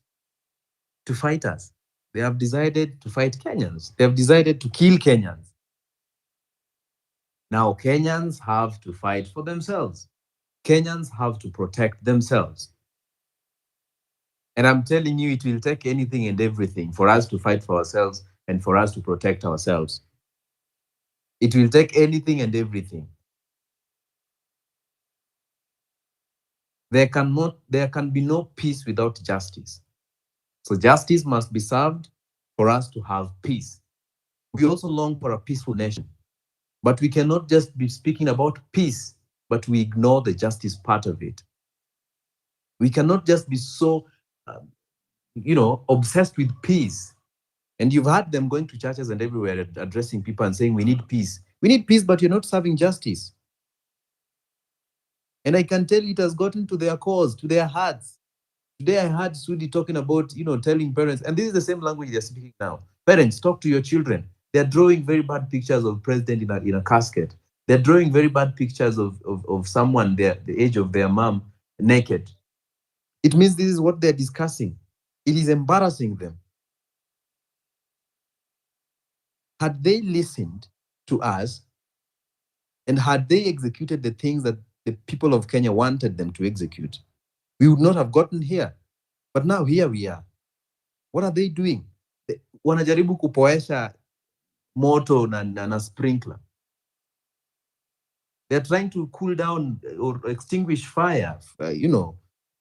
to fight us. They have decided to fight Kenyans. They have decided to kill Kenyans. Now Kenyans have to fight for themselves. Kenyans have to protect themselves. And I'm telling you, it will take anything and everything for us to fight for ourselves and for us to protect ourselves. It will take anything and everything. There can be no peace without justice. So justice must be served for us to have peace. We also long for a peaceful nation, but we cannot just be speaking about peace, but we ignore the justice part of it. We cannot just be so, obsessed with peace. And you've had them going to churches and everywhere addressing people and saying, we need peace. We need peace, but you're not serving justice. And I can tell you it has gotten to their cause, to their hearts. Today I heard Sudi talking about, telling parents, and this is the same language they're speaking now. Parents, talk to your children. They're drawing very bad pictures of president in a casket. They're drawing very bad pictures of someone the age of their mom naked. It means this is what they're discussing. It is embarrassing them. Had they listened to us and had they executed the things that the people of Kenya wanted them to execute, we would not have gotten here. But now here we are. What are they doing? Wanajaribu kupoesha moto na sprinkler. They're trying to cool down or extinguish fire,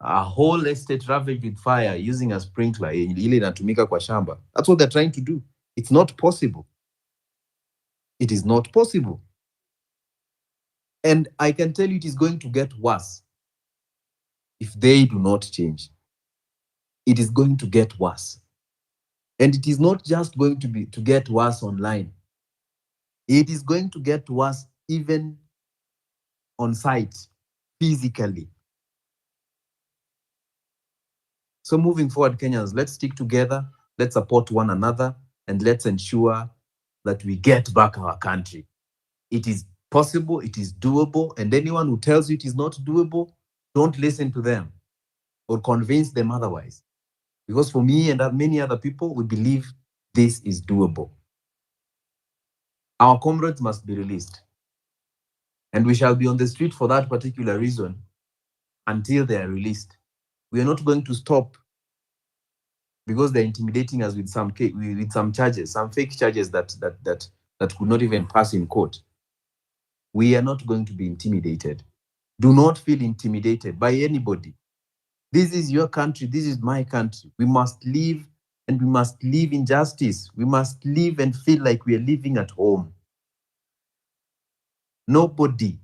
a whole estate ravaged with fire using a sprinkler, ile inatumika kwa shamba. That's what they're trying to do. It's not possible. It is not possible. And I can tell you it is going to get worse if they do not change. It is going to get worse. And it is not just going to get worse online. It is going to get worse even on site, physically. So moving forward, Kenyans, let's stick together, let's support one another, and let's ensure that we get back our country. It is possible, it is doable, and anyone who tells you it is not doable, don't listen to them or convince them otherwise. Because for me and many other people, we believe this is doable. Our comrades must be released. And we shall be on the street for that particular reason until they are released. We are not going to stop because they're intimidating us with some charges, some fake charges that could not even pass in court. We are not going to be intimidated. Do not feel intimidated by anybody. This is your country. This is my country. We must live, and we must live in justice. We must live and feel like we are living at home. Nobody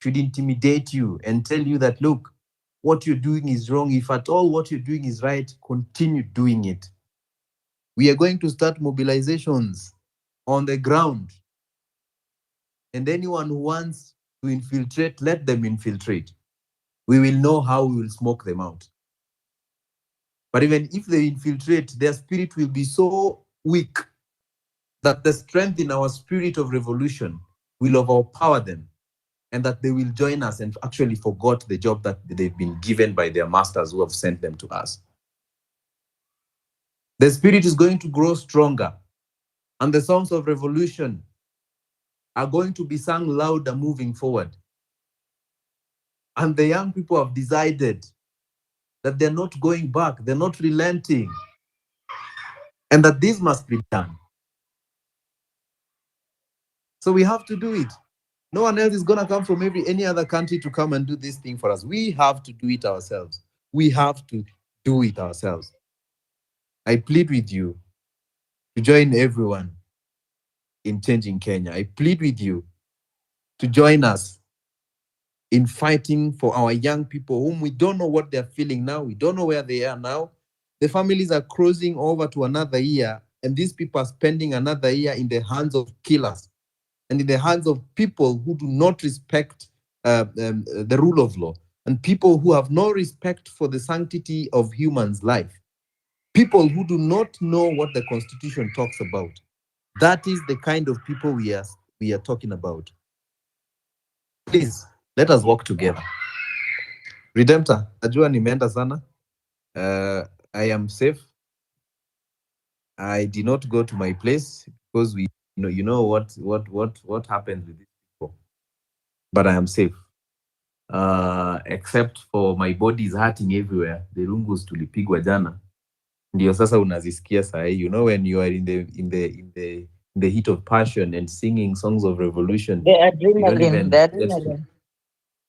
should intimidate you and tell you that, look, what you're doing is wrong. If at all what you're doing is right, continue doing it. We are going to start mobilizations on the ground. And anyone who wants to infiltrate, let them infiltrate. We will know how we will smoke them out. But even if they infiltrate, their spirit will be so weak that the strength in our spirit of revolution will overpower them, and that they will join us and actually forgot the job that they've been given by their masters who have sent them to us. The spirit is going to grow stronger, and the songs of revolution are going to be sung louder moving forward. And the young people have decided that they're not going back, they're not relenting, and that this must be done. So we have to do it. No one else is going to come from any other country to come and do this thing for us. We have to do it ourselves. We have to do it ourselves. I plead with you to join everyone in changing Kenya. I plead with you to join us in fighting for our young people whom we don't know what they're feeling now. We don't know where they are now. The families are crossing over to another year and these people are spending another year in the hands of killers and in the hands of people who do not respect the rule of law, and people who have no respect for the sanctity of humans' life, people who do not know what the Constitution talks about. That is the kind of people we are talking about. Please, let us work together. Redemptor, najua nimeenda sana. I am safe. I did not go to my place because you know what happens with these people. But I am safe. Except for my body is hurting everywhere. The rungus tulipigwa jana. Ndio sasa unazisikia sahi. You know, when you are in the heat of passion and singing songs of revolution, The you don't adrenaline, even the get to, adrenaline.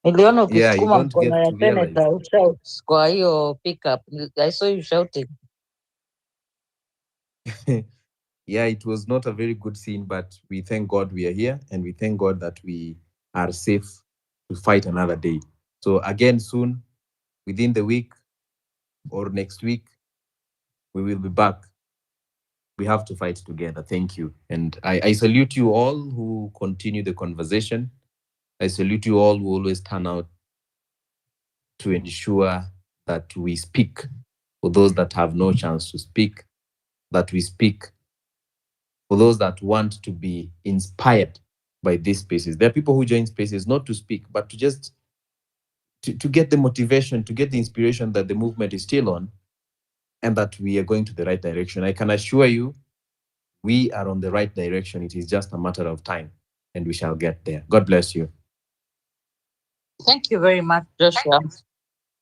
Niliona yeah, you ukisukuma don't mkono get ya to realize. senator ushout kwa hiyo pickup. I saw you shouting. Yeah, it was not a very good scene, but we thank God we are here, and we thank God that we are safe to fight another day. So again, soon, within the week or next week, we will be back. We have to fight together. Thank you. And I salute you all who continue the conversation. I salute you all who always turn out to ensure that we speak for those that have no chance to speak, that we speak for those that want to be inspired by these spaces. There are people who join spaces not to speak, but to just to get the motivation, to get the inspiration that the movement is still on and that we are going to the right direction. I can assure you, we are on the right direction. It is just a matter of time, and we shall get there. God bless you. Thank you very much, Joshua.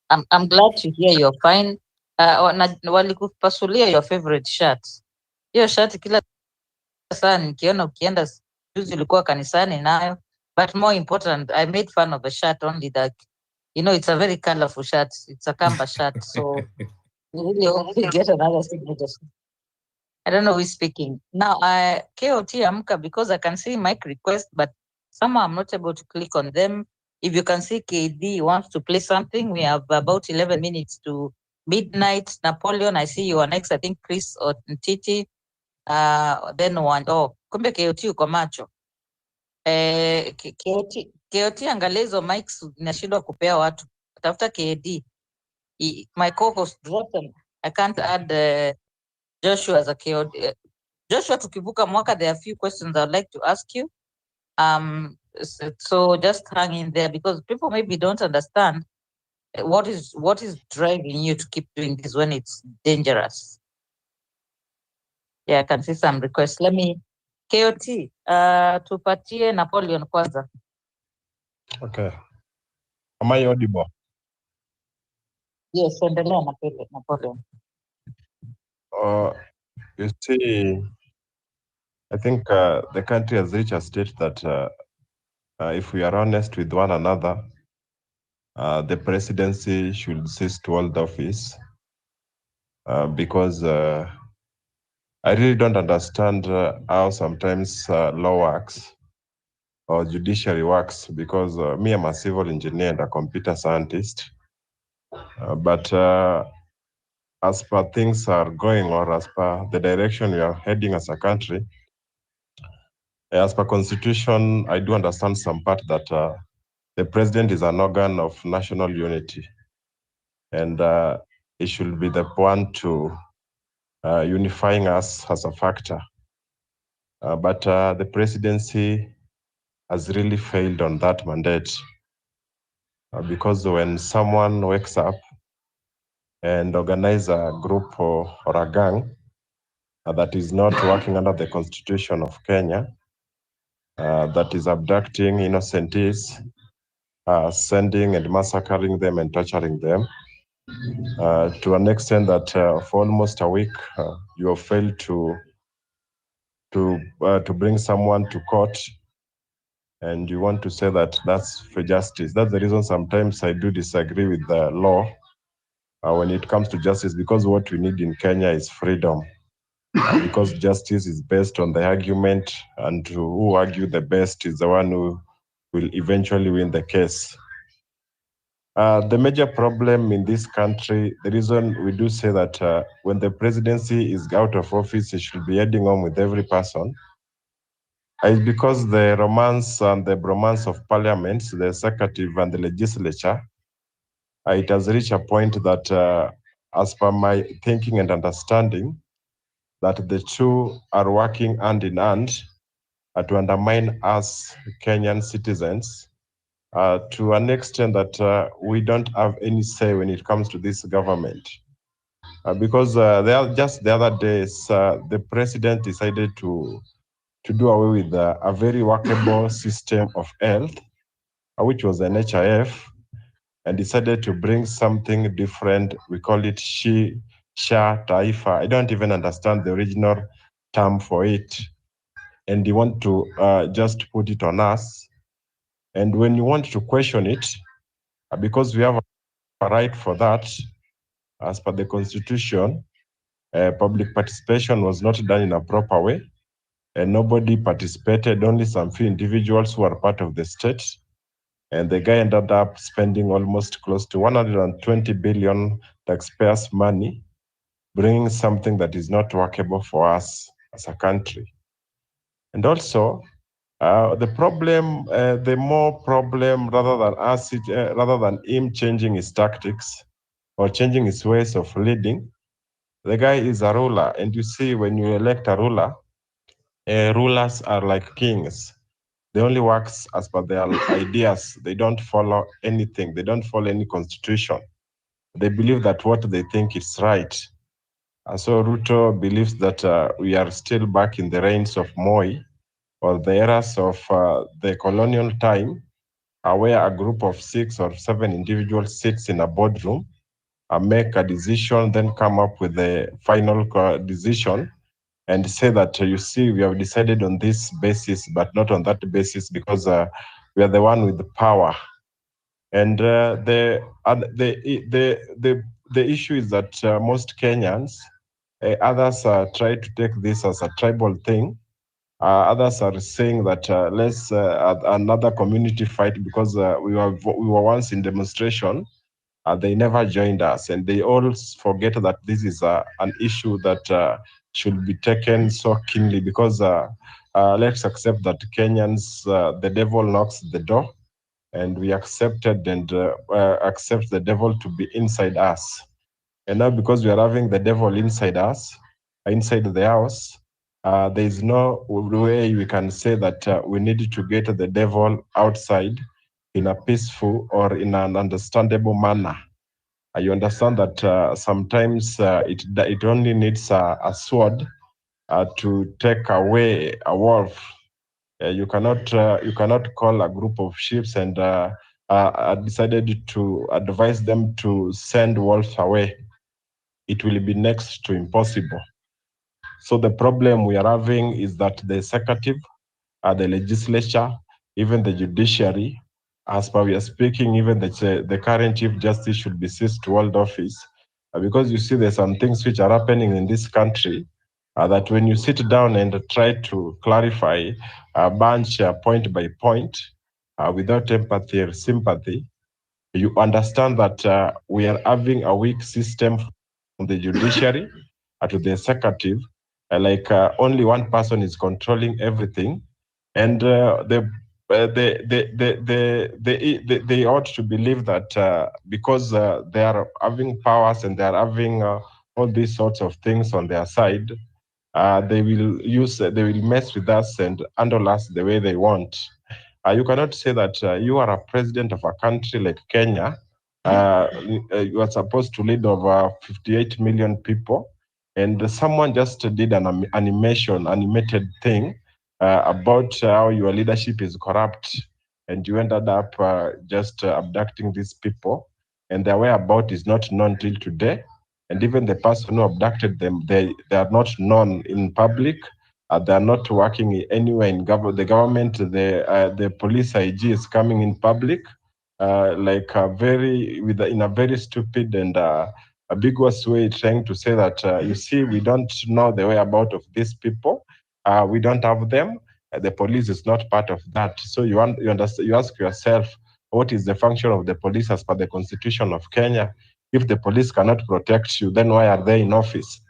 I'm glad to hear you're fine. Walikupasulia your favorite shirt. Hiyo shirt kila saa nikiona ukienda, juzi ulikuwa kanisani nayo, but more important, I made fun of the shirt only that, you know, it's a very colorful shirt. It's a Kamba shirt, so you really hope we get another signature. I don't know who is speaking. Now, KOT Amka, because I can see mic request, but somehow I'm not able to click on them. If you can see KD wants to play something, we have about 11 minutes to midnight. Napoleon, I see you are next. I think Chris or Titi. Then one. Oh, kumbe KOT uko macho. KOT angalia hizo mics inashindwa kupea watu. Tafuta KD. My co-host dropped them. I can't add Joshua as a KOT. Joshua, tukivuka mwaka, there are a few questions I'd like to ask you. So just hang in there, because people maybe don't understand what is driving you to keep doing this when it's dangerous. Yeah, I can see some requests. Let me, KOT, tupatie Napoleon kwanza. Okay. Am I audible? Yes, endelea Napoleon. You see, I think the country has reached a state that if we are honest with one another, the presidency should cease to hold office because I really don't understand how sometimes law works or judiciary works, because me, I'm a civil engineer and a computer scientist. But as per things are going, or as per the direction we are heading as a country, as per constitution, I do understand some part that the president is an organ of national unity, and it should be the one to unifying us as a factor. But the presidency has really failed on that mandate, because when someone wakes up and organize a group or a gang that is not working under the constitution of Kenya, that is abducting innocents, sending and massacring them and torturing them, to an extent that for almost a week you have failed to bring someone to court, and you want to say that that's for justice. That's the reason sometimes I do disagree with the law when it comes to justice, because what we need in Kenya is freedom, because justice is based on the argument, and who argue the best is the one who will eventually win the case. The major problem in this country, the reason we do say that when the presidency is out of office, it should be heading on with every person, is because the romance and the bromance of parliaments, the executive and the legislature, it has reached a point that, as per my thinking and understanding, that the two are working hand in hand to undermine us Kenyan citizens to an extent that we don't have any say when it comes to this government. Because just the other days, the president decided to do away with a very workable system of health, which was an HIF, and decided to bring something different. We call it Sha Taifa. I don't even understand the original term for it. And they want to just put it on us. And when you want to question it, because we have a right for that, as per the Constitution, public participation was not done in a proper way, and nobody participated, only some few individuals who are part of the state. And the guy ended up spending almost close to 120 billion taxpayers' money, bringing something that is not workable for us as a country. And also, the problem, the more problem, rather than him changing his tactics or changing his ways of leading, the guy is a ruler. And you see, when you elect a ruler, rulers are like kings. They only work as per their ideas. They don't follow anything. They don't follow any constitution. They believe that what they think is right. So Ruto believes that we are still back in the reigns of Moi, or the eras of the colonial time, where a group of 6 or 7 individuals sits in a boardroom, make a decision, then come up with the final decision, and say that, you see, we have decided on this basis, but not on that basis, because we are the one with the power. And the issue is that most Kenyans, others try to take this as a tribal thing. Others are saying that let's another community fight, because we were once in demonstration. They never joined us, and they all forget that this is an issue that should be taken so keenly, because let's accept that Kenyans, the devil knocks the door, and we accepted and accept the devil to be inside us. And now, because we are having the devil inside us, inside the house, there is no way we can say that we need to get the devil outside in a peaceful or in an understandable manner. You understand that sometimes it only needs a sword to take away a wolf. You cannot call a group of sheep and decided to advise them to send wolves away. It will be next to impossible. So the problem we are having is that the executive, the legislature, even the judiciary, as per we are speaking, even the current chief justice should be seized to hold office, because you see there's some things which are happening in this country that when you sit down and try to clarify a bunch point by point without empathy or sympathy, you understand that we are having a weak system from the judiciary to the executive. Only one person is controlling everything, and they ought to believe that because they are having powers and they are having all these sorts of things on their side, they will mess with us and handle us the way they want. You cannot say that you are a president of a country like Kenya. You are supposed to lead over 58 million people, and someone just did an animated thing about how your leadership is corrupt, and you ended up just abducting these people, and their whereabouts is not known till today. And even the person who abducted them, they are not known in public. They are not working anywhere in the government. The police IG is coming in public, in a very stupid and ambiguous way, trying to say that you see, we don't know the whereabouts of these people. We don't have them. The police is not part of that. So you understand. You ask yourself, what is the function of the police as per the Constitution of Kenya? If the police cannot protect you, then why are they in office?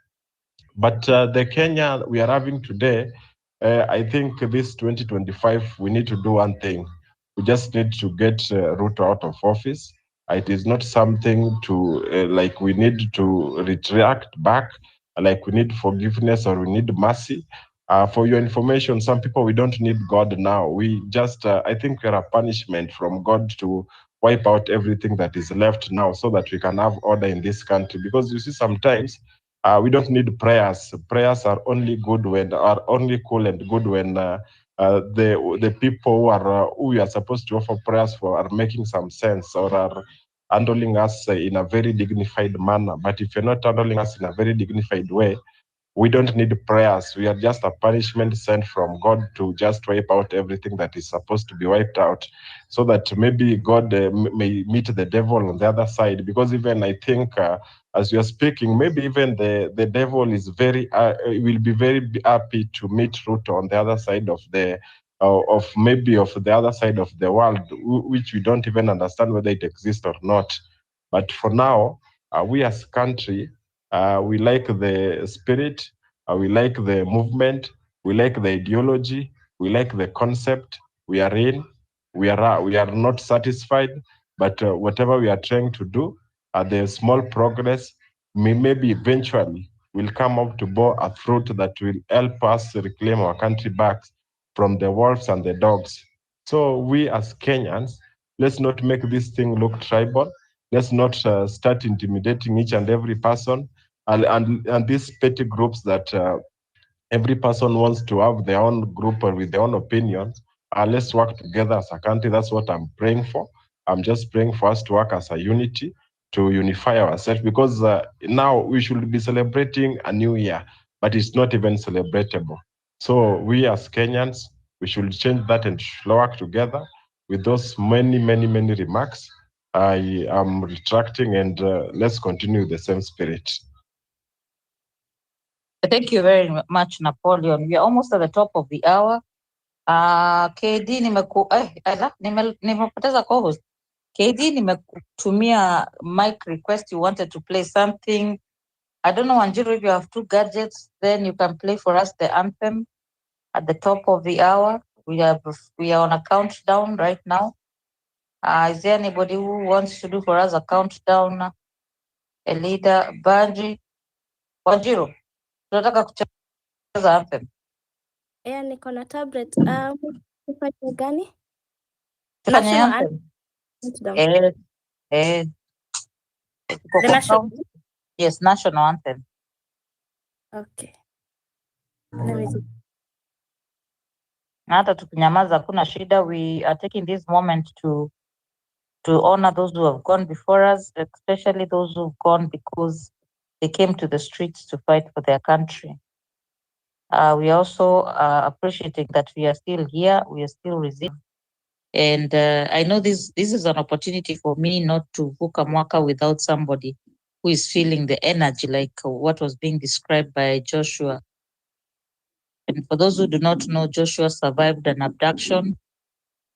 But the Kenya we are having today, I think this 2025, we need to do one thing. We just need to get Ruto out of office. It is not something to, like we need to retract back, like we need forgiveness or we need mercy. For your information, some people, we don't need God now. We just, I think we are a punishment from God to wipe out everything that is left now so that we can have order in this country. Because you see, sometimes we don't need prayers. Prayers are only good when are only cool and good when the people who we are supposed to offer prayers for are making some sense or are handling us in a very dignified manner. But if you're not handling us in a very dignified way, we don't need prayers. We are just a punishment sent from God to just wipe out everything that is supposed to be wiped out, so that maybe God may meet the devil on the other side. Because even I think, as you are speaking, maybe even the devil is will be very happy to meet Ruto on the other side of the of the other side of the world, which we don't even understand whether it exists or not. But for now, we as a country, we like the spirit, we like the movement, we like the ideology, we like the concept we are in. We are not satisfied, but whatever we are trying to do, the small progress maybe eventually will come up to bear a fruit that will help us reclaim our country back from the wolves and the dogs. So we as Kenyans, let's not make this thing look tribal. Let's not start intimidating each and every person and these petty groups that every person wants to have their own group or with their own opinions. Let's work together as a country. That's what I'm praying for. I'm just praying for us to work as a unity, to unify ourselves, because now we should be celebrating a new year, but it's not even celebratable. So we as Kenyans, we should change that and work together. With those many, many, many remarks, I am retracting, and let's continue the same spirit. Thank you very much, Napoleon. We are almost at the top of the hour. KD nimepoteza co-host. KD nimekutumia mic request, you wanted to play something. I don't know, Wanjiru, if you have two gadgets, then you can play for us the anthem at the top of the hour. We are on a countdown right now. Is there anybody who wants to do for us a countdown? A leader, Banji, Wanjiru, tunataka kucheza anthem. Niko na tablet. Tufanye gani? Tufanye National anthem. anthem. The national. Yes, national anthem. Okay. Let me see. Hata tukinyamaza hakuna shida. We are taking this moment to honor those who have gone before us, especially those who've gone because they came to the streets to fight for their country. We also are appreciating that we are still here, we are still resilient. And I know this is an opportunity for me not to book a mwaka without somebody who is feeling the energy like what was being described by Joshua. And for those who do not know, Joshua survived an abduction.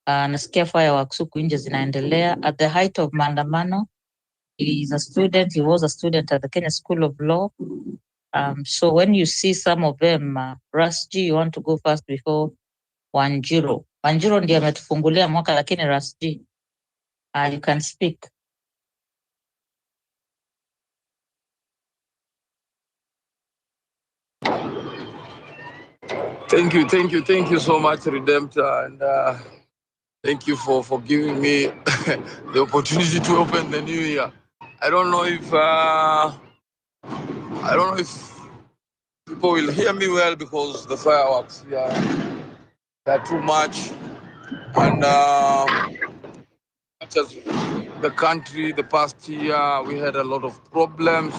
Nasikia fireworks huku nje zinaendelea. At the height of maandamano, he was a student at the Kenya School of Law. So when you see some of them, Rasji, you want to go first before Wanjiru. Wanjiru ndiye ametufungulia mwaka, lakini Rasji, you can speak. Thank you so much, Redemptor, and thank you for giving me the opportunity to open the new year. I don't know if people will hear me well because the fireworks they're too much, and such as the country, the past year we had a lot of problems.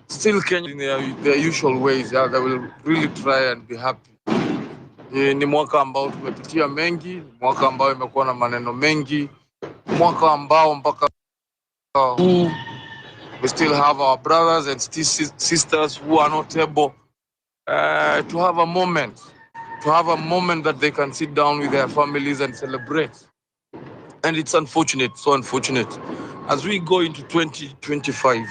Still Kenya in their usual ways, they will really try and be happy. Ni mwaka ambao tumepitia mengi, mwaka ambao imekuwa na maneno mengi, mwaka ambao mpaka we still have our brothers and sisters who are not able to have a moment that they can sit down with their families and celebrate. And it's unfortunate, so unfortunate. As we go into 2025,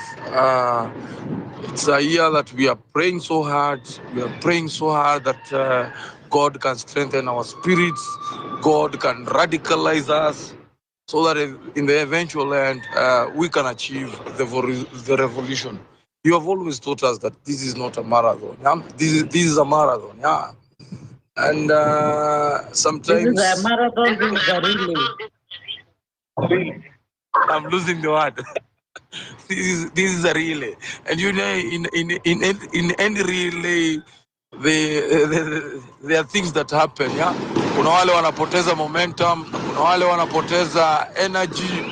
it's a year that we are praying so hard. We are praying so hard that God can strengthen our spirits, God can radicalize us, so that in the eventual end, we can achieve the revolution. You have always taught us that this is not a marathon. Yeah? This is a marathon. Yeah. And sometimes This is a marathon, this is a relay. I'm losing the word. This is a relay, and you know, in any relay, there are things that happen. Yeah, kuna wale wanapoteza momentum, kuna wale wanapoteza energy,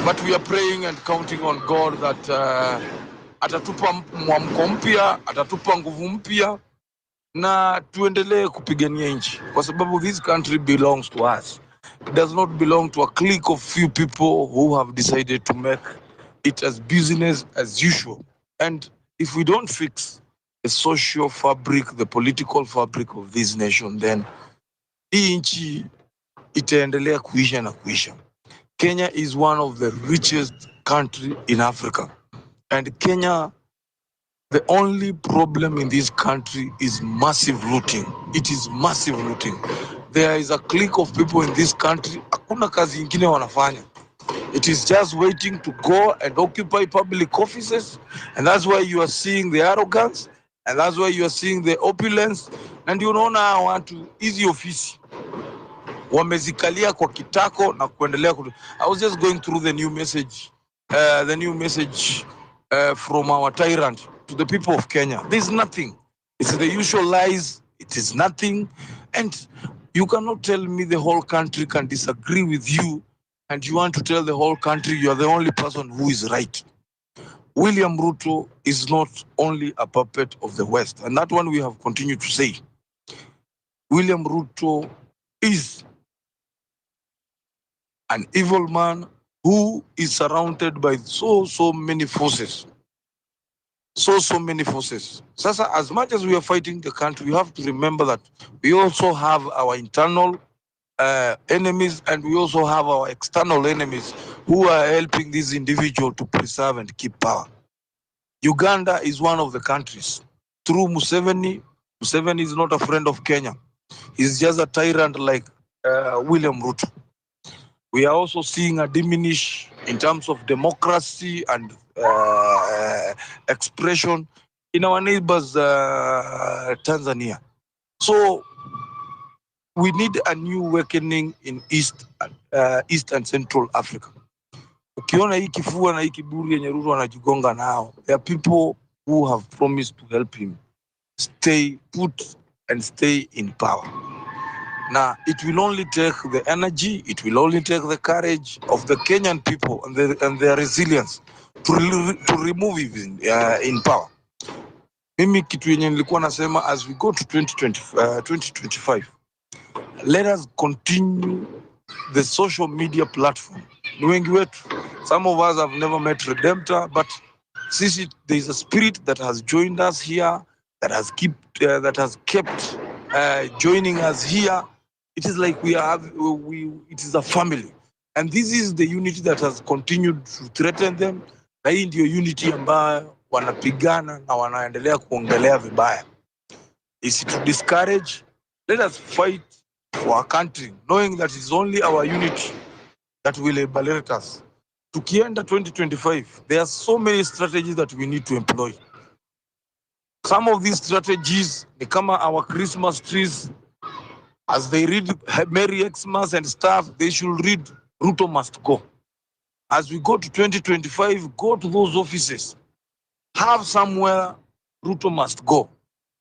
but we are praying and counting on God that atatupa mwamko mpya, atatupa nguvu mpya, na tuendelee kupigania nchi, kwa sababu this country belongs to us. It does not belong to a clique of few people who have decided to make it as business as usual. And if we don't fix the social fabric, the political fabric of this nation, then hii nchi itaendelea kuisha na kuisha. Kenya is one of the richest country in Africa. And Kenya, the only problem in this country is massive looting. It is massive looting. There is a clique of people in this country, hakuna kazi ingine wanafanya. It is just waiting to go and occupy public offices, and that's why you are seeing the arrogance, and that's why you are seeing the opulence. And you know now I want to easy office wamezikalia kwa kitako na kuendelea I was just going through the new message from our tyrant to the people of Kenya. There's nothing. It's the usual lies. It is nothing. And you cannot tell me the whole country can disagree with you and you want to tell the whole country you are the only person who is right. William Ruto is not only a puppet of the West, and that one we have continued to say. William Ruto is an evil man who is surrounded by so many forces. So many forces. Sasa, as much as we are fighting the country, we have to remember that we also have our internal enemies and we also have our external enemies who are helping this individual to preserve and keep power. Uganda is one of the countries. Through Museveni, Museveni is not a friend of Kenya. He's just a tyrant like William Ruto. We are also seeing a diminish in terms of democracy and expression in our neighbors, Tanzania. So we need a new awakening in East and Central Africa. Ukiona hii kifua na hii kiburi yenye Ruto anajigonga nao, there are people who have promised to help him stay put and stay in power. Now, it will only take the energy, it will only take the courage of the Kenyan people and their resilience to remove him in power. Mimi kitu yenye nilikuwa nasema, as we go to 2025, let us continue the social media platform. Ni wengi wetu. Some of us have never met Redemptor, but sisi, there is a spirit that has joined us here, that has kept joining us here. It is like it is a family. And this is the unity that has continued to threaten them. Na hii ndio unity ambayo wanapigana na wanaendelea kuongelea vibaya. Is to discourage. Let us fight for our country, knowing that it's only our unity that will liberate us. Tukienda 2025, there are so many strategies that we need to employ. Some of these strategies, they come our Christmas trees. As they read Merry Xmas and stuff, they should read Ruto must go. As we go to 2025, go to those offices. Have somewhere Ruto must go.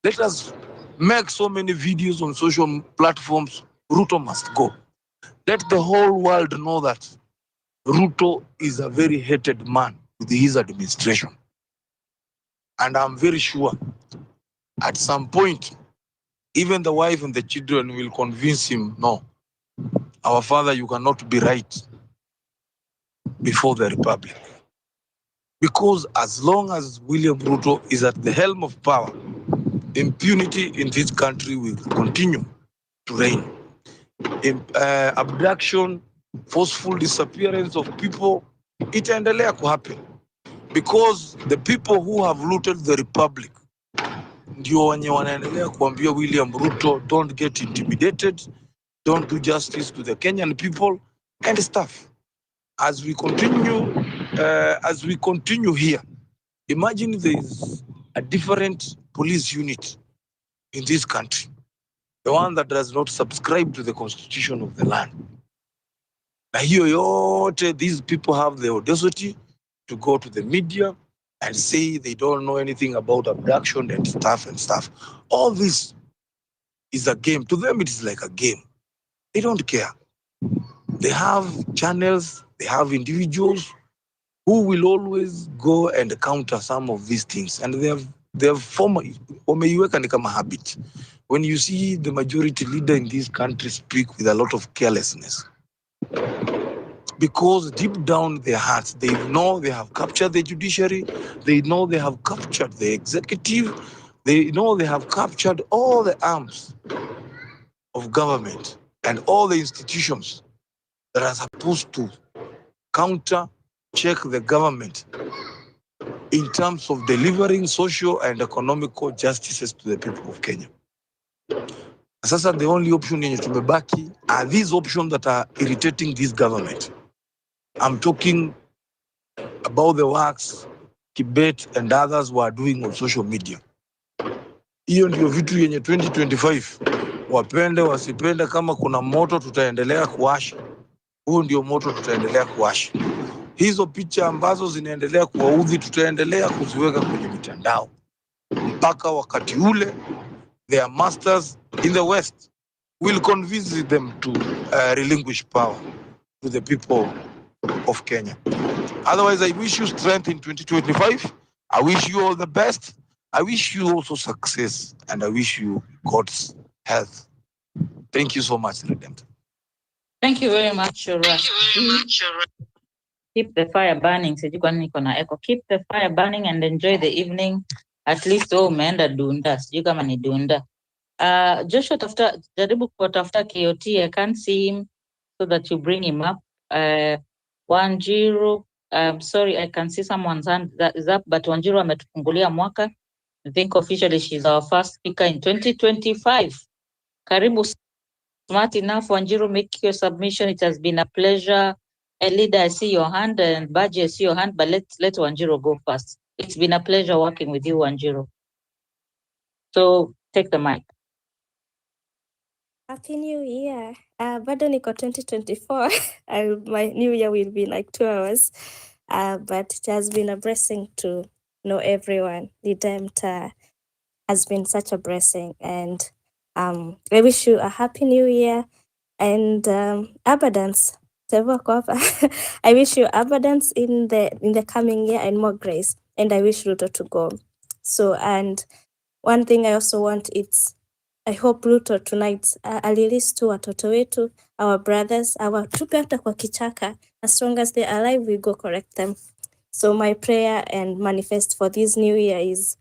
Let us make so many videos on social platforms. Ruto must go. Let the whole world know that Ruto is a very hated man with his administration. And I'm very sure at some point, even the wife and the children will convince him, no, our father, you cannot be right before the Republic. Because as long as William Ruto is at the helm of power, impunity in this country will continue to reign. Abduction, forceful disappearance of people, itaendelea kuhappen because the people who have looted the republic ndio wenye wanaendelea kuambia William Ruto, don't get intimidated, don't do justice to the Kenyan people and stuff. As we continue here, imagine there is a different police unit in this country, the one that does not subscribe to the constitution of the land. Na hiyo yote, these people have the audacity to go to the media and say they don't know anything about abduction and stuff. All this is a game. To them, it is like a game. They don't care. They have channels, they have individuals who will always go and counter some of these things. And they have wameiweka ni kama habit. When you see the majority leader in this country speak with a lot of carelessness, because deep down in their hearts, they know they have captured the judiciary, they know they have captured the executive, they know they have captured all the arms of government and all the institutions that are supposed to counter, check the government in terms of delivering social and economical justices to the people of Kenya. Sasa the only option yenye tumebaki are these options that are irritating this government. I'm talking about the works Kibet and others were doing on social media. Hiyo ndio vitu yenye 2025 wapende wasipende, kama kuna moto tutaendelea kuwasha. Huo ndio moto tutaendelea kuwasha. Hizo picha ambazo zinaendelea kuwaudhi tutaendelea kuziweka kwenye mitandao mpaka wakati ule their masters in the West will convince them to relinquish power to the people of Kenya. Otherwise, I wish you strength in 2025. I wish you all the best. I wish you also success, and I wish you God's health. Thank you so much, Redemptor. Thank you very much, Russ. Keep the fire burning. Sijui kwa nini niko na echo. Keep the fire burning and enjoy the evening. At least umeenda Dunda. Sijui kama ni Dunda. Joshua, jaribu kutafuta KOT. I can't see him, so that you bring him up. 1-0. Sorry, I can see someone's hand that is up, but 1-0 ametufungulia mwaka. I think officially she's our first speaker in 2025. Karibu. Smart enough, 1-0, make your submission. It has been a pleasure. And leader, I see your hand, and Baji, I see your hand, but let 1-0 go first. It's been a pleasure working with you, 1-0. So take the mic. Happy New Year. Bado niko 2024. My new year will be like 2 hours. But it has been a blessing to know everyone. The Redemptor has been such a blessing. And I wish you a happy new year and abundance. I wish you abundance in the coming year and more grace. And I wish Ruto to go. So, and one thing I also want, I hope Ruto tonight alilist tu watoto wetu, our brothers, our tupe hata kwa kichaka. As long as they're alive, we go correct them. So my prayer and manifest for this new year is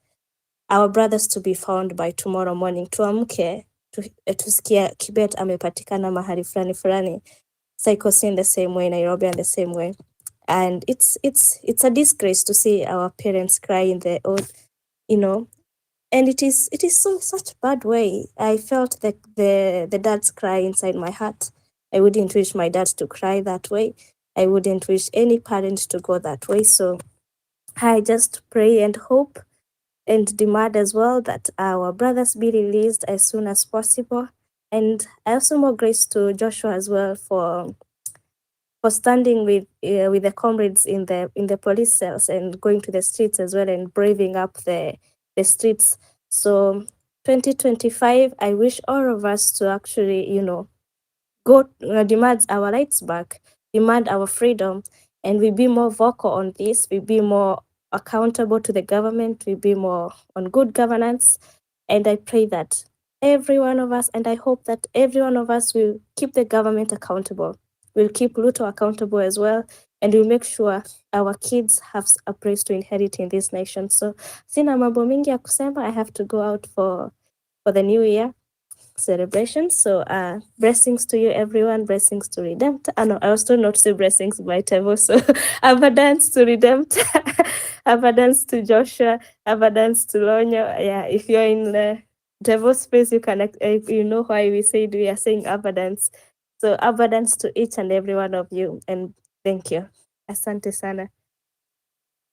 our brothers to be found by tomorrow morning. Tuamke, tusikia Kibet amepatikana mahali fulani. Psychosis in the same way, Nairobi in the same way. And it's a disgrace to see our parents cry in the old, and it is such a bad way. I felt the dad's cry inside my heart. I wouldn't wish my dad to cry that way. I wouldn't wish any parent to go that way. So I just pray and hope and demand as well that our brothers be released as soon as possible. And I also more grace to Joshua as well for standing with the comrades in the police cells and going to the streets as well and braving up the streets. So 2025, I wish all of us to actually, go demand our rights back, demand our freedom, and we be more vocal on this. We be more accountable to the government. We be more on good governance. And I pray that every one of us, and I hope that every one of us will keep the government accountable. We'll keep Ruto accountable as well, and we'll make sure our kids have a place to inherit in this nation. So, sina mambo mingi ya kusema. I have to go out for the new year. celebration. So blessings to you everyone, blessings to Redemptor. No, I was told not to say blessings by Tevo, so abundance to Redemptor, abundance to Joshua, abundance to Lonyo. Yeah, if you're in the Tevo space, you can you know why we said we are saying abundance. So abundance to each and every one of you, and thank you. Asante sana.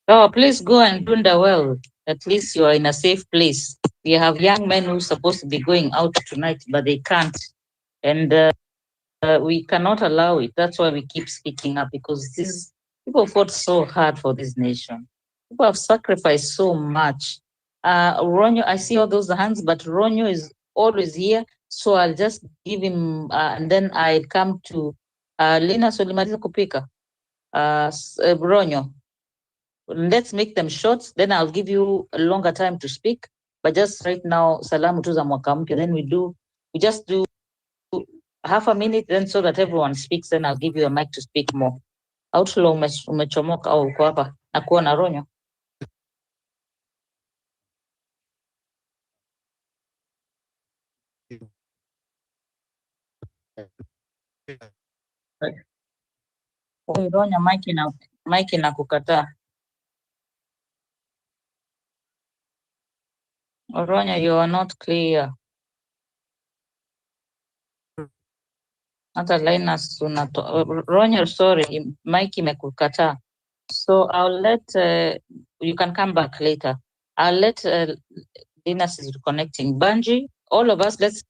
Oh, please go and do the well. At least you are in a safe place. We have young men who are supposed to be going out tonight, but they can't. And we cannot allow it. That's why we keep speaking up, because these people fought so hard for this nation. People have sacrificed so much. Ronyo, I see all those hands, but Ronyo is always here. So I'll just give him, and then I'll come to Lina Solimaliza kupika. Ronyo, let's make them short, then I'll give you a longer time to speak. But just right now, salamu tu za mwaka mpya, then we just do half a minute, then so that everyone speaks, then I'll give you a mic to speak more. Outlaw umechomoka au uko hapa? Nakuona Ronyo. Ronyo, mic na kukataa. Ronyo, you are not clear. Hata Linus Ronyo, sorry, mic imekukataa. So I'll let you can come back later. I'll let Linus is reconnecting. Banji, all of us, let's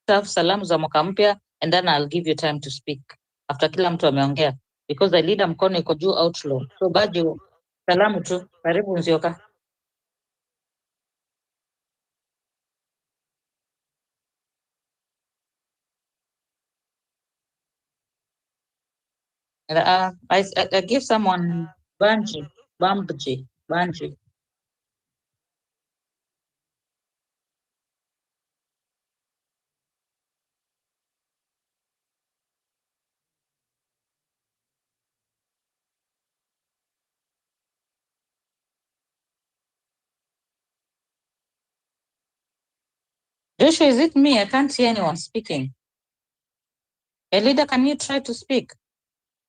have salamu za mwaka mpya, and then I'll give you time to speak after kila mtu ameongea, because the leader mkono iko juu outlaw. So Banji, salamu tu, karibu Nzioka. I give someone Banji. Joshua, is it me? I can't see anyone speaking. Elida, can you try to speak?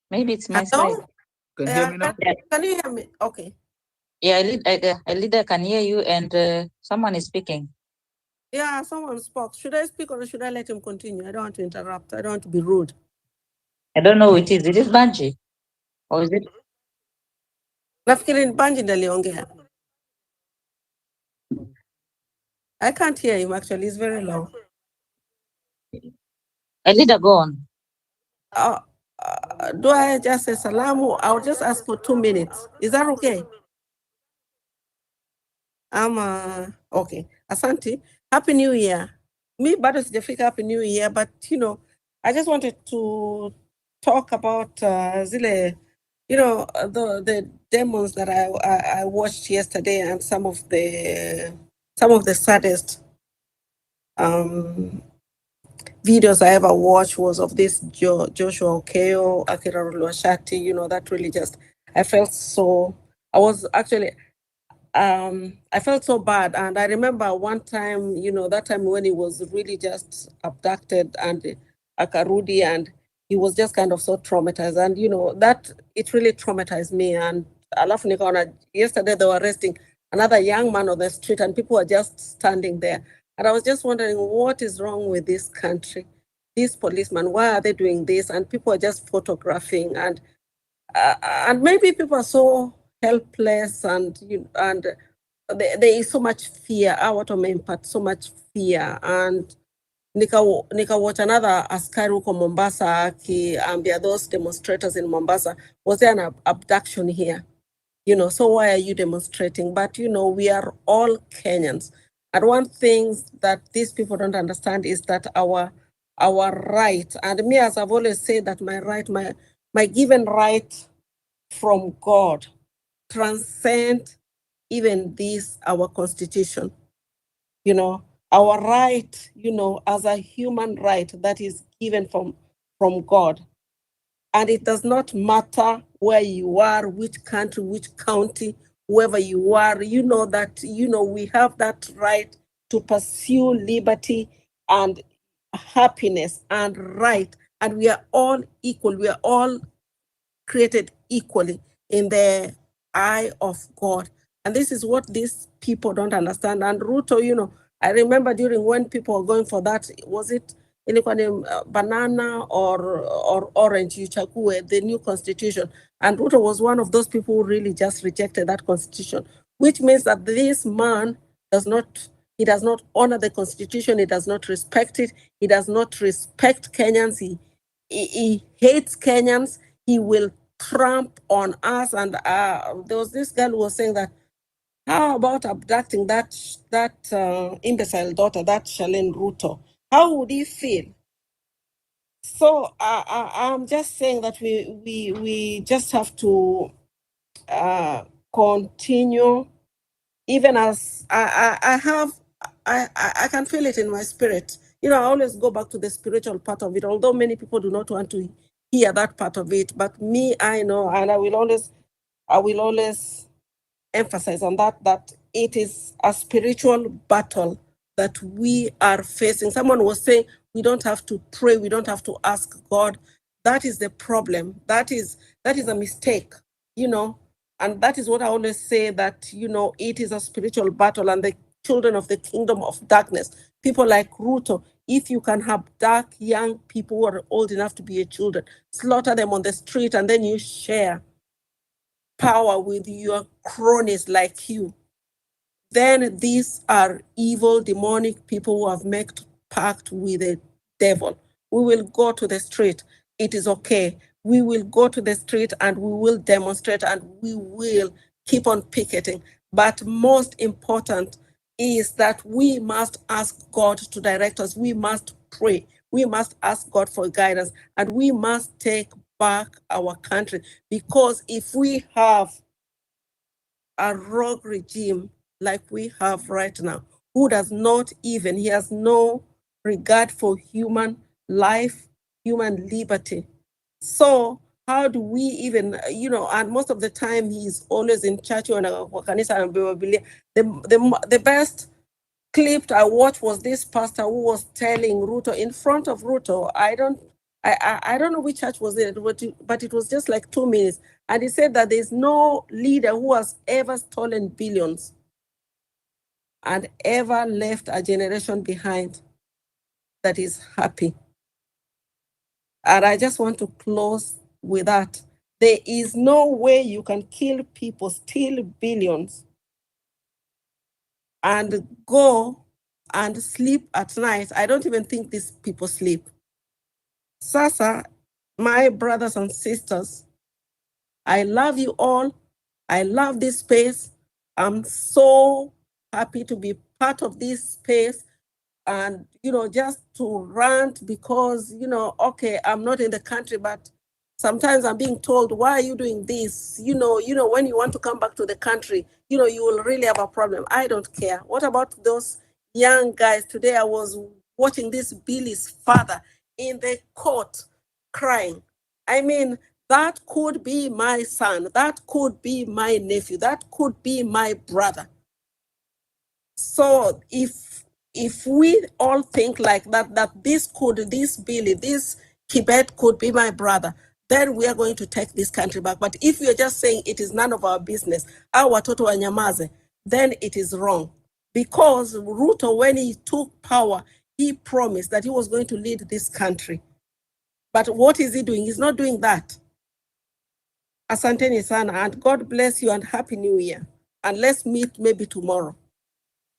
Maybe it's my side. Can you hear me now? Yeah. Can you hear me? Okay. Yeah, Elida can hear you, and someone is speaking. Yeah, someone spoke. Should I speak or should I let him continue? I don't want to interrupt. I don't want to be rude. I don't know who it is. It is Banji? Or is it? Nafikiri ni Banji ndiye aliongea. I can't hear him actually. It's very low. Elida, go on. Do I just say salamu? I'll just ask for 2 minutes. Is that okay? Okay. Asante. Happy New Year. Me bado sijafika Happy New Year, but you know, I just wanted to talk about zile, you know, the demos that I watched yesterday, and some of the saddest videos I ever watched was of this Joshua Okeo, Akira Oluwashati. You know, that really just, I felt so, I felt so bad. And I remember one time, you know, that time when he was really just abducted and Akarudi, and he was just kind of so traumatized. And, you know, that it really traumatized me. And alafu nikaona, yesterday they were arresting another young man on the street and people were just standing there. And I was just wondering, what is wrong with this country? These policemen, why are they doing this? And people are just photographing, and maybe people are so helpless, and there is so much fear. What impact, so much fear. And nika watch another askari huko Mombasa akiambia those demonstrators in Mombasa, was there an abduction here? You know, so why are you demonstrating? But you know, we are all Kenyans. And one thing that these people don't understand is that our right, and me, as I've always said, that my right, my given right from God transcend even this, our constitution. You know, our right, you know, as a human right that is given from God. And it does not matter where you are, which country, which county, whoever you are, you know that, you know, we have that right to pursue liberty and happiness and right, and we are all equal. We are all created equally in the eye of God. And this is what these people don't understand. And Ruto, you know, I remember during when people were going for that, was it banana or orange, you chakue, the new constitution. And Ruto was one of those people who really just rejected that constitution, which means that this man does not honor the constitution. He does not respect it. He does not respect Kenyans. He hates Kenyans. He will tramp on us. And there was this girl who was saying that, how about abducting that imbecile daughter, that Charlene Ruto? How would he feel? So I'm just saying that we just have to continue, even as I can feel it in my spirit. You know, I always go back to the spiritual part of it, although many people do not want to hear that part of it. But me, I know, and I will always emphasize on that it is a spiritual battle that we are facing. Someone was saying we don't have to pray, we don't have to ask God. That is the problem. That is a mistake, you know. And that is what I always say, that, you know, it is a spiritual battle, and the children of the kingdom of darkness, people like Ruto, if you can have dark young people who are old enough to be your children, slaughter them on the street, and then you share power with your cronies like you, then these are evil, demonic people who have made pact with the devil. We will go to the street. It is okay. We will go to the street and we will demonstrate and we will keep on picketing. But most important is that we must ask God to direct us. We must pray. We must ask God for guidance, and we must take back our country, because if we have a rogue regime like we have right now, who does not even, he has no regard for human life, human liberty. So how do we even, you know, and most of the time he's always in church or kanisa. The best clip I watched was this pastor who was telling Ruto in front of Ruto. I don't know which church was it, but it was just like 2 minutes. And he said that there's no leader who has ever stolen billions and ever left a generation behind that is happy. And I just want to close with that. There is no way you can kill people, steal billions, and go and sleep at night. I don't even think these people sleep. Sasa, my brothers and sisters, I love you all. I love this space. I'm so happy to be part of this space, and, you know, just to rant because, you know, okay, I'm not in the country, but sometimes I'm being told, why are you doing this? You know, when you want to come back to the country, you know, you will really have a problem. I don't care. What about those young guys? Today I was watching this Billy's father in the court crying. I mean, that could be my son. That could be my nephew. That could be my brother. So if we all think like that this Billy, this Kibet could be my brother, then we are going to take this country back. But if we are just saying it is none of our business, our watoto wanyamaze, then it is wrong. Because Ruto, when he took power, he promised that he was going to lead this country. But what is he doing? He's not doing that. Asanteni sana, and God bless you and Happy New Year. And let's meet maybe tomorrow.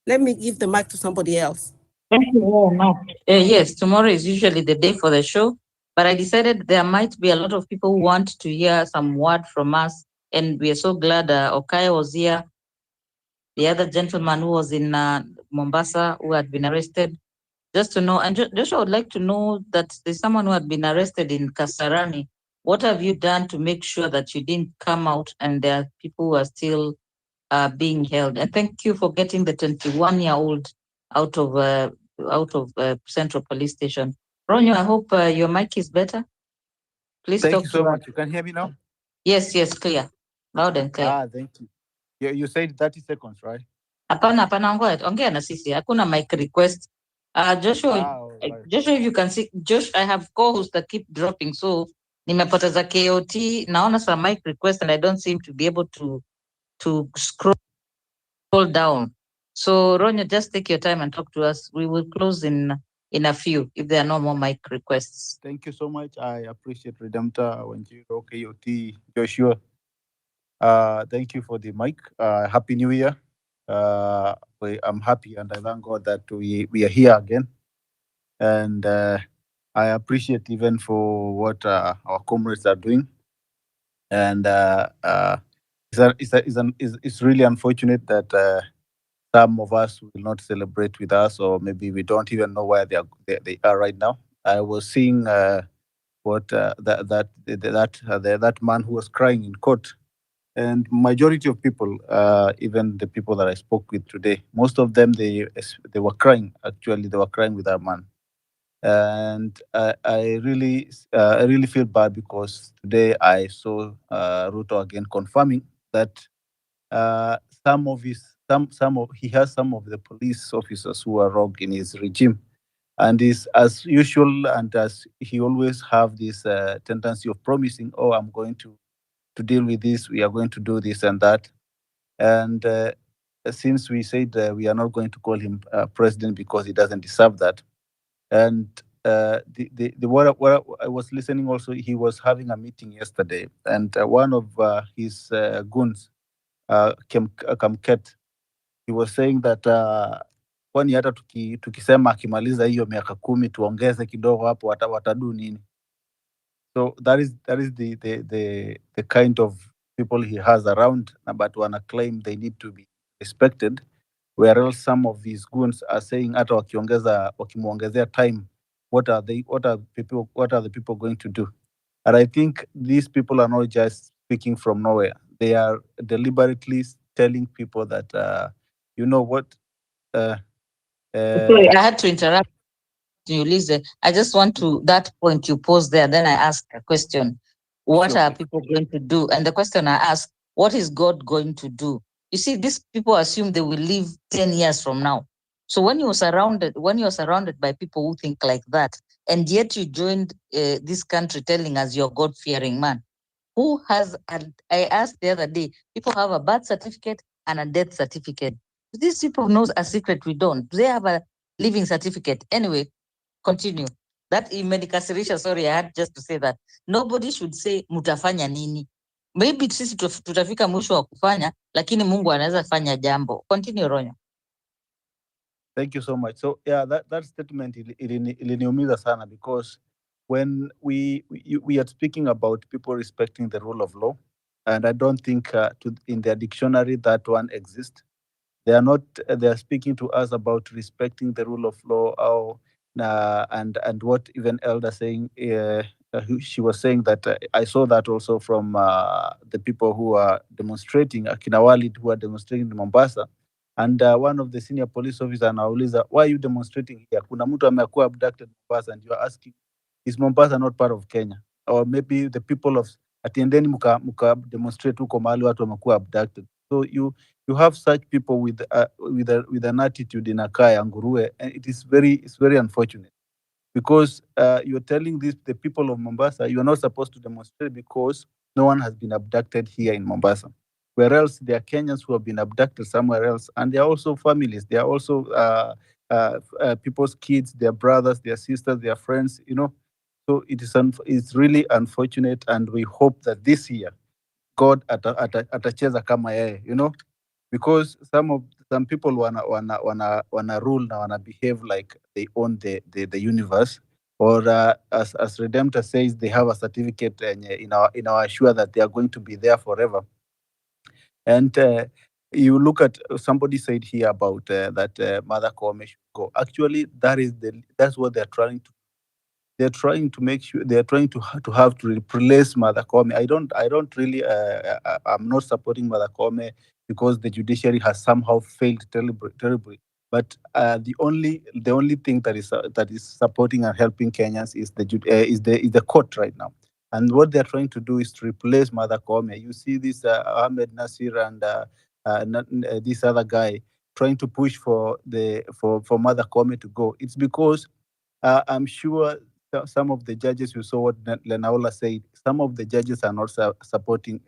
Let me give the mic to somebody else. Thank you very much. Yes, tomorrow is usually the day for the show, but I decided there might be a lot of people who want to hear some word from us, and we are so glad Okaya was here. The other gentleman who was in Mombasa who had been arrested, just to know, and Joshua would like to know that there's someone who had been arrested in Kasarani. What have you done to make sure that you didn't come out and there are people who are still being held? And thank you for getting the 21-year-old out of Central Police Station. Ronyo, I hope your mic is better. Please Thank talk you to so us. much. You can hear me now? Yes, clear. Loud and clear. Thank you. You said 30 seconds, right? Hapana, ongea na sisi. Hakuna mic request. Joshua, Joshua, if you can see, Josh, I have co-hosts that keep dropping, so nimepoteza KOT. Naona some mic request, and I don't seem to be able to scroll down. So Ronya, just take your time and talk to us. We will close in a few if there are no more mic requests. Thank you so much. I appreciate Redemptor, Wanjiro, KOT, Joshua. Thank you for the mic. Happy New Year. I'm happy and I thank God that we are here again. And I appreciate even for what our comrades are doing. And it's really unfortunate that some of us will not celebrate with us, or maybe we don't even know where they are right now. I was seeing what that man who was crying in court, and majority of people, even the people that I spoke with today, most of them they were crying. Actually, they were crying with that man, and I really feel bad because today I saw Ruto again confirming that uh, some of his some of he has some of the police officers who are rogue in his regime, and is as usual, and as he always have this tendency of promising, oh, I'm going to deal with this, we are going to do this and that. And since we said we are not going to call him president because he doesn't deserve that. And what I was listening also, he was having a meeting yesterday, and one of his goons, Kamket, he was saying that kwani hata tukisema akimaliza hiyo miaka 10 tuongeze kidogo hapo watadu nini? So that is the kind of people he has around, but wanna claim they need to be respected, whereas some of these goons are saying hata wakimuongezea time, what are the people going to do? And I think these people are not just speaking from nowhere. They are deliberately telling people that you know what. Sorry, I had to interrupt you, Lisa. I just want to that point you posed there. Then I asked a question: what Sure. are people going to do? And the question I asked: what is God going to do? You see, these people assume they will live 10 years from now. So when you're surrounded by people who think like that, and yet you joined this country telling us you're God-fearing man, who has? I asked the other day. People have a birth certificate and a death certificate. These people knows a secret we don't. They have a living certificate. Anyway, continue. That imenikasirisha, sorry, I had just to say that. Nobody should say mutafanya nini. Maybe sisi tutafika mwisho wa kufanya, lakini Mungu anaweza fanya jambo. Continue, Ronya. Thank you so much. So yeah, that statement iliniumiza sana, because when we are speaking about people respecting the rule of law, and I don't think in their dictionary that one exists. They are not. They are speaking to us about respecting the rule of law. And what even Elder saying. She was saying that I saw that also from the people who are demonstrating, Akinawali, who are demonstrating in Mombasa. And one of the senior police officers anauliza, why are you demonstrating here? Kuna mtu amekuwa abducted Mombasa, and you are asking, is Mombasa not part of Kenya? Or maybe the people of atiendeni muka demonstrate huko mahali watu wamekuwa abducted. So you have such people with an attitude in Akaya Ngurue, and it's very unfortunate, because you're telling the people of Mombasa, you are not supposed to demonstrate because no one has been abducted here in Mombasa. Where else there are Kenyans who have been abducted somewhere else, and they are also families. They are also people's kids, their brothers, their sisters, their friends. So it's really unfortunate, and we hope that this year God atacheza kama yeye, because some people wanna rule na wanna behave like they own the universe, or as Redemptor says, they have a certificate in our assure that they are going to be there forever. And you look at somebody said here about that Mother Kome should go. Actually, that's what they're trying to. They're trying to make sure they're trying to have to replace Mother Kome. I don't really I'm not supporting Mother Kome because the judiciary has somehow failed terribly. But the only thing that is supporting and helping Kenyans is the court right now. And what they're trying to do is to replace Mother Kome. You see this Ahmed Nasir and this other guy. trying to push for for Mother Kome to go. It's because I'm sure some of the judges, you saw what Lenaola said, some of the judges are not supporting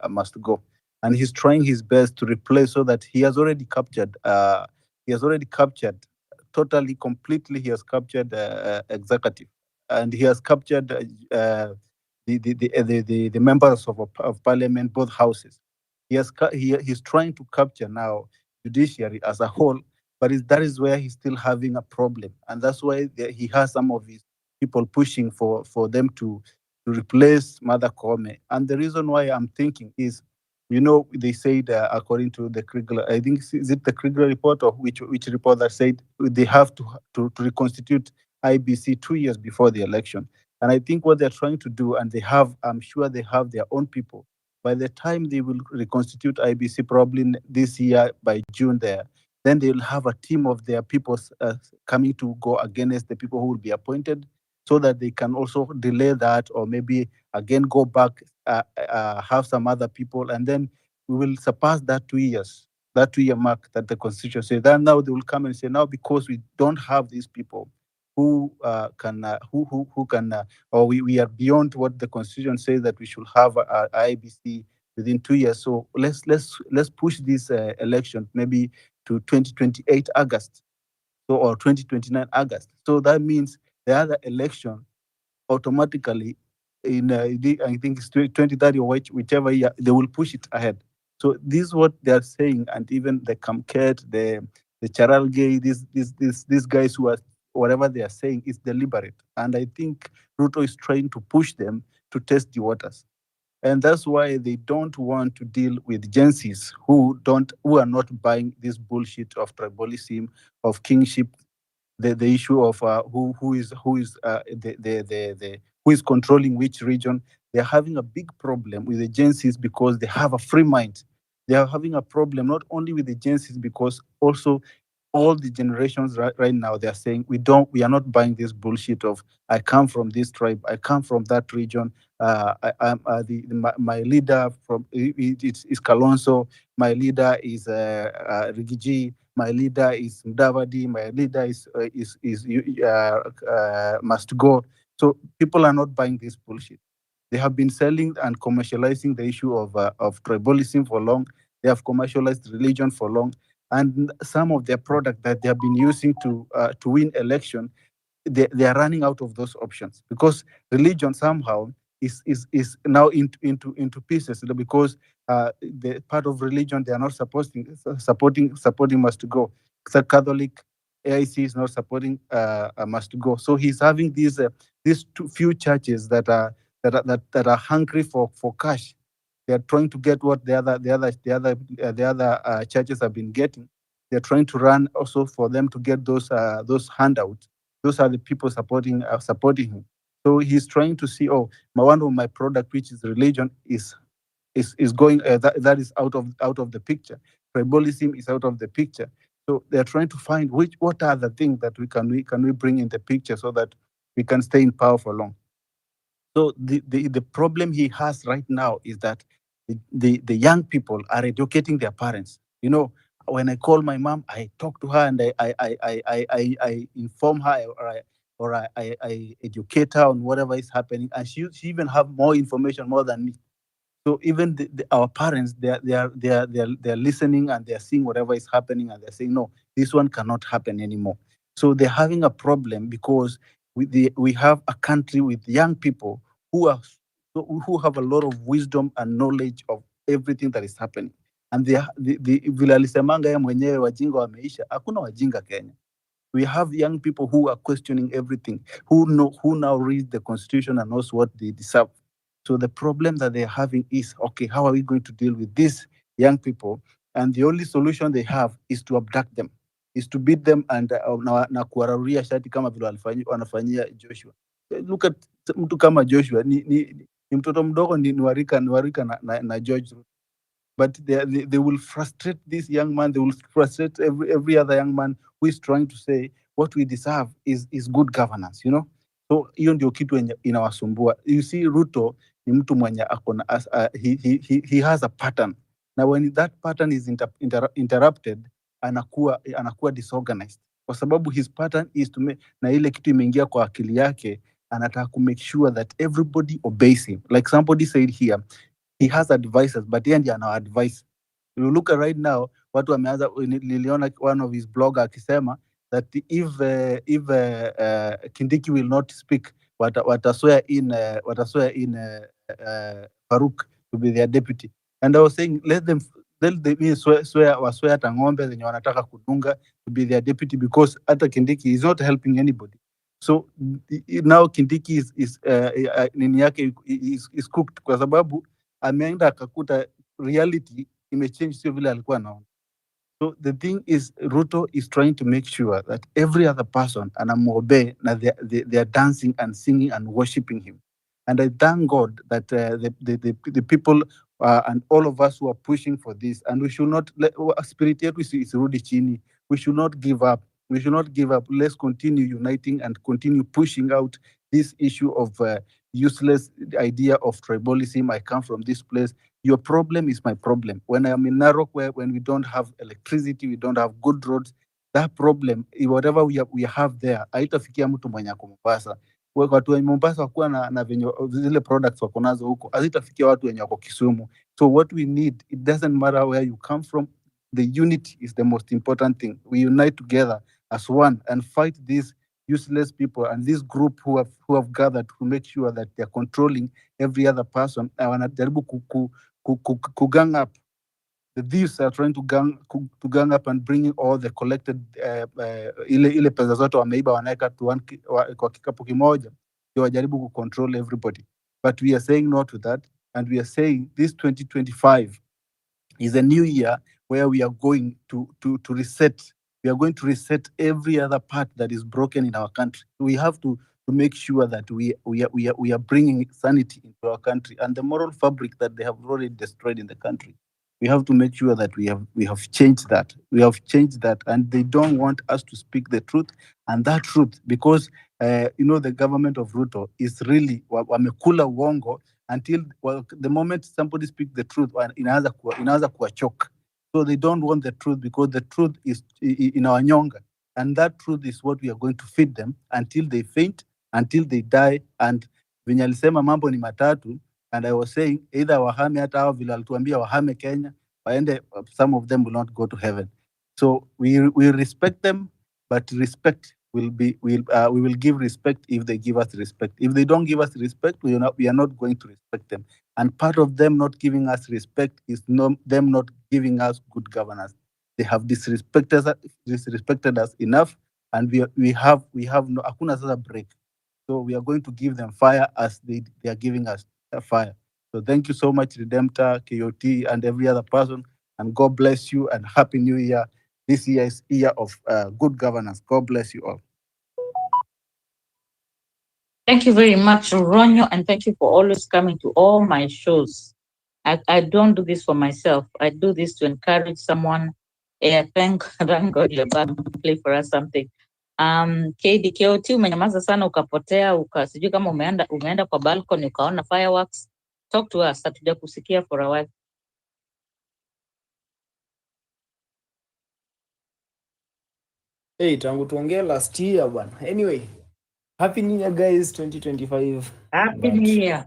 must go, and he's trying his best to replace, so that he has already captured. He has already captured totally, completely. He has captured executive, and he has captured the members of parliament, both houses. He's trying to capture now judiciary as a whole, but that is where he's still having a problem, and that's why he has some of his people pushing for them to replace Mother Kome. And the reason why I'm thinking is, they said, according to the Kriegler, I think, is it the Kriegler report, or which report, that said they have to reconstitute IBC 2 years before the election. And I think what they're trying to do, and I'm sure they have their own people. By the time they will reconstitute IBC, probably this year by June there, then they'll have a team of their people coming to go against the people who will be appointed, so that they can also delay that, or maybe again go back, have some other people, and then we will surpass that 2 years, that 2 year mark that the constitution says. Then now they will come and say, now because we don't have these people who can who can or we are beyond what the constitution says, that we should have a IBC within 2 years. So let's push this election maybe to 2028 August, or 2029 August. So that means the other election automatically in I think it's 2030, or whichever year, they will push it ahead. So this is what they are saying, and even the Kamket, the Charalgay, these guys who are, whatever they are saying is deliberate, and I think Ruto is trying to push them to test the waters. And that's why they don't want to deal with agencies who are not buying this bullshit of tribalism, of kingship, the issue of who is who is controlling which region. They're having a big problem with agencies because they have a free mind. They are having a problem not only with agencies, because also all the generations right now, they are saying, we are not buying this bullshit of, I come from this tribe, I come from that region, I'm my leader from it's Kalonzo, my leader is Rigiji, my leader is Mdavadi, my leader must go. So people are not buying this bullshit. They have been selling and commercializing the issue of tribalism for long. They have commercialized religion for long, and some of their product that they have been using to win election, they are running out of those options, because religion somehow is now into pieces, because the part of religion they are not supporting must go. The Catholic AIC is not supporting must go. So he's having these few churches that are hungry for cash. They are trying to get what the other churches have been getting. They're trying to run also for them to get those handouts. Those are the people supporting him. So he's trying to see, one of my product, which is religion, is going that is out of the picture. Tribalism is out of the picture. So they're trying to find what are the things that we can bring in the picture, so that we can stay in power for long. So the problem he has right now is that the young people are educating their parents. When I call my mom, I talk to her, and I inform her, or I educate her on whatever is happening, and she even have more information more than me. So even our parents, they are listening, and they are seeing whatever is happening, and they're saying, no, this one cannot happen anymore. So they're having a problem, because we have a country with young people who have a lot of wisdom and knowledge of everything that is happening. And vile alisemanga yeye mwenyewe, wajinga wameisha, hakuna wajinga Kenya. We have young people who are questioning everything, who now read the constitution and knows what they deserve. So the problem that they're having is, okay, how are we going to deal with these young people? And the only solution they have is to abduct them, is to beat them, and na kuwararulia shati kama vile wanafanyia Joshua. Look at mtu kama Joshua, ni mtoto mdogo, ni warika na George. But they will frustrate this young man. They will frustrate every other young man who is trying to say what we deserve is good governance. So hiyo ndio kitu inawasumbua. You see, Ruto ni mtu mwenye akona he has a pattern. Now when that pattern is interrupted, anakuwa disorganized, kwa sababu his pattern is to make, na ile kitu imeingia kwa akili yake, anataka ku make sure that everybody obeys him. Like somebody said here, he has advisors but yeye ndiye ana advice. You look at right now, watu wameanza, niliona one of his blogger akisema that if Kindiki will not speak, wataswear in Farouk to be their deputy. And I was saying, let them waswear hata ng'ombe zenye wanataka kudunga to be their deputy, because hata Kindiki is not helping anybody. So now Kindiki is nini yake is cooked, kwa sababu ameenda akakuta reality imechange, sio vile alikuwa anaona. So the thing is, Ruto is trying to make sure that every other person anamuobey na they are dancing and singing and worshiping him. And I thank God that the people and all of us who are pushing for this, and we should not let spirit yetu isirudi chini. We should not give up. We should not give up. Let's continue uniting and continue pushing out this issue of useless idea of tribalism. I come from this place. Your problem is my problem. When I am in Narok, when we don't have electricity, we don't have good roads, that problem, whatever we have there, haitafikia mtu mwenye ako Mombasa. Watu wa Mombasa wakuwa na zile products wako nazo huko, hazitafikia watu wenye wako Kisumu. So what we need, it doesn't matter where you come from, the unity is the most important thing. We unite together as one and fight these useless people and this group who have gathered to make sure that they're controlling every other person. Wanajaribu gang up. The thieves are trying to gang up and bringing all the collected ile pesa zote wameiba wanaweka kwa kikapu kimoja, ndio wajaribu ku control everybody. But we are saying no to that, and we are saying this 2025 is a new year where we are going to reset. We are going to reset every other part that is broken in our country. We have to make sure that we are bringing sanity into our country and the moral fabric that they have already destroyed in the country. We have to make sure that we have changed that. We have changed that, and they don't want us to speak the truth. And that truth, because the government of Ruto is really wamekula uongo until the moment somebody speaks the truth, inaanza kuwa choke. So they don't want the truth because the truth is in our nyonga, and that truth is what we are going to feed them until they faint, until they die. And venye alisema mambo ni matatu, and I was saying either wahame, hata hao vile alituambia wahame Kenya waende, some of them will not go to heaven. So we respect them, but respect we will give respect if they give us respect. If they don't give us respect, we are not going to respect them. And part of them not giving us respect is them not giving us good governance. They have disrespected us enough, and we have no hakuna sasa break. So we are going to give them fire as they are giving us fire. So thank you so much, Redemptor, KOT, and every other person. And God bless you and Happy New Year. This year is year of good governance. God bless you all. Thank you very much, Ronyo, and thank you for always coming to all my shows. I don't do this for myself. I do this to encourage someone. Thank God you're back to play for us something. KDKOT, umenyamaza sana ukapotea, sijui kama umeenda kwa balcony ukaona fireworks. Talk to us, hatuja kusikia for a while. Hey, tangu tuongea last year bwana. Anyway, Happy New Year guys, 2025. Happy New Year.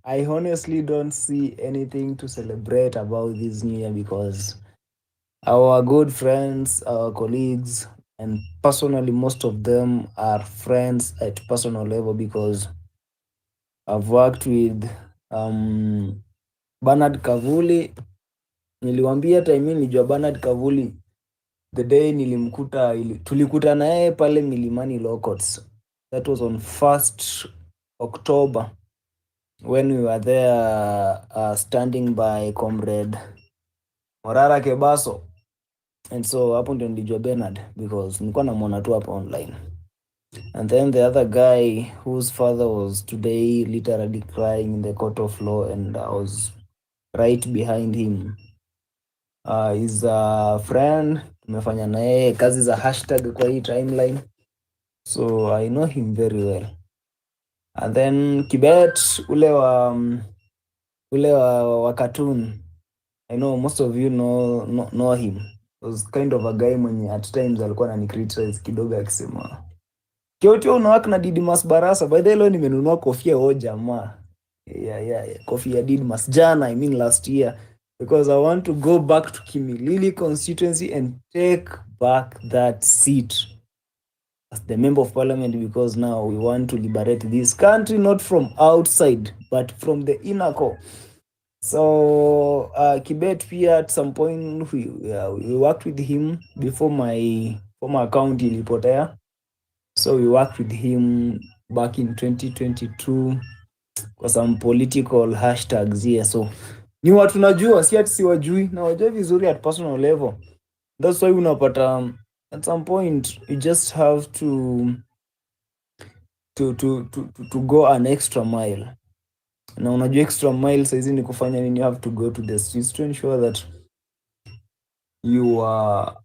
I honestly don't see anything to celebrate about this new year because our good friends, our colleagues, and personally most of them are friends at personal level because I've worked with Bernard Kavuli. Niliwambia time nilijua Bernard Kavuli the day tulikutana yeye pale Milimani Locots. That was on 1st October when we were there standing by Comrade Morara Kebaso. And so hapo ndio nilijua Bernard because nilikuwa namuona tu hapo online. And then the other guy whose father was today literally crying in the court of law, and I was right behind him. Is a friend, tumefanya na yeye kazi za hashtag kwa hii timeline, so I know him very well. And then Kibet ule wa cartoon, I know most of you know him. He was kind of a guy mwenye at times alikuwa anani-criticize kidogo akisema Kiotio unawak na Didmas Barasa. By the way, leo nimenunua kofia jamaa. Yeah. Kofia Didmas jana, I mean last year. Because I want to go back to Kimilili constituency and take back that seat as the member of parliament, because now we want to liberate this country not from outside but from the inner core. So Kibet pia at some point we worked with him before my former account ilipotea. So we worked with him back in 2022 kwa some political hashtags here. So ni watu najua, si ati siwajui, na wajua vizuri at personal level. That's why unapata at some point you just have to go an extra mile. Na unajua extra mile saizi ni kufanya nini? You have to go to the streets to ensure that you are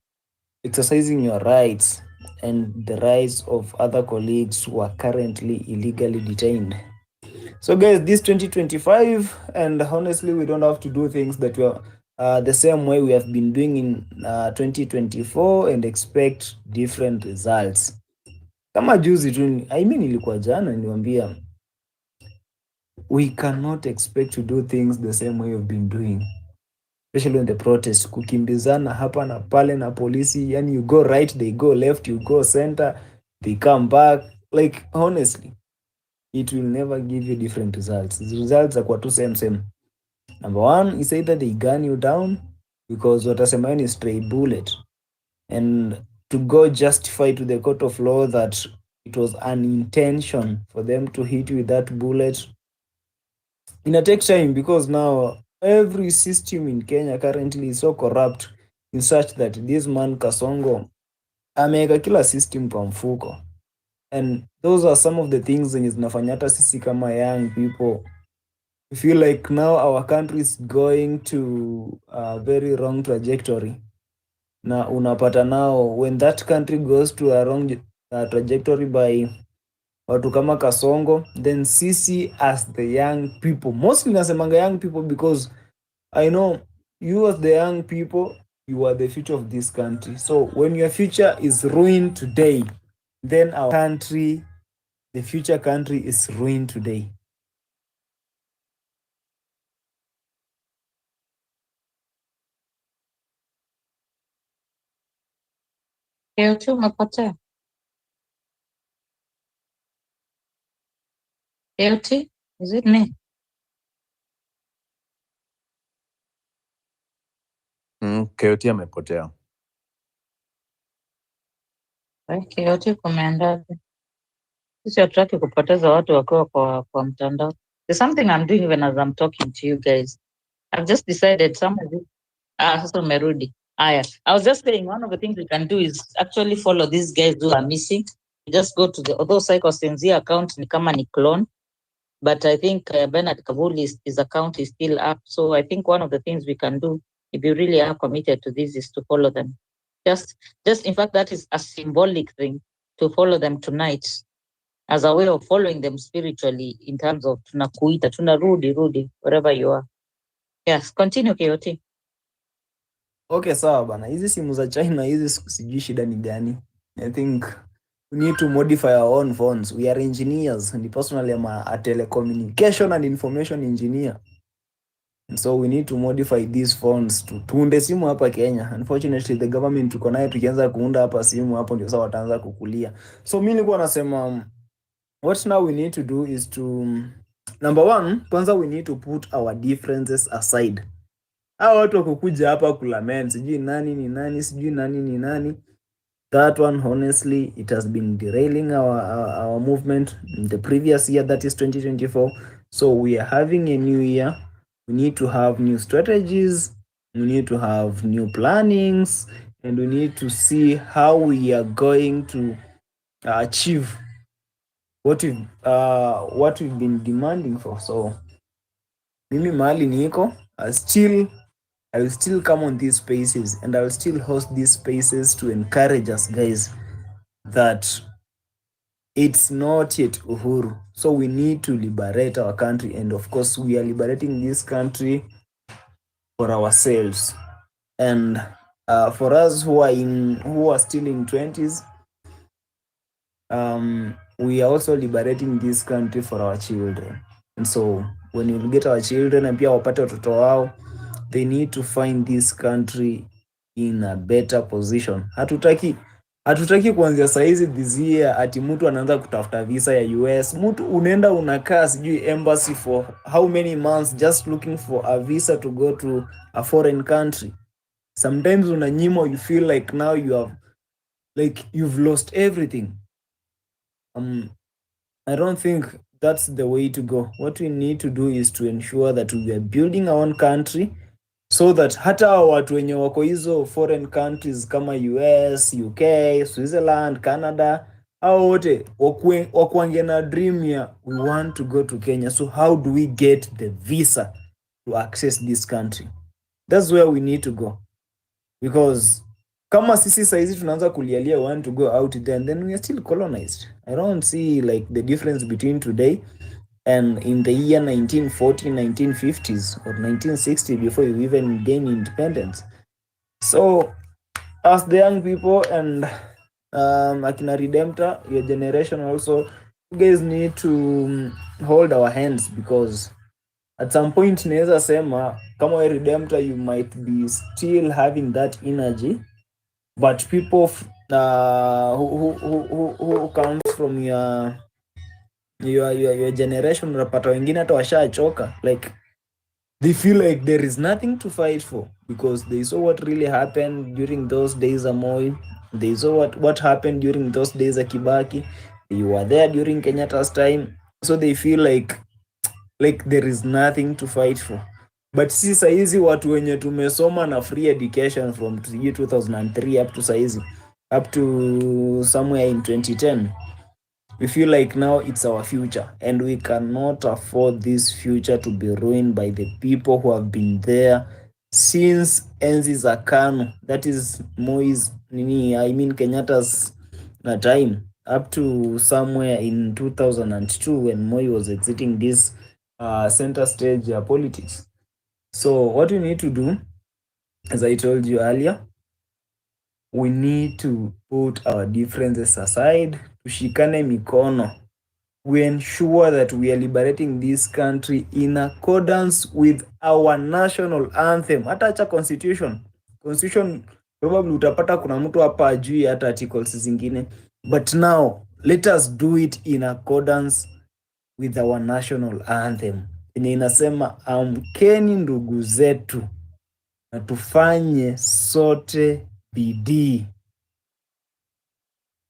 exercising your rights and the rights of other colleagues who are currently illegally detained. So guys, this 2025, and honestly, we don't have to do things that were the same way we have been doing in 2024 and expect different results. Kama juzi tu, I mean ilikuwa jana niliwaambia, we cannot expect to do things the same way we've been doing. Especially in the protest, kukimbizana hapa na pale na polisi, yani you go right, they go left, you go center, they come back. Like honestly, it will never give you different results. The results are too same. Number one is either they gun you down because watasema ni stray bullet, and to go justify to the court of law that it was an intention for them to hit you with that bullet, it takes time, because now every system in Kenya currently is so corrupt in such that this man Kasongo ameweka kila system kwa mfuko. And those are some of the things zenye zinafanya hata sisi kama young people we feel like now our country is going to a very wrong trajectory. Na unapata now when that country goes to a wrong trajectory by watu kama Kasongo, then sisi as the young people, mostly nasemanga young people because I know you as the young people, you are the future of this country. So when your future is ruined today, then our country, the future country, is ruined today. Keuchi umepotea. Keuchi, is it me? Keuchi amepotea. Keuchi kumeandaje? Sisi hatutaki kupoteza watu wakiwa kwa mtandao. There's something I'm doing even as I'm talking to you guys. I've just decided some of you. Sasa umerudi. Aya. I was just saying one of the things we can do is actually follow these guys who are missing. Just go to the, although Psychosenzia account ni kama ni clone, but I think Bernard Kabuli's his account is still up. So I think one of the things we can do, if you really are committed to this, is to follow them. Just in fact, that is a symbolic thing to follow them tonight as a way of following them spiritually in terms of tunakuita, tunarudi, wherever you are. Yes, continue KOT. Okay, sawa bana. Hizi simu za China hizi sijui shida ni gani. I think we need to modify our own phones. We are engineers, and personally I'm a telecommunication and information engineer. And so we need to modify these phones tuunde simu hapa Kenya. Unfortunately the government tuko nayo, tukianza kuunda hapa simu hapo ndio sasa wataanza kukulia. So mimi nilikuwa nasema what now we need to do is to number one, kwanza we need to put our differences aside. Hao watu wakukuja hapa kulament sijui nani ni nani, sijui nani ni nani, that one honestly it has been derailing our movement in the previous year, that is 2024. So we are having a new year. We need to have new strategies, we need to have new plannings, and we need to see how we are going to achieve what we've been demanding for. So mimi mahali niko, I will still come on these spaces, and I will still host these spaces to encourage us guys that it's not yet uhuru. So we need to liberate our country, and of course we are liberating this country for ourselves. And for us who are still in 20s, we are also liberating this country for our children. And so when you get our children and pia wapate watoto wao, they need to find this country in a better position. Hatutaki kuanzia saizi this year ati mtu anaanza kutafuta visa ya US. Mtu unaenda unakaa sijui embassy for how many months just looking for a visa to go to a foreign country. Sometimes unanyimwa, you feel like now you've lost everything. I don't think that's the way to go. What we need to do is to ensure that we are building our own country so that hata watu wenye wako hizo foreign countries kama US, UK, Switzerland, Canada, hao wote wakuange na dream ya we want to go to Kenya. So how do we get the visa to access this country? That's where we need to go. Because kama sisi saizi tunaanza kulialia want to go out there, and then we are still colonized. I don't see like the difference between today and in the year 1940, 1950s or 1960 before you even gain independence. So as the young people and akina Redemptor, your generation also, you guys need to hold our hands, because at some point naweza sema kama we Redemptor, you might be still having that energy, but people who comes from your generation, unapata wengine hata washachoka, like they feel like there is nothing to fight for, because they saw what really happened during those days of Moi. They saw what happened during those days of Kibaki. You were there during Kenyatta's time, so they feel like there is nothing to fight for. But si saizi watu wenye tumesoma na free education from 2003 up to saizi, up to somewhere in 2010, we feel like now it's our future, and we cannot afford this future to be ruined by the people who have been there since enzi za KANU, that is Moi's Kenyatta's time, up to somewhere in 2002 when Moi was exiting this center stage politics. So what we need to do, as I told you earlier, we need to put our differences aside, tushikane mikono. We ensure that we are liberating this country in accordance with our national anthem. Hata acha constitution probably utapata kuna mtu hapa ajui hata articles zingine, but now let us do it in accordance with our national anthem yenye inasema amkeni ndugu zetu na tufanye sote bidii.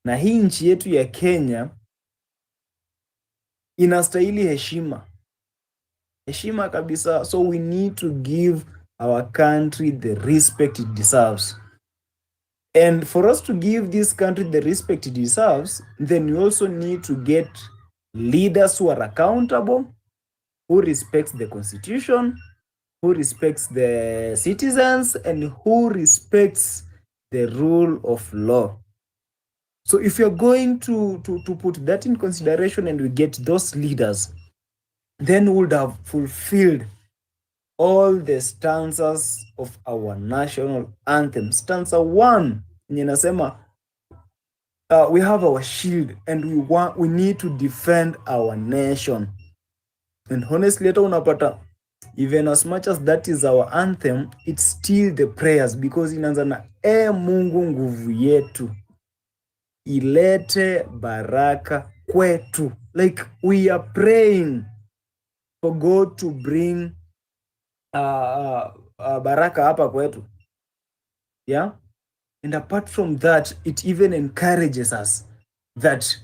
Na hii nchi yetu ya Kenya inastahili heshima kabisa. So we need to give our country the respect it deserves. And for us to give this country the respect it deserves, then we also need to get leaders who are accountable, who respects the constitution, who respects the citizens, and who respects the rule of law. So if you're going to put that in consideration and we get those leaders, then we would have fulfilled all the stanzas of our national anthem. Stanza 1 inasema we have our shield and we need to defend our nation. And honestly, hata unapata even as much as that is our anthem, it's still the prayers, because inaanza na Mungu nguvu yetu ilete baraka kwetu. Like we are praying for God to bring baraka hapa kwetu. Yeah? And apart from that, it even encourages us that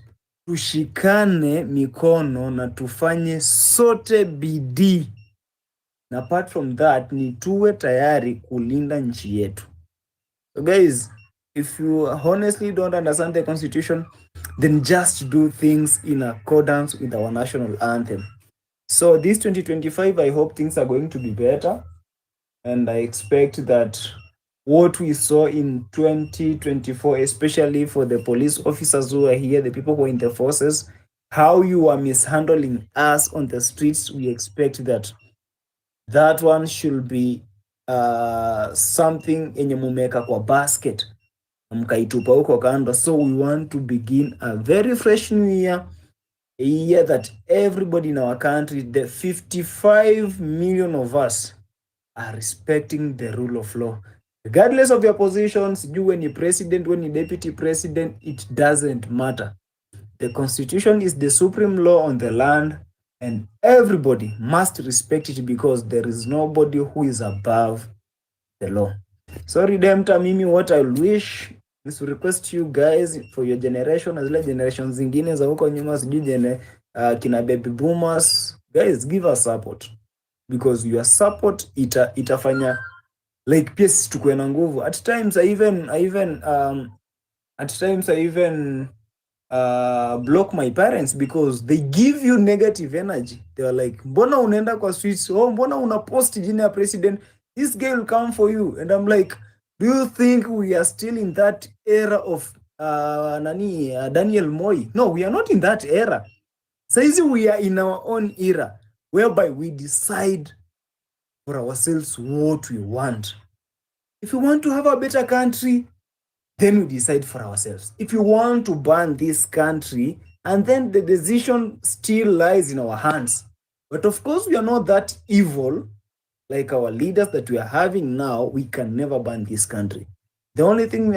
tushikane mikono na tufanye sote bidii. Na apart from that, ni tuwe tayari kulinda nchi yetu. So guys, if you honestly don't understand the constitution, then just do things in accordance with our national anthem. So this 2025, I hope things are going to be better. And I expect that what we saw in 2024, especially for the police officers who are here, the people who are in the forces, how you are mishandling us on the streets, we expect that one should be something yenye mumeweka kwa basket mkaitupa huko kando. So we want to begin a very fresh new year, a year that everybody in our country, the 55 million of us, are respecting the rule of law. Regardless of your positions, you when you're president, when you're deputy president, it doesn't matter. The constitution is the supreme law on the land, and everybody must respect it because there is nobody who is above the law. So Redemptor, mimi what I wish is to request you guys for your generation as well generations zingine za huko nyuma sijui kina baby boomers, guys give us support because your support itafanya like pia sisi tukuwe na nguvu. At times I even block my parents because they give you negative energy. They are like, mbona unaenda kwa streets? Oh, mbona una post jina ya president? This guy will come for you. And I'm like, do you think we are still in that era of Daniel Moi? No, we are not in that era. Saizi we are in our own era whereby we decide for ourselves what we want. If we want to have a better country, then we decide for ourselves. If you want to ban this country, and then the decision still lies in our hands. But of course, we are not that evil like our leaders that we are having now. We can never ban this country. The only thing we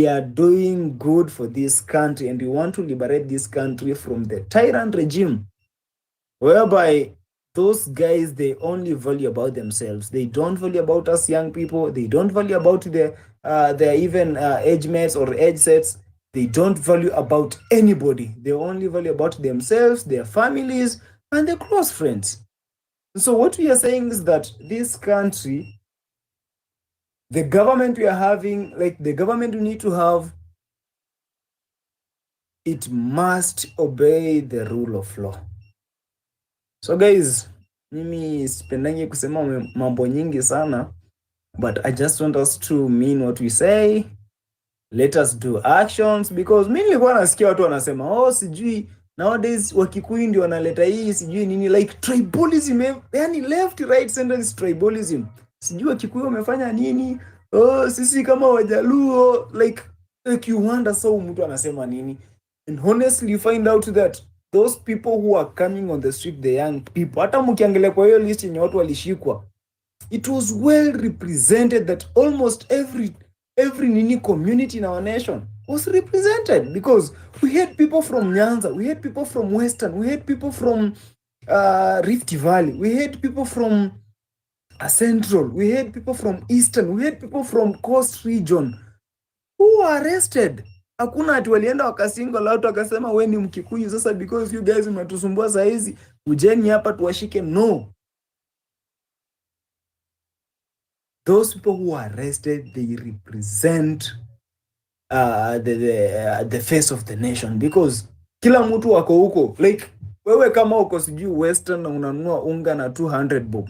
are doing good for this country, and we want to liberate this country from the tyrant regime, whereby those guys, they only value about themselves. They don't value about us young people. They don't value about their even age mates or age sets. They don't value about anybody. They only value about themselves, their families, and their close friends. So what we are saying is that this country, the government we are having, like the government we need to have, it must obey the rule of law. So guys, mimi sipendangi kusema mambo nyingi sana, but I just want us to mean what we say. Let us do actions, because mimi nilikuwa nasikia watu wanasema oh, sijui nowadays Wakikuyu ndio wanaleta hii sijui nini, like tribalism, yani left right center is tribalism. Sijui Wakikuyu wamefanya nini, oh sisi kama Wajaluo, like you wonder so mtu anasema nini. And honestly you find out that those people who are coming on the street, the young people, hata mkiangalia kwa hiyo list yenye watu walishikwa, it was well represented that almost every nini community in our nation was represented, because we had people from Nyanza, we had people from Western, we had people from Rift Valley, we had people from Central, we had people from Eastern, we had people from Coast region who were arrested. Hakuna ati walienda wakasingle out wakasema we ni Mkikuyu sasa because you guys mnatusumbua saa hizi ujeni hapa tuwashike. No. Those people who are arrested, they represent the face of the nation, because kila mtu wako huko, like wewe kama uko sijui Western na unanunua unga na 200 bob,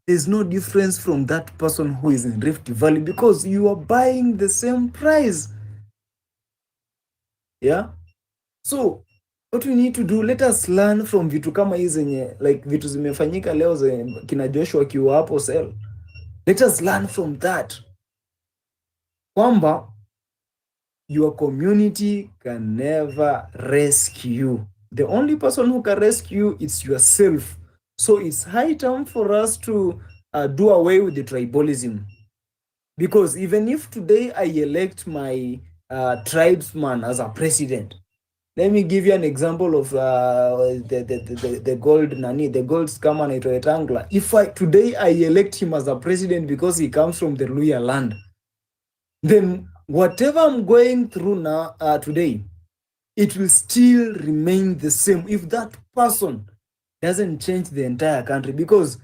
there's no difference from that person who is in Rift Valley because you are buying the same price. Yeah, so what we need to do, let us learn from vitu kama hizi zenye like vitu zimefanyika leo kina Joshua kiwa hapo cell. Let us learn from that, kwamba your community can never rescue you. The only person who can rescue you is yourself. So it's high time for us to do away with the tribalism, because even if today I elect my tribesman as a president, let me give you an example of the gold scammer naitwa Etangla. If today I elect him as a president because he comes from the Luya land, then whatever I'm going through now today, it will still remain the same if that person doesn't change the entire country, because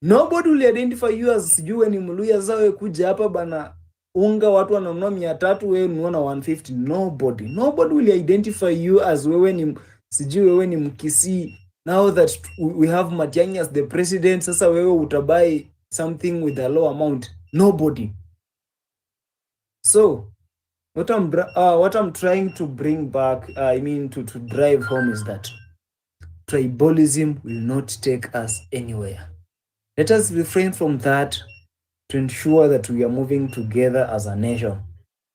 nobody will identify you as sijui ni Mluya zawe kuja hapa bana unga watu wananunua 300 wewe unaona 150. Nobody will identify you as wewe ni sijui wewe ni Mkisii. Now that we have Matiang'i as the president, sasa wewe utabai something with a low amount. Nobody. So what I'm trying to bring back, to drive home, is that tribalism will not take us anywhere. Let us refrain from that to ensure that we are moving together as a nation.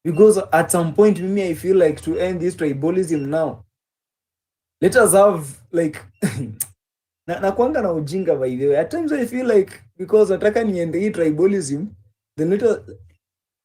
Because at some point, me, I feel like to end this tribalism now, let us have like nakwanga na ujinga by the way. At times I feel like because nataka niende hii tribalism, then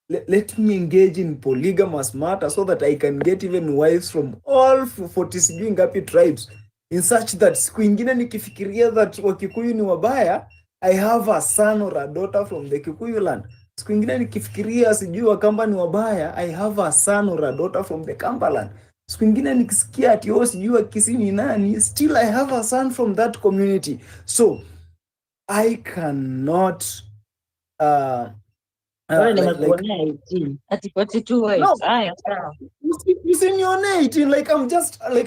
let me engage in polygamous matter so that I can get even wives from all 40 sijui ngapi tribes, in such that siku ingine nikifikiria that Wakikuyu ni wabaya, I have a son or a daughter from the Kikuyu land. Siku ingine nikifikiria sijui Wakamba ni wabaya, I have a son or a daughter from the Kamba land. Siku ingine nikisikia ati sijui Wakisii ni nani, still I have a son from that community. So I cannot nimekuonea 18 ati 42 wives. Haya, sawa. You simulate, like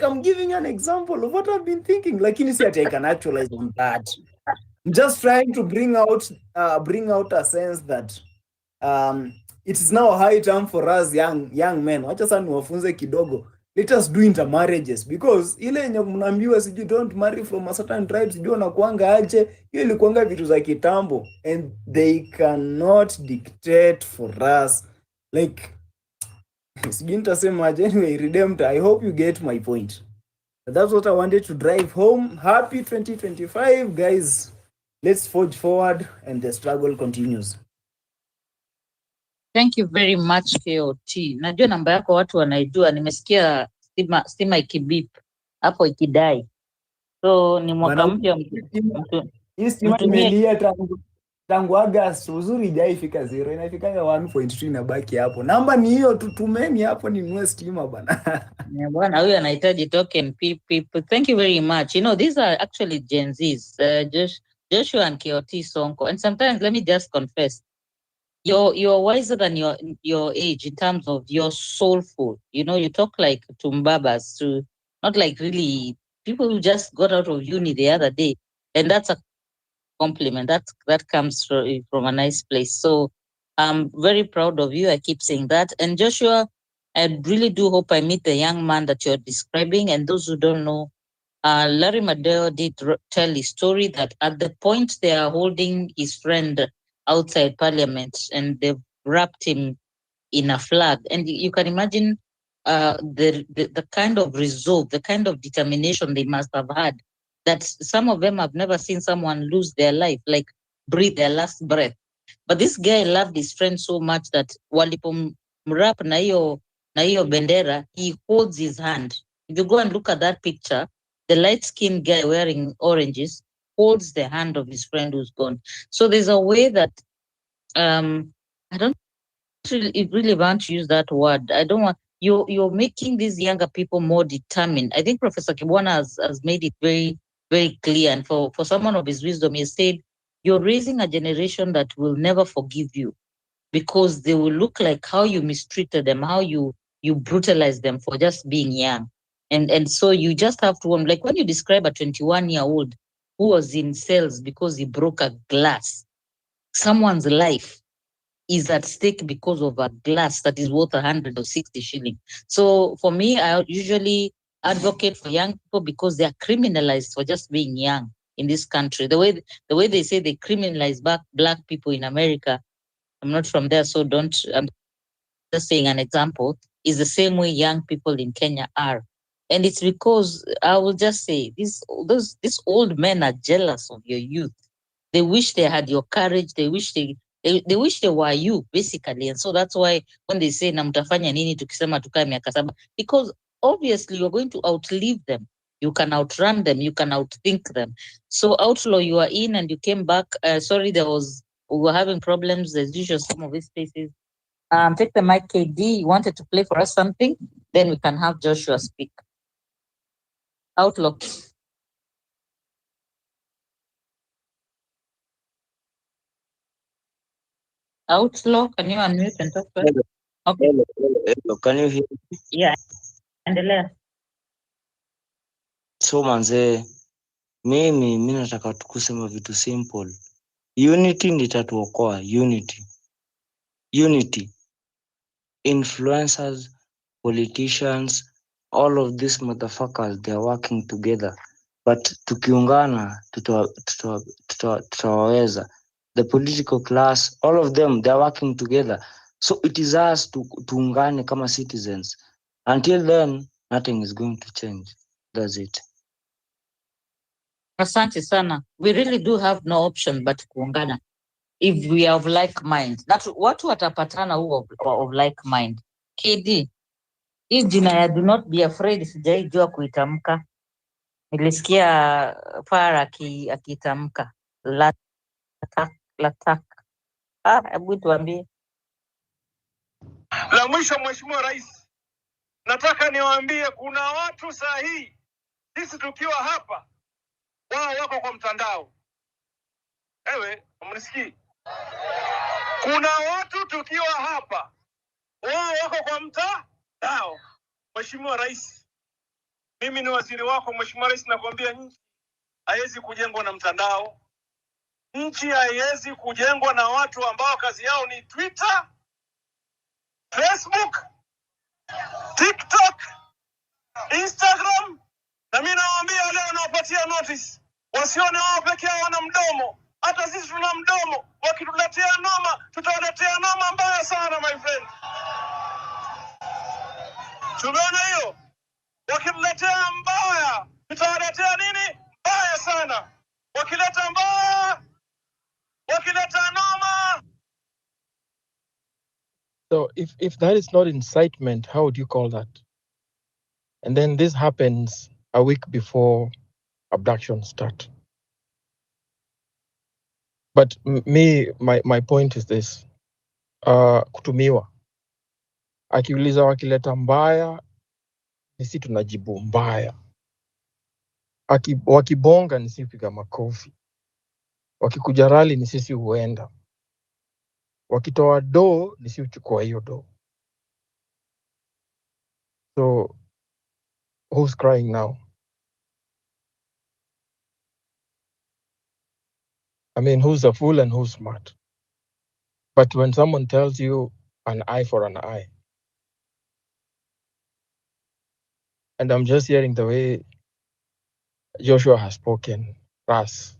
I'm giving an example of what I've been thinking. Like you see, I can actualize on that. I'm just trying to bring out a sense that it is now high time for us young men. Wacha sana niwafunze kidogo. Let us do intermarriages because ile yenye mnaambiwa sijui don't marry from a certain tribe sijui wanakuanga aje, hiyo ilikuanga vitu za kitambo and they cannot dictate for us like sijui nitasemaje. Anyway, Redemptor, I hope you get my point. That's what I wanted to drive home. Happy 2025, guys. Let's forge forward and the struggle continues. Thank you very much KOT. Najua namba yako watu wanaijua, nimesikia stima ikibip hapo ikidai. So ni mwaka mpya hii stima imelia tangu August, uzuri ijaifika 0, inafikanga 1.2 inabaki hapo. Namba ni hiyo, tutumeni hapo ninunue stima bana. Bwana huyu anahitaji token people. Thank you very much. You know, these are actually Gen Zs, Joshua and KOT Sonko. And sometimes let me just confess, you're wiser than your age in terms of you're soulful. You know, you talk like tumbabas, to not like really people who just got out of uni the other day, and that's a compliment. That comes from a nice place. So I'm very proud of you. I keep saying that. And Joshua, I really do hope I meet the young man that you're describing. And those who don't know, Larry Madeo did tell his story that at the point they are holding his friend outside Parliament and they've wrapped him in a flag. And you can imagine the kind of resolve, the kind of determination they must have had, that some of them have never seen someone lose their life, like breathe their last breath. But this guy loved his friend so much that walipomrap na hiyo bendera, he holds his hand. If you go and look at that picture, the light-skinned guy wearing oranges holds the hand of his friend who's gone. So there's a way that I don't really want to use that word. I don't want you're making these younger people more determined. I think Professor Kibwana has made it very, very clear. And for someone of his wisdom, he said, you're raising a generation that will never forgive you because they will look like how you mistreated them, how you brutalized them for just being young. And so you just have to, like when you describe a 21-year-old who was in cells because he broke a glass, someone's life is at stake because of a glass that is worth 160 shillings. So for me, I usually advocate for young people because they are criminalized for just being young in this country. The way they say they criminalize black people in America, I'm not from there, so I'm just saying an example, is the same way young people in Kenya are. And it's because I will just say these old men are jealous of your youth. They wish they had your courage. They wish they wish they were you, basically. And so that's why when they say na mtafanya nini tukisema tukae miaka saba, because obviously you're going to outlive them. You can outrun them. You can outthink them. So Outlaw, you are in and you came back. Sorry, we were having problems as usual some of these spaces. Take the mic, KD. You wanted to play for us something? Then we can have Joshua speak. Outlaw. Outlaw, can you unmute and talk first? Okay. Hello, can you hear me? Yeah, endelea. So manze, mimi nataka tukusema vitu simple. Unity nitatuokoa, unity. Influencers, politicians, all of these motherfuckers, they are working together. but tukiungana tutawaweza. The political class, all of them, they are working together. So it is us tuungane kama citizens. Until then, nothing is going to change. That's it. Asante sana. We really do have no option but kuungana if we are of like mind. Watu watapatana who of like mind. KD, hii jina ya do not be afraid sijaijua kuitamka. Nilisikia Fara akitamka latak. Hebu tuambie. La mwisho, Mheshimiwa Rais, nataka niwaambie kuna watu saa hii sisi tukiwa hapa, wao wako kwa mtandao. Ewe, mnisikii? Kuna watu tukiwa hapa, wao wako kwa mtandao. Mheshimiwa Rais, mimi ni waziri wako. Mheshimiwa Rais, nakwambia nchi haiwezi kujengwa na mtandao. Nchi haiwezi kujengwa na watu ambao kazi yao ni Twitter, Facebook, TikTok, Instagram. Na mimi nawaambia leo, nawapatia notice, wasione wao peke yao wana mdomo. Hata sisi tuna mdomo. Wakituletea noma, tutawaletea noma mbaya sana, my friend. Tumeona hiyo. Wakituletea mbaya, tutawaletea nini? Mbaya sana. Wakileta mbaya, wakileta noma. So if that is not incitement, how would you call that? And then this happens a week before abduction start. But my point is this. Kutumiwa. Akiuliza wakileta mbaya, nisi tunajibu mbaya. Wakibonga ni sisi piga makofi. Wakikuja rally ni sisi huenda. Wakitoa do ni sisi uchukua hiyo do. So who's crying now? I mean, who's a fool and who's smart? But when someone tells you an eye for an eye, and I'm just hearing the way Joshua has spoken, Ras,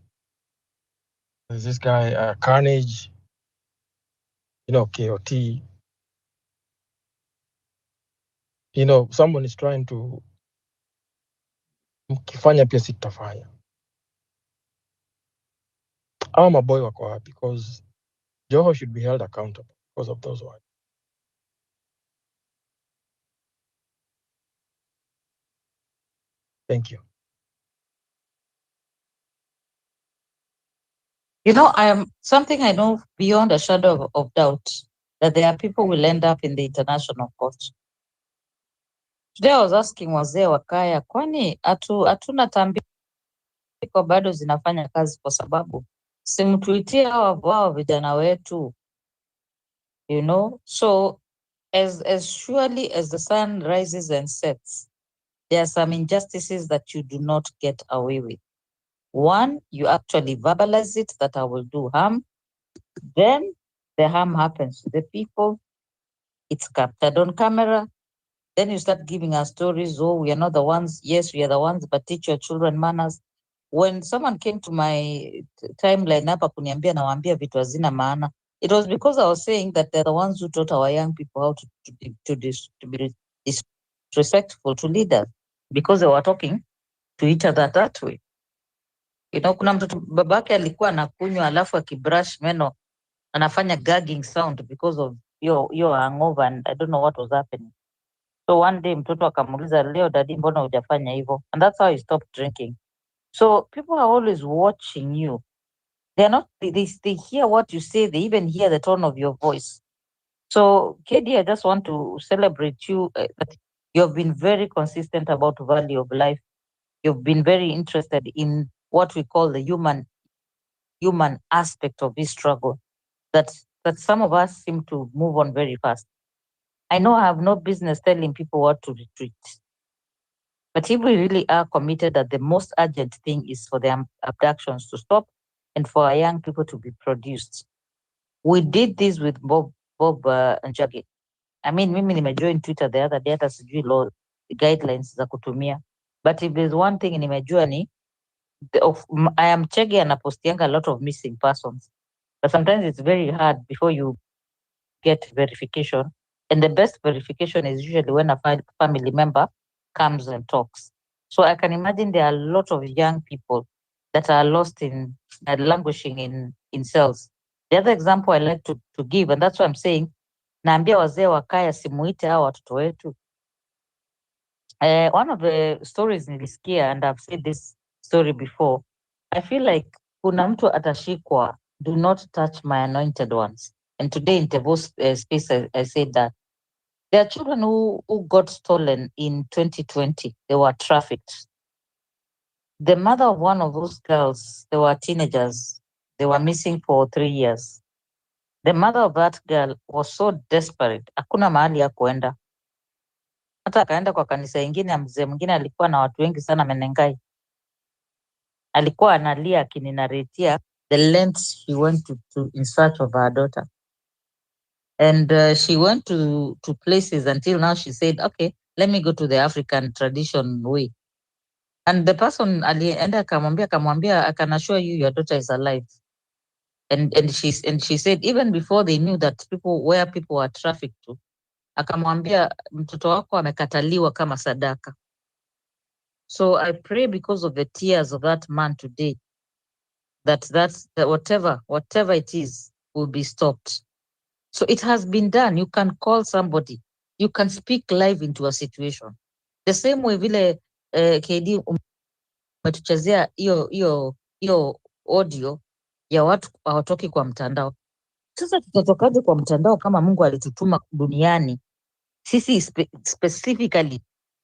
there's this guy, Carnage, KOT, someone is trying to mkifanya pia sitafanya. Our maboy wako wapi? Because Joho should be held accountable because of those words. Thank you. Something I know beyond a shadow of doubt, that there are people who will end up in the international court. Today I was asking wazee wa kaya, kwani hatuna tambiko bado zinafanya kazi? Kwa sababu simtuitie wao vijana wetu, so as surely as the sun rises and sets, there are some injustices that you do not get away with. One, you actually verbalize it, that I will do harm. Then the harm happens to the people. It's captured on camera. Then you start giving us stories. Oh, we are not the ones. Yes, we are the ones, but teach your children manners. When someone came to my timeline hapa kuniambia nawaambia vitu hazina maana, it was because I was saying that they're the ones who taught our young people how to be disrespectful to leaders, because they were talking to each other that way. Kuna mtoto babake alikuwa anakunywa alafu akibrush meno anafanya gagging sound because of your hangover, and I don't know what was happening. So one day mtoto akamuuliza, leo dadi, mbona hujafanya hivyo? And that's how he stopped drinking. So people are always watching you. They're not, they hear what you say, they even hear the tone of your voice. So KD, I just want to celebrate you, that you've been very consistent about value of life. You've been very interested in what we call the human aspect of this struggle, that some of us seem to move on very fast. I know I have no business telling people what to retreat. But if we really are committed that the most urgent thing is for the abductions to stop and for our young people to be produced. We did this with Bob Njagi. I mean, mimi nimejoin Twitter the other day, hata sijui law guidelines za kutumia. But if there's one thing nimejua ni I am checking and postianga a lot of missing persons, but sometimes it's very hard before you get verification. And the best verification is usually when a family member comes and talks. So I can imagine there are a lot of young people that are lost in languishing in cells. The other example I like to give, and that's what I'm saying, naambia wazee wakaya simuite hao watoto wetu. One of the stories nilisikia, and I've said this story before, I feel like kuna mtu atashikwa, do not touch my anointed ones. And today in Tevo's space, I said that there are children who got stolen in 2020. They were trafficked. The mother of one of those girls, they were teenagers. They were missing for 3 years. The mother of that girl was so desperate, hakuna mahali ya kuenda. Hata akaenda kwa kanisa ingine ya mzee mwingine alikuwa na watu wengi sana Menengai. Alikuwa analia akininaretia the lengths she went to in search of her daughter. And she went to places until now she said, okay, let me go to the African tradition way. And the person alienda akamwambia, I can assure you your daughter is alive. And she said, even before they knew that where people were trafficked to, akamwambia mtoto wako amekataliwa kama sadaka. So I pray because of the tears of that man today, that whatever it is will be stopped. So it has been done. You can call somebody. You can speak live into a situation. The same way vile KD umetuchezea hiyo audio ya watu hawatoki kwa mtandao. Sasa tutatokaje kwa mtandao kama Mungu alitutuma duniani? Sisi specifically,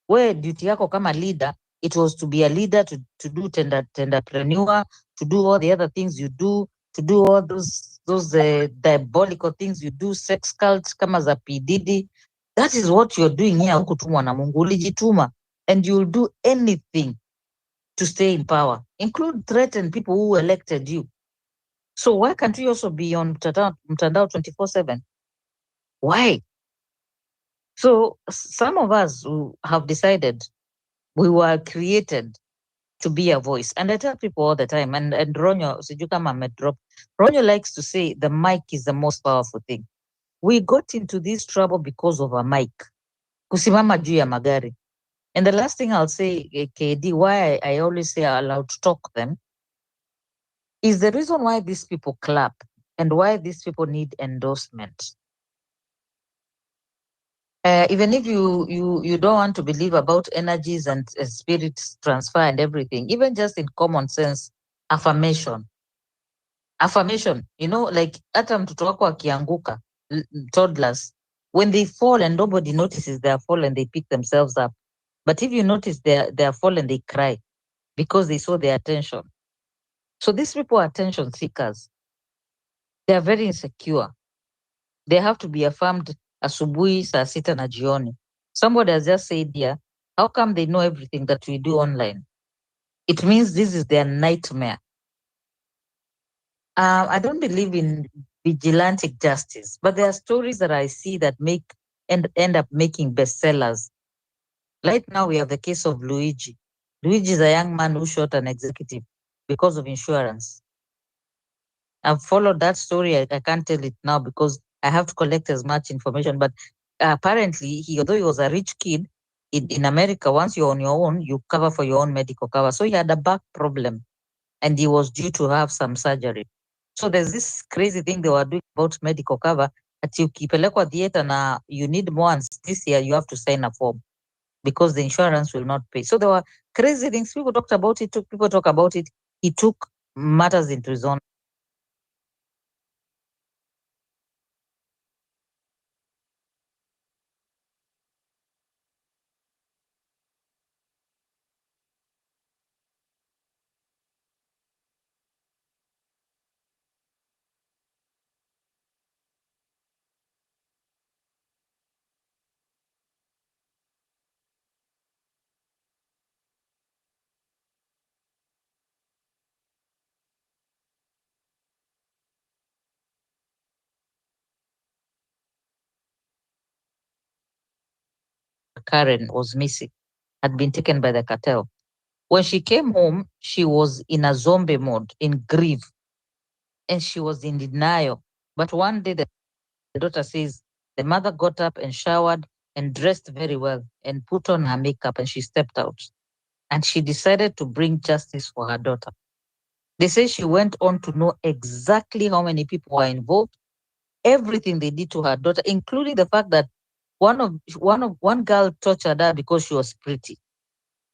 we duty yako kama leader, it was to be a leader, to do tenderpreneur, to do all the other things you do, to do all those diabolical things you do, sex cults kama za P. Diddy. That is what you're doing here. Hukutumwa na Mungu, ulijituma, and you'll do anything to stay in power, include threaten people who elected you. So why can't you also be on mtandao 24/7? Why? So some of us who have decided we were created to be a voice. And I tell people all the time, and Ronyo, sijui kama amedrop, Ronyo likes to say the mic is the most powerful thing. We got into this trouble because of a mic. Kusimama juu ya magari. And the last thing I'll say, KD, why I always say I allowed to talk them, is the reason why these people clap and why these people need endorsement. Even if you don't want to believe about energies and spirits transfer and everything, even just in common sense, affirmation, like hata mtoto wako akianguka, toddlers, when they fall and nobody notices they are fallen, they pick themselves up. But if you notice they are fallen, they cry because they saw their attention. So these people are attention seekers. They are very insecure. They have to be affirmed asubuhi, saa sita na jioni. Somebody has just said here, how come they know everything that we do online? It means this is their nightmare. I don't believe in vigilante justice, but there are stories that I see that end up making bestsellers. Right now, we have the case of Luigi. Luigi is a young man who shot an executive because of insurance. I've followed that story. I can't tell it now because I have to collect as much information. But apparently, although he was a rich kid, in America, once you're on your own, you cover for your own medical cover. So he had a back problem and he was due to have some surgery. So there's this crazy thing they were doing about medical cover that ukipelekwa theater na you need more anesthesia, you have to sign a form because the insurance will not pay. So there were crazy things. People talked about it, people talk about it. He took matters into his own. Karen was missing, had been taken by the cartel. When she came home, she was in a zombie mode, in grief, and she was in denial. But one day, the daughter says the mother got up and showered and dressed very well and put on her makeup, and she stepped out. And she decided to bring justice for her daughter. They say she went on to know exactly how many people were involved, everything they did to her daughter, including the fact that one girl tortured her because she was pretty.